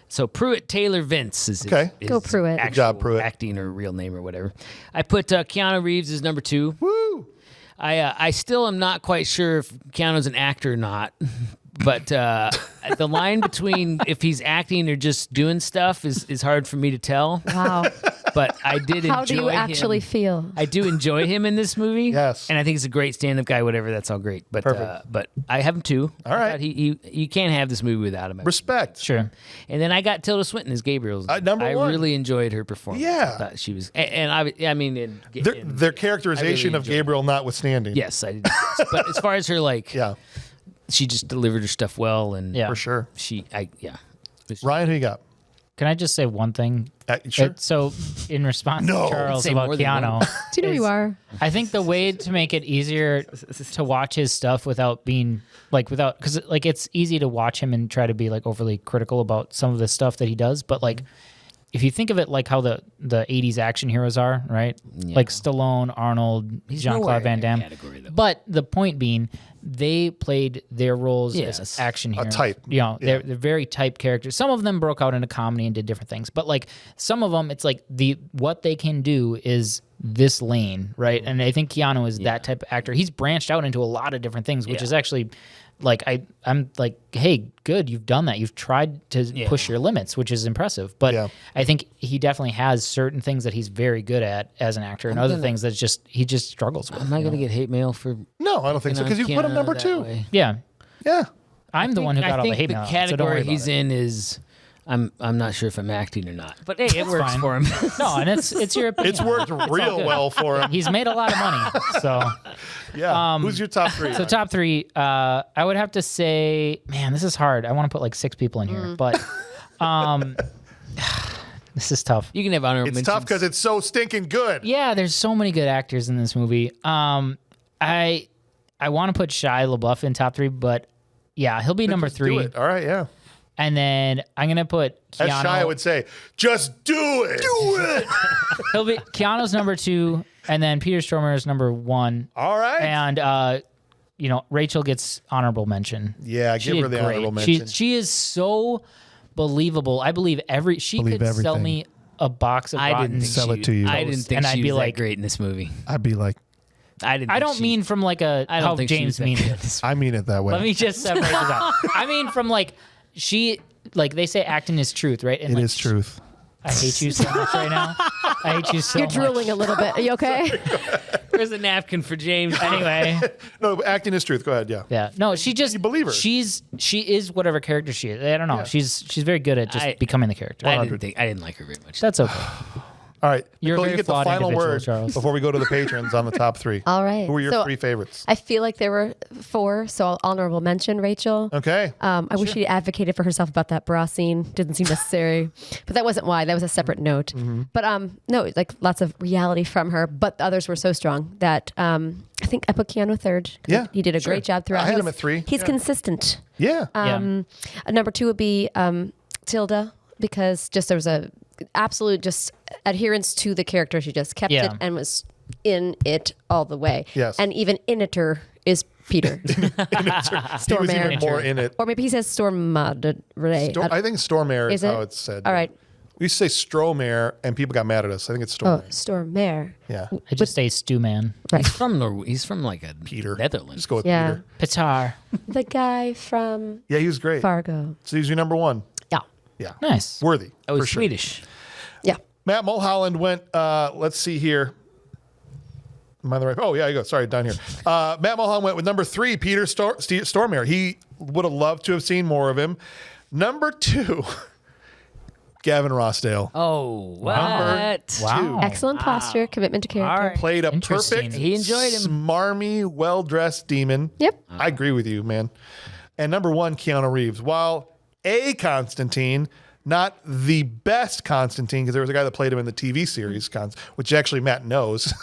So Pruitt Taylor Vince is Go Pruitt. Good job, Pruitt. Acting or real name or whatever. I put Keanu Reeves as number 2. Woo! I still am not quite sure if Keanu's an actor or not. But the line between if he's acting or just doing stuff is hard for me to tell. Wow. But I did enjoy him. How do you actually feel? I do enjoy him in this movie. Yes. And I think he's a great stand-up guy, whatever. That's all great. But but I have him too. All right. I thought you can't have this movie without him. Respect. Sure. And then I got Tilda Swinton as Gabriel's. Number 1. I really enjoyed her performance. Yeah. I thought she was. And I mean, Their characterization of Gabriel notwithstanding. Yes, I did. But as far as her, like, she just delivered her stuff well. And for sure. Ryan, who you got? Can I just say one thing? Sure. So, in response to Charles Say about more than Keanu, one. Do you know who you are? I think the way to make it easier to watch his stuff without being because it's easy to watch him and try to be like overly critical about some of the stuff that he does, but like if you think of it like how the 80s action heroes are, right? Yeah. Like Stallone, Arnold, Jean-Claude Van Damme. But the point being, they played their roles as action heroes. A type. You know, they're very type characters. Some of them broke out into comedy and did different things. But like some of them, it's like what they can do is this lane, right? And I think Keanu is that type of actor. He's branched out into a lot of different things, which is actually like I'm like, hey, good, you've done that. You've tried to push your limits, which is impressive. But I think he definitely has certain things that he's very good at as an actor, and other things that he just struggles with. Am I going to get hate mail for? No, I don't think so, because you put him number 2. Yeah. Yeah. I'm the one who got all the hate mail. The category he's in is. I'm not sure if I'm acting or not, but hey, it works for him. No, and it's your opinion. It's worked real well for him. He's made a lot of money, so who's your top 3? So top 3, I would have to say, man, this is hard. I want to put like 6 people in here, but this is tough. You can have honorable mentions. It's tough because it's so stinking good. Yeah, there's so many good actors in this movie. I want to put Shia LaBeouf in top 3, but yeah, he'll be number 3. Do it. All right, yeah. And then I'm gonna put Keanu. As Shia would say, just do it. Do it. He'll be Keanu's number 2, and then Peter Stormare is number 1. All right. And Rachel gets honorable mention. Yeah, She give her did the great. honorable mention. She is so believable. I believe she could sell everything. me a box of rotten. sell it to you. I didn't think And she I'd be was like, that great in this movie. I'd be like, I don't mean from like I don't how think she James was that means good. it. I mean it that way. Let me just separate this out. I mean from like they say acting is truth, right? And it is truth. I hate you so much right now. I hate you so You're much. drooling a little bit. Are you okay? Where's the napkin for James? Anyway. No, acting is truth. Go ahead. Yeah. Yeah. No, she just You believe her. She is whatever character she is. I don't know. Yeah. She's very good at just becoming the character. I didn't like her very much. That's okay. All right. You're Nicole, a very you get the flawed final individual, word Charles. before we go to the patrons on the top 3. All right. Who are your 3 favorites? I feel like there were 4, so I'll honorable mention Rachel. Okay. I wish she advocated for herself about that bra scene. Didn't seem necessary, but that wasn't why. That was a separate note. But no, like lots of reality from her. But the others were so strong that I think I put Keanu 3rd. Yeah, he did a great job throughout. I had him at 3. He's consistent. Yeah. Number 2 would be Tilda, because just there was a absolute just adherence to the character. She just kept it and was in it all the way. Yes. And even Initer is Peter. He was even more in it. Or maybe he says Stormare. I think Stormare is how it's said. All right. We used to say Stromare, and people got mad at us. I think it's Oh, Stormare. Stormare. Yeah. I just say Stew Man. Right. He's from like a Peter. Netherlands. Just go with Yeah. Peter. Pitar. The guy from Yeah, he was great. Fargo. So he's your number 1. Yeah. Yeah. Nice. Worthy. I was for sure. Swedish. Yeah. Matt Mulholland went, let's see here. Am I on the right? Oh, yeah, you go. Sorry, down here. Matt Mulholland went with number 3, Peter Stormare. He would have loved to have seen more of him. Number 2, Gavin Rossdale. Oh, what? Wow. Excellent posture, commitment to character. All right. Played a Interesting. perfect, He enjoyed him. smarmy, well-dressed demon. Yep. I agree with you, man. And number 1, Keanu Reeves. While a Constantine, not the best Constantine, because there was a guy that played him in the TV series, which actually Matt knows.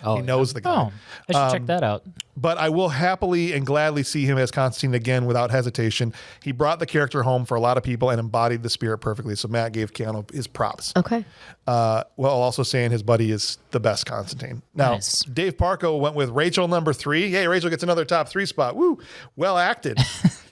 He knows the guy. Oh, I should check that out. But I will happily and gladly see him as Constantine again without hesitation. He brought the character home for a lot of people and embodied the spirit perfectly. So Matt gave Keanu his props. Okay. While also saying his buddy is the best Constantine. Now, Nice. Dave Parco went with Rachel number 3. Yay, Rachel gets another top 3 spot. Woo! Well acted.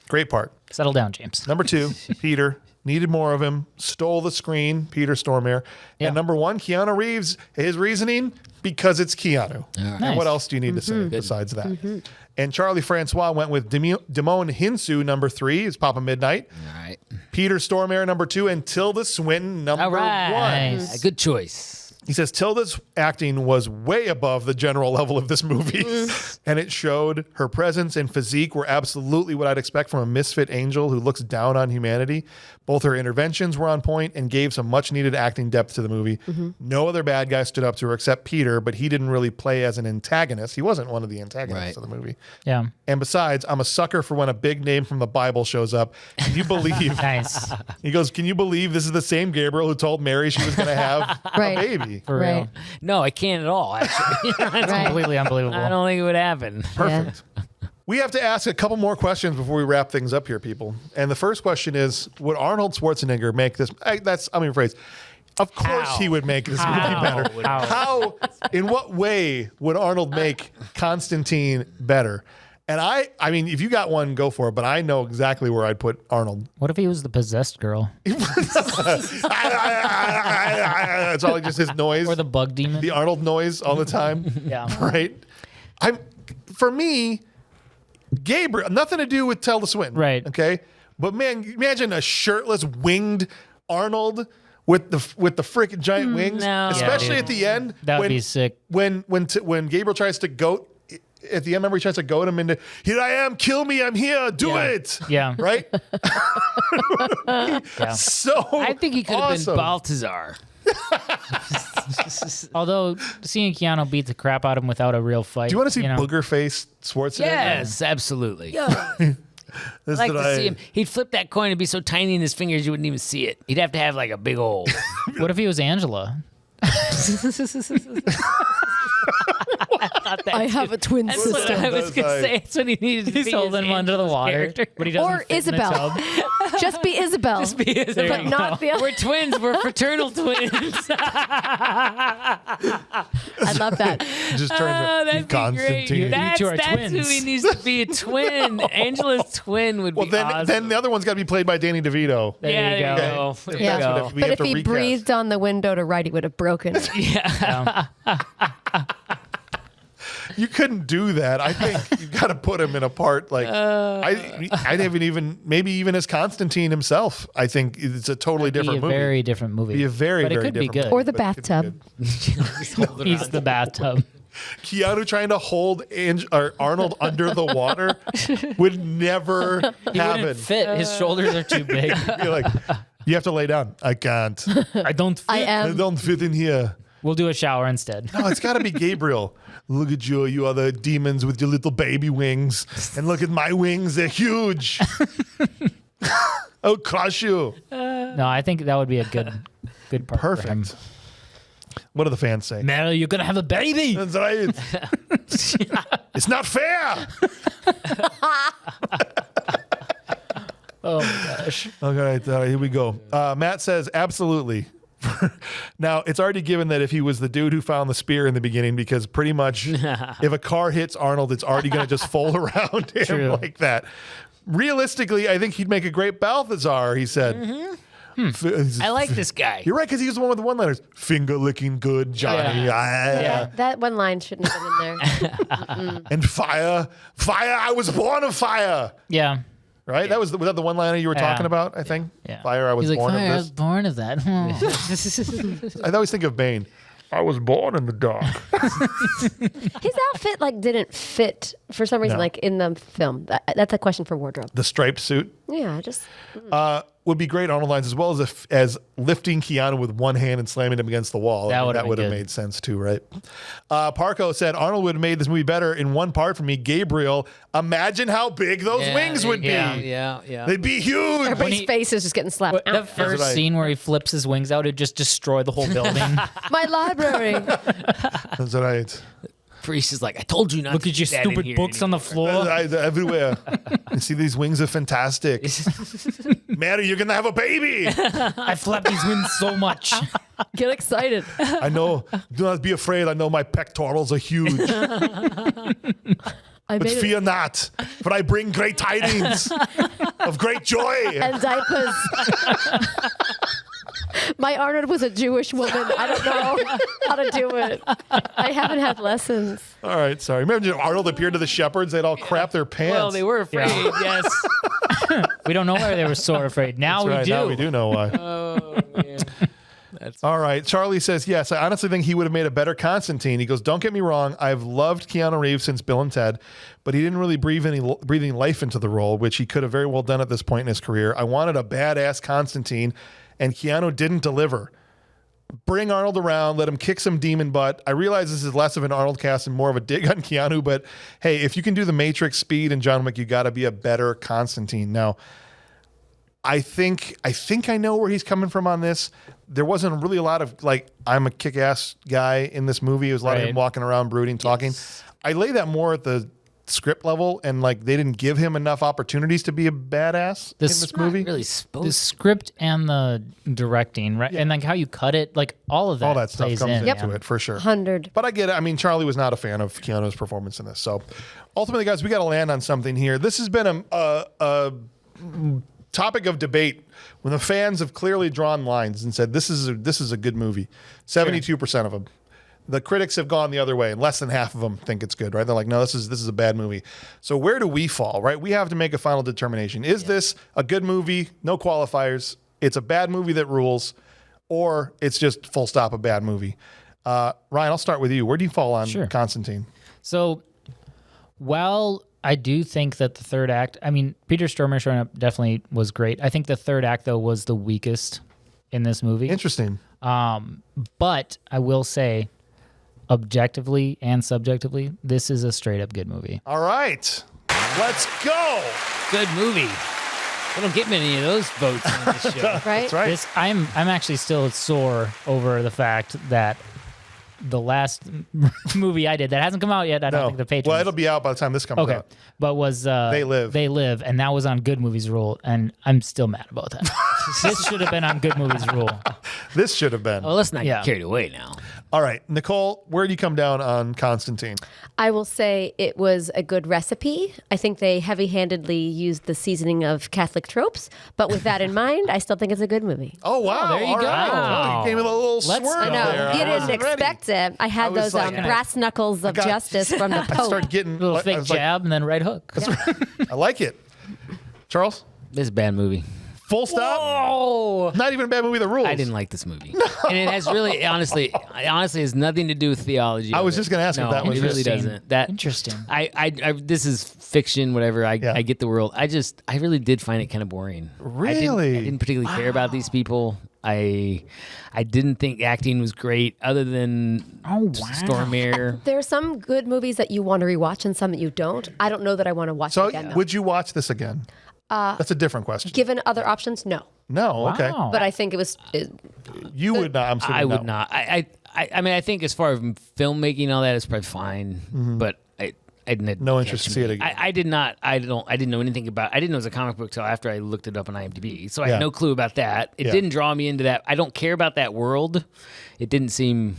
Great part. Settle down, James. Number 2, Peter. Needed more of him. Stole the screen. Peter Stormare. Yeah. And number 1, Keanu Reeves. His reasoning, because it's Keanu. And Nice. what else do you need to say besides that? And Charlie Francois went with Damone Hinsu, number 3. Is Papa Midnight. All right. Peter Stormare, number 2. And Tilda Swinton, number All right. 1. Nice. Good choice. He says Tilda's acting was way above the general level of this movie, and it showed her presence and physique were absolutely what I'd expect from a misfit angel who looks down on humanity. Both her interventions were on point and gave some much-needed acting depth to the movie. No other bad guy stood up to her except Peter, but he didn't really play as an antagonist. He wasn't one of the antagonists of the movie. Yeah. And besides, I'm a sucker for when a big name from the Bible shows up. Can you believe? Nice. He goes, can you believe this is the same Gabriel who told Mary she was going to have Right. a baby? For real. Right. No, I can't at all, actually. Right. Completely unbelievable. I don't think it would happen. Perfect. We have to ask a couple more questions before we wrap things up here, people. And the first question is, would Arnold Schwarzenegger make this? I'm going to rephrase. Of course he would make this movie better. How, in what way would Arnold make Constantine better? And I mean, if you got one, go for it. But I know exactly where I'd put Arnold. What if he was the possessed girl? It's all just his noise. Or the bug demon? The Arnold noise all the time. Yeah. Right? For me, Gabriel, nothing to do with Tilda Swinton. Right. Okay? But man, imagine a shirtless, winged Arnold with the freaking giant wings. No. Especially Yeah, at the end. That would be sick. When Gabriel tries to goat, at the end, remember he tries to goat him into, here I am, kill me, I'm here, do it. Yeah. Right? Yeah. So I think he could have awesome. been Balthazar. Although seeing Keanu beat the crap out of him without a real fight. Do you want to see booger face Schwarzenegger? Yes, absolutely. This I'd like that to see him. He'd flip that coin and be so tiny in his fingers you wouldn't even see it. He'd have to have like a big old. What if he was Angela? I have a twin That's what sister. I was going to say. That's what he needed to be. He's holding him under the water. Character. But he doesn't Or fit in a Isabel. tub. Just be Isabel. Just be Isabel. But not the other. We're twins. We're fraternal twins. I love that. Just turns That'd to be Constantine. great. That's two are who twins. he needs to be, a twin. Angela's twin would Well, be then, awesome. then the other one's got to be played by Danny DeVito. There yeah, you there go. you go. There Yeah. you That's go. what we But have if to he recast. breathed on the window to write, he would have broken. You couldn't do that. I think you got to put him in a part like I haven't even maybe even as Constantine himself. I think it's a totally different Be a movie. very different movie. Be a very but it very could be different good. Or the but it could be bathtub. good. He's the bathtub. Keanu trying to hold Arnold under the water would never He happen. wouldn't fit. His shoulders are too big. You're like, you have to lay down. I can't. I don't fit. I I am. don't fit in here. We'll do a shower instead. No, it's got to be Gabriel. Look at you. You are the demons with your little baby wings. And look at my wings. They're huge. I'll crush you. No, I think that would be a good part for him. Perfect. What do the fans say? Mary, you're going to have a baby. That's right. It's not fair. Oh, my gosh. Okay, here we go. Matt says, absolutely. Now, it's already given that if he was the dude who found the spear in the beginning, because pretty much if a car hits Arnold, it's already going to just fold around him True. like that. Realistically, I think he'd make a great Balthazar, he said. I like this guy. You're right, because he was the one with the one-liners. Finger licking good, Johnny. Yeah, that one line shouldn't have been in there. And fire. Fire, I was born of fire. Yeah. Right? Was that the one-liner you were talking about, I think? Yeah. Fire, I was He's like, born fire, I of was this. born of that. I always think of Bane. I was born in the dark. His outfit didn't fit for some reason, No. in the film. That's a question for wardrobe. The striped suit. Yeah, just would be great Arnold lines, as well as lifting Keanu with one hand and slamming him against the wall. That would have made sense too, right? Parco said Arnold would have made this movie better in one part for me. Gabriel, imagine how big those wings would be. Yeah. They'd be huge. Everybody's face is just getting slapped. The first scene where he flips his wings out, it just destroy the whole building. My library. That's right. Priest is like, I told you not Look to at your do that in stupid here books on the anymore." floor. Everywhere. You see, these wings are fantastic. Mary, you're going to have a baby. I flap these wings so much. Get excited. I know. Do not be afraid. I know my pectorals are huge. But fear not, for I bring great tidings of great joy. And diapers. My Arnold was a Jewish woman. I don't know how to do it. I haven't had lessons. All right, sorry. Remember Arnold appeared to the shepherds? They'd all crap their pants. Well, they were afraid, yes. We don't know why they were so afraid. Now we do. Now we do know why. Oh, man. All right. Charlie says, yes, I honestly think he would have made a better Constantine. He goes, don't get me wrong. I've loved Keanu Reeves since Bill and Ted, but he didn't really breathe any life into the role, which he could have very well done at this point in his career. I wanted a badass Constantine, and Keanu didn't deliver. Bring Arnold around, let him kick some demon butt. I realize this is less of an Arnold cast and more of a dig on Keanu, but hey, if you can do the Matrix speed and John Wick, you got to be a better Constantine. Now, I think I know where he's coming from on this. There wasn't really a lot of I'm a kick-ass guy in this movie. It was a lot of him walking around, brooding, talking. Yes. I lay that more at the script level, and they didn't give him enough opportunities to be a badass in this movie. Really supposed The script and the directing, right? And how you cut it, all of that. All that stuff plays comes in. into it for sure. 100. But I get it. I mean, Charlie was not a fan of Keanu's performance in this. So ultimately, guys, we got to land on something here. This has been a topic of debate when the fans have clearly drawn lines and said this is a good movie. 72% of them. The critics have gone the other way, and less than half of them think it's good, right? They're like, no, this is a bad movie. So where do we fall, right? We have to make a final determination. Is this a good movie? No qualifiers. It's a bad movie that rules, or it's just full stop a bad movie. Ryan, I'll start with you. Where do you fall on Constantine? So, while I do think that the third act, Peter Stormare showing up definitely was great. I think the third act, though, was the weakest in this movie. Interesting. But I will say, objectively and subjectively, this is a straight up good movie. All right. Let's go. good movie. We don't get many of those votes on this show. Right? That's right. I'm actually still sore over the fact that the last movie I did that hasn't come out yet. I don't think the Patriots. Well, it'll be out by the time this comes out. But was They Live, and that was on Good Movies Rule, and I'm still mad about that. This should have been on Good Movies Rule. This should have been. Well, let's not get carried away now. All right, Nicole, where do you come down on Constantine? I will say it was a good recipe. I think they heavy-handedly used the seasoning of Catholic tropes, but with that in mind, I still think it's a good movie. Oh, wow. there you All go. right. Wow. You gave me a little swerve I know. there. You I didn't wasn't expect ready. it. I had was those like, brass knuckles of justice from the I Pope. started getting A little I fake was like, jab and then right hook. I like it. Charles? This is a bad movie. Full stop? Oh, Not even a bad movie that rules. I didn't like this movie. And it has really, honestly has nothing to do with theology. I was just going to ask if that was it really Interesting. doesn't. That Interesting. I this is fiction, whatever. I get the world. I really did find it kind of boring. Really? I didn't particularly care about these people. I didn't think acting was great, other than Stormare. There are some good movies that you want to rewatch and some that you don't. I don't know that I want to watch So it again, though. would you watch this again? That's a different question. Given other options, no. No, okay. Wow. But I think it was... You would not. I'm I would not. I mean, I think as far as filmmaking and all that, it's probably fine. But I didn't. No interest to see it again. I did not. I didn't know anything about. I didn't know it was a comic book till after I looked it up on IMDb. So I had no clue about that. It didn't draw me into that. I don't care about that world. It didn't seem.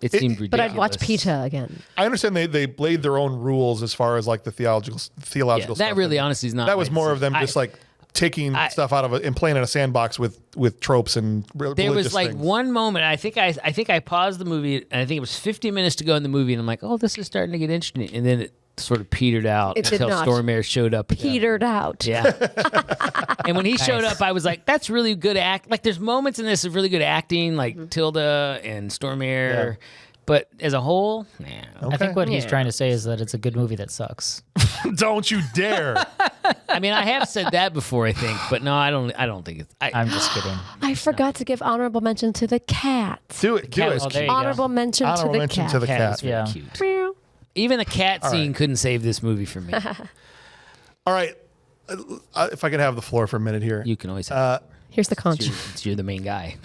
It seemed ridiculous. But I'd watch PETA again. I understand they laid their own rules as far as like the theological stuff. That really, honestly, is not. That was more of them just like taking stuff out of it and playing in a sandbox with tropes and religious There was like things. one moment. I think I paused the movie, and I think it was 50 minutes to go in the movie, and I'm like, oh, this is starting to get interesting, and then it sort of petered out It did until not. Stormare showed up. Petered out. Yeah. And when he showed up, I was like, that's really good act. Like, there's moments in this of really good acting, like Tilda and Stormare. But as a whole, I think what he's trying to say is that it's a good movie that sucks. Don't you dare. I mean, I have said that before, I think, but no, I don't think it's. I'm just kidding. I forgot to give honorable mention to the cat. Do it. Do it. Oh, there you go. Honorable mention to the cat. To the cat. is very Yeah. cute. Meow. Even the cat scene couldn't save this movie for me. All right. If I could have the floor for a minute here. You can always have Here's the conch. you're the main guy.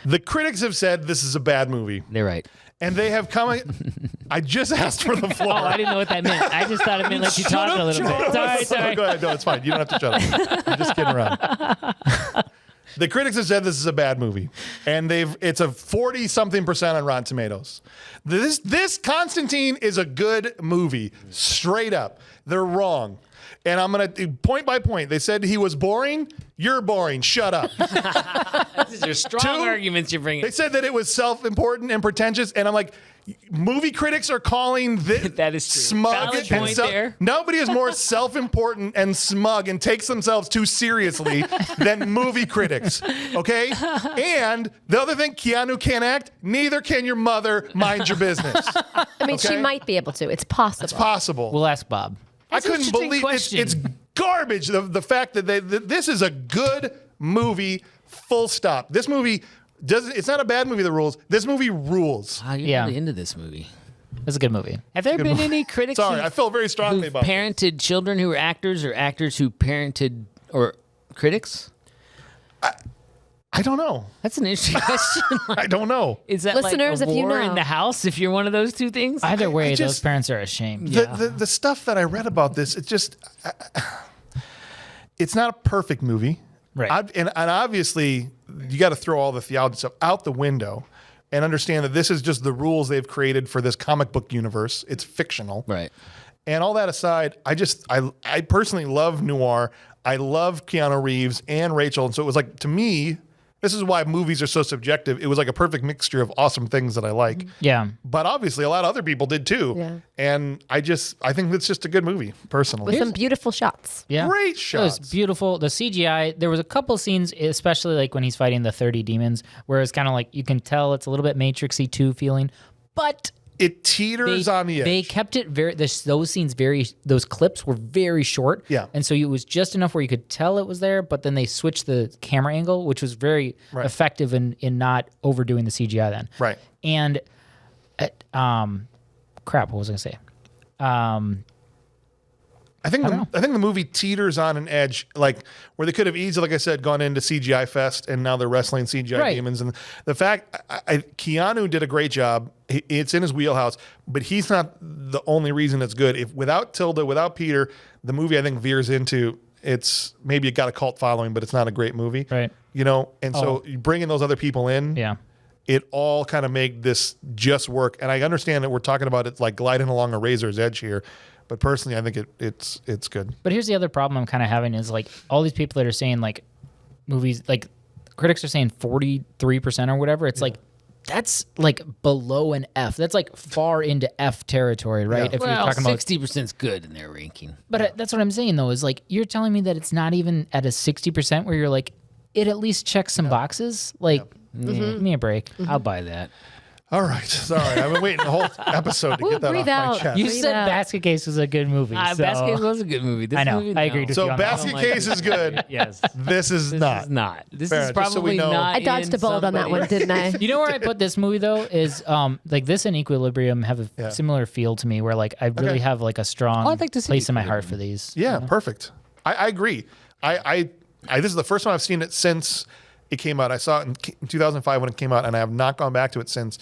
The critics have said this is a bad movie. They're right. And they have come. I just asked for the floor. Oh, I didn't know what that meant. I just thought it meant let you talk a little bit. Sorry. Go ahead. No, it's fine. You don't have to shut up. I'm just kidding around. The critics have said this is a bad movie, and it's a 40-something% on Rotten Tomatoes. This Constantine is a good movie, straight up. They're wrong. And I'm going to, point by point, they said he was boring. You're boring. Shut up. These are strong arguments you're bringing. They said that it was self-important and pretentious, and I'm like, movie critics are calling that is true. smug. Valid point there. Nobody is more self-important and smug and takes themselves too seriously than movie critics, okay? And the other thing, Keanu can't act. Neither can your mother. Mind your business. I mean, she might be able to. It's possible. It's possible. We'll ask Bob. I couldn't believe it's garbage. The fact that this is a good movie, full stop. This movie it's not a bad movie that rules. This movie rules. Wow, you're really into this movie. It's a good movie. Have there been any critics Sorry, I felt very strongly about parented children who were actors or actors who parented or critics? I don't know. That's an interesting question. I don't know. Is that Listeners, like a if you war know. in the house if you're one of those two things? Either way, those parents are ashamed. The stuff that I read about this, it's just, it's not a perfect movie. Right. And obviously, you got to throw all the theology stuff out the window and understand that this is just the rules they've created for this comic book universe. It's fictional. Right. And all that aside, I personally love noir. I love Keanu Reeves and Rachel. And so it was like, to me, this is why movies are so subjective. It was like a perfect mixture of awesome things that I like. Yeah. But obviously a lot of other people did too. Yeah. And I think it's just a good movie, personally. With some beautiful shots. Yeah. Great It shots. was beautiful. The CGI, there was a couple scenes, especially like when he's fighting the 30 demons, where it's kind of like, you can tell it's a little bit Matrixy 2 feeling, but it teeters on the edge. They kept it those clips were very short. Yeah. And so it was just enough where you could tell it was there, but then they switched the camera angle, which was very effective in not overdoing the CGI then. Right. And, what was I going to say? I think the movie teeters on an edge, like where they could have easily, like I said, gone into CGI fest, and now they're wrestling CGI demons. And the fact, Keanu did a great job. It's in his wheelhouse, but he's not the only reason it's good. If without Tilda, without Peter, the movie I think veers into maybe it got a cult following, but it's not a great movie, right? You know, and so you bringing those other people in, it all kind of make this just work. And I understand that we're talking about it like gliding along a razor's edge here. But personally, I think it's good. But here's the other problem I'm kind of having is like all these people that are saying like movies, like critics are saying 43% or whatever. It's like that's like below an F. That's like far into F territory, right? Yeah. If you're talking about 60% is good in their ranking. But that's what I'm saying though is like you're telling me that it's not even at a 60% where you're like it at least checks some boxes. Like give me a break. I'll buy that. All right. Sorry. I've been waiting the whole episode to get that off my chest. You said Basket Case was a good movie. Basket Case was a good movie. This I know. movie, I agreed with you So on Basket Case is good. Yes. This is not. This Fair, is just so we probably know. not. I dodged a bullet on that one, didn't I? You know where I put this movie though is like this and Equilibrium have a similar feel to me where like I really have like a strong I'd like to see place in my heart for these. Yeah, perfect. I agree. I this is the first time I've seen it since it came out. I saw it in 2005 when it came out, and I have not gone back to it since.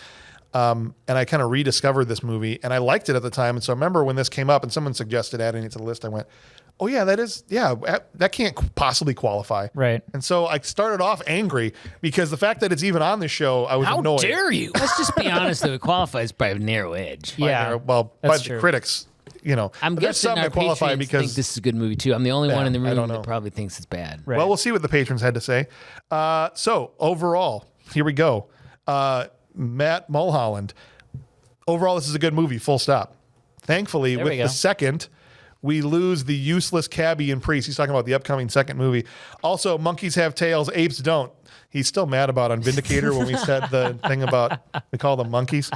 And I kind of rediscovered this movie, and I liked it at the time. And so I remember when this came up and someone suggested adding it to the list, I went, oh yeah, that can't possibly qualify. Right. And so I started off angry because the fact that it's even on the show, I was annoyed. How dare you? Let's just be honest, though. It qualifies by a narrow edge. By the critics, you know. I'm But there's guessing some our that qualify patrons because think this is a good movie, too. I'm the only one in the I don't room know. that probably thinks it's bad. Right. Well, we'll see what the patrons had to say. So overall, here we go. Matt Mulholland. Overall, this is a good movie, full stop. Thankfully, with the second, we lose the useless cabbie and priest. He's talking about the upcoming second movie. Also, monkeys have tails, apes don't. He's still mad about on Vindicator when we said the thing about we call them monkeys.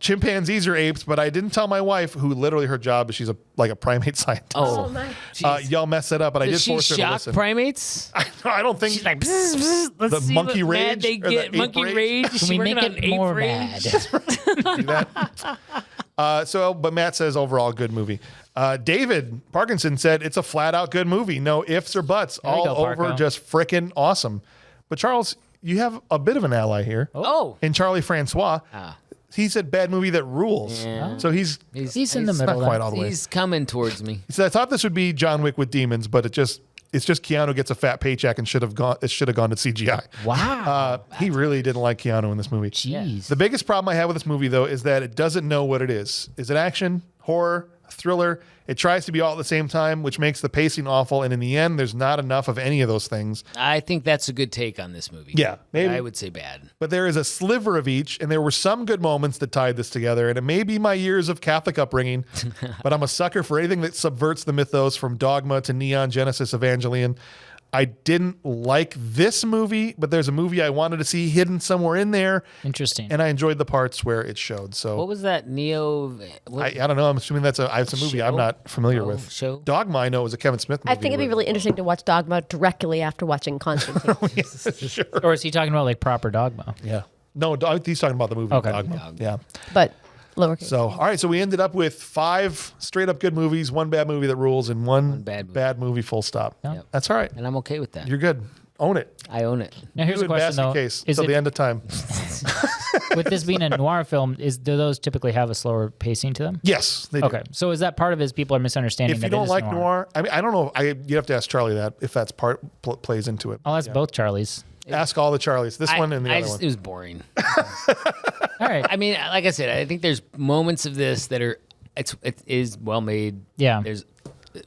Chimpanzees are apes, but I didn't tell my wife, who literally her job is she's a primate scientist. Oh, y'all messed it up, but I did force her to listen. Primates? I don't think she's like let's see monkey what rage. Mad they get. Monkey rage. Can we make it more mad? Do that. But Matt says overall good movie. David Parkinson said it's a flat out good movie. No ifs or buts. There you All go, over, Parko. just frickin' awesome. But Charles, you have a bit of an ally here. Oh. In Charlie Francois. He said bad movie that rules. Yeah. So he's in the middle. not quite all the way. He's coming towards me. He said, I thought this would be John Wick with demons, but it's just Keanu gets a fat paycheck and it should have gone to CGI. Wow. He really didn't like Keanu in this movie. Jeez. The biggest problem I have with this movie, though, is that it doesn't know what it is. Is it action, horror, thriller? It tries to be all at the same time, which makes the pacing awful. And in the end, there's not enough of any of those things. I think that's a good take on this movie. Yeah, maybe. I would say bad. But there is a sliver of each, and there were some good moments that tied this together. And it may be my years of Catholic upbringing, but I'm a sucker for anything that subverts the mythos from Dogma to Neon Genesis Evangelion. I didn't like this movie, but there's a movie I wanted to see hidden somewhere in there. Interesting. And I enjoyed the parts where it showed. So What was that Neo? I don't know. I'm assuming it's a movie I'm not familiar with. Show? Dogma, I know, is a Kevin Smith movie. I think it'd be really interesting to watch Dogma directly after watching Constantine. Sure. Or is he talking about like proper Dogma? Yeah. No, he's talking about the movie Okay. Dogma. Yeah. But lowercase. So, all right. So we ended up with 5 straight up good movies, 1 bad movie that rules, and one bad movie full stop. Yep. That's all right. And I'm okay with that. You're good. Own it. I own it. Now here's You a and question basket though: case is till it, the end of time. with this being a noir film, do those typically have a slower pacing to them? Yes, they do. Okay, so is that part of it? Is people are misunderstanding If that you don't it is like noir, I mean, I don't know. You have to ask Charlie that if that's plays into it. I'll ask both Charlies. Ask all the Charlies. This one and the other one. It was boring. All right. I mean, like I said, I think there's moments of this that are it is well made. Yeah. There's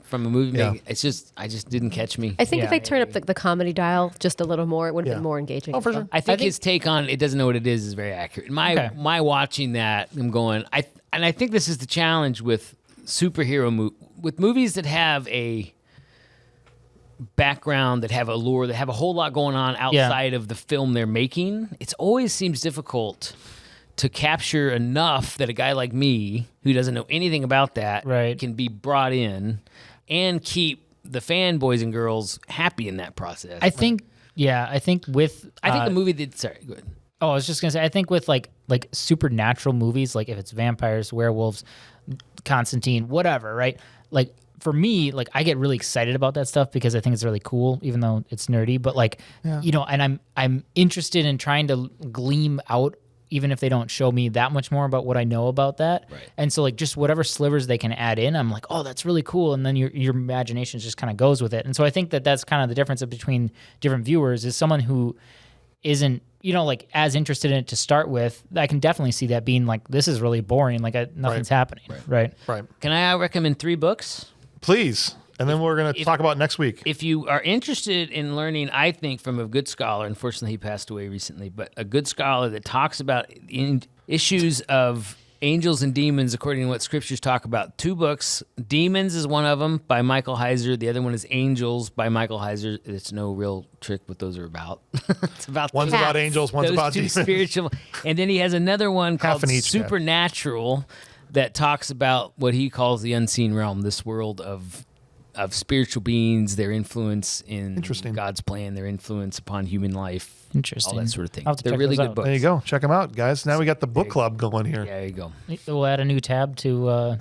from a movie Yeah. making. It's just I just didn't catch me. I think Yeah. if they turn up the comedy dial just a little more, it would have Yeah. been more engaging. Oh, for sure. I think his take on it doesn't know what it is very accurate. My watching that, I'm going. I think this is the challenge with superhero with movies that have a background, that have a lore, that have a whole lot going on outside of the film they're making. It always seems difficult to capture enough that a guy like me, who doesn't know anything about that, can be brought in and keep the fanboys and girls happy in that process. I think with I think the movie did. Sorry, go ahead. Oh, I was just gonna say, I think with like supernatural movies, like if it's vampires, werewolves, Constantine, whatever, right? Like for me, like I get really excited about that stuff because I think it's really cool, even though it's nerdy. But like, you know, and I'm interested in trying to gleam out, even if they don't show me that much more about what I know about that. Right. And so like just whatever slivers they can add in, I'm like, oh, that's really cool. And then your imagination just kind of goes with it. And so I think that's kind of the difference between different viewers is someone who isn't, you know, like as interested in it to start with. I can definitely see that being like, this is really boring. Like nothing's happening. Right. Can I recommend 3 books? Please. And then we're going to talk about next week. If you are interested in learning, I think, from a good scholar, unfortunately he passed away recently, but a good scholar that talks about issues of angels and demons according to what scriptures talk about. 2 books. Demons is one of them by Michael Hauser. The other one is Angels by Michael Hauser. It's no real trick what those are about. It's about one's about angels, one's those about 2 demons. Spiritual. And then he has another one called Supernatural that talks about what he calls the unseen realm, this world of spiritual beings, their influence in God's plan, their influence upon human life, all that sort of thing. They're really good books. There you go. Check them out, guys. Now we got the book club going here. There you go. We'll add a new tab to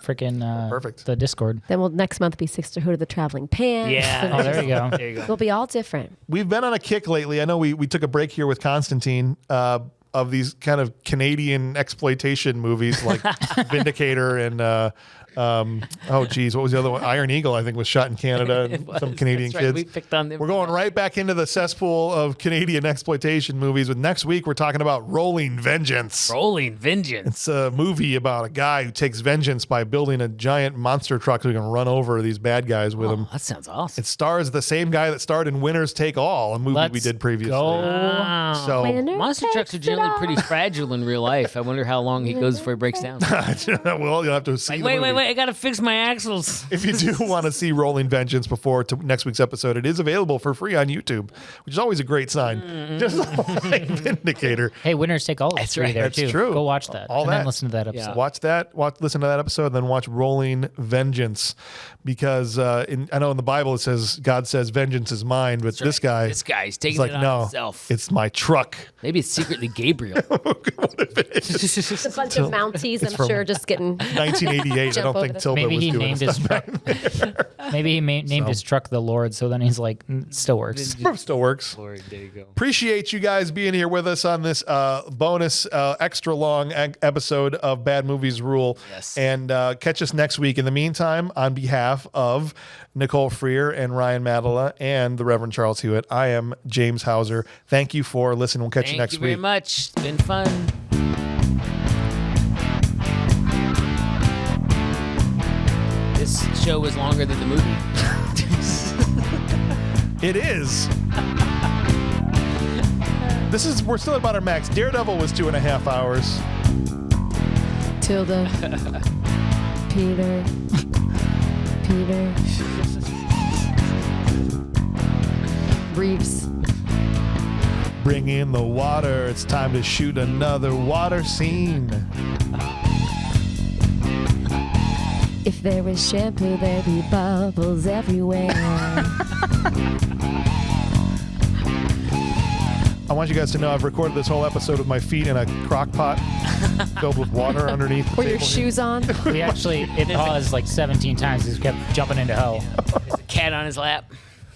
freaking perfect the Discord. Then we'll next month be Sisterhood of the Traveling Pants. Yeah. Oh, there you go. There you go. We'll be all different. We've been on a kick lately. I know we took a break here with Constantine of these kind of Canadian exploitation movies like Vindicator and oh geez, what was the other one? Iron Eagle, I think, was shot in Canada. And some Canadian That's right. kids. We picked on them. We're going right back into the cesspool of Canadian exploitation movies. With next week, we're talking about Rolling Vengeance. Rolling Vengeance. It's a movie about a guy who takes vengeance by building a giant monster truck so he can run over these bad guys with him. That sounds awesome. It stars the same guy that starred in Winners Take All, a movie we did previously. Wow. So monster trucks are generally pretty fragile in real life. I wonder how long he goes before he breaks down. well, you'll have to see. Like, wait. I gotta fix my axles. If you do want to see Rolling Vengeance before next week's episode, it is available for free on YouTube, which is always a great sign. Just like Vindicator. Hey, winners take all of three there That's too. true. Go watch that. All and that. then listen to that episode. Watch that. Listen to that episode, then watch Rolling Vengeance, because I know in the Bible it says God says vengeance is mine, but this guy's taking like, it on no, himself. it's my truck. Maybe it's secretly Gabriel. It's a bunch of Mounties, I'm sure, just getting 1988. I don't think Tilda Maybe was he doing named his his truck. Maybe he named his truck the Lord. So then he's like, still works. Still works. Lord, there you go. Appreciate you guys being here with us on this bonus extra long episode of Bad Movies Rule. Yes. And catch us next week. In the meantime, on behalf of Nicole Frier and Ryan Mattila and the Reverend Charles Hewitt, I am James Hauser. Thank you for listening. We'll catch you next week. Thank you very much. It's been fun. This show was longer than the movie. It is. We're still about our max. Daredevil was 2.5 hours. Tilda. Peter. Reeves. Bring in the water. It's time to shoot another water scene. If there was shampoo, there'd be bubbles everywhere. I want you guys to know I've recorded this whole episode with my feet in a crock pot filled with water underneath the Were table your here. shoes on? It paused like 17 times. He kept jumping into hell. There's a cat on his lap.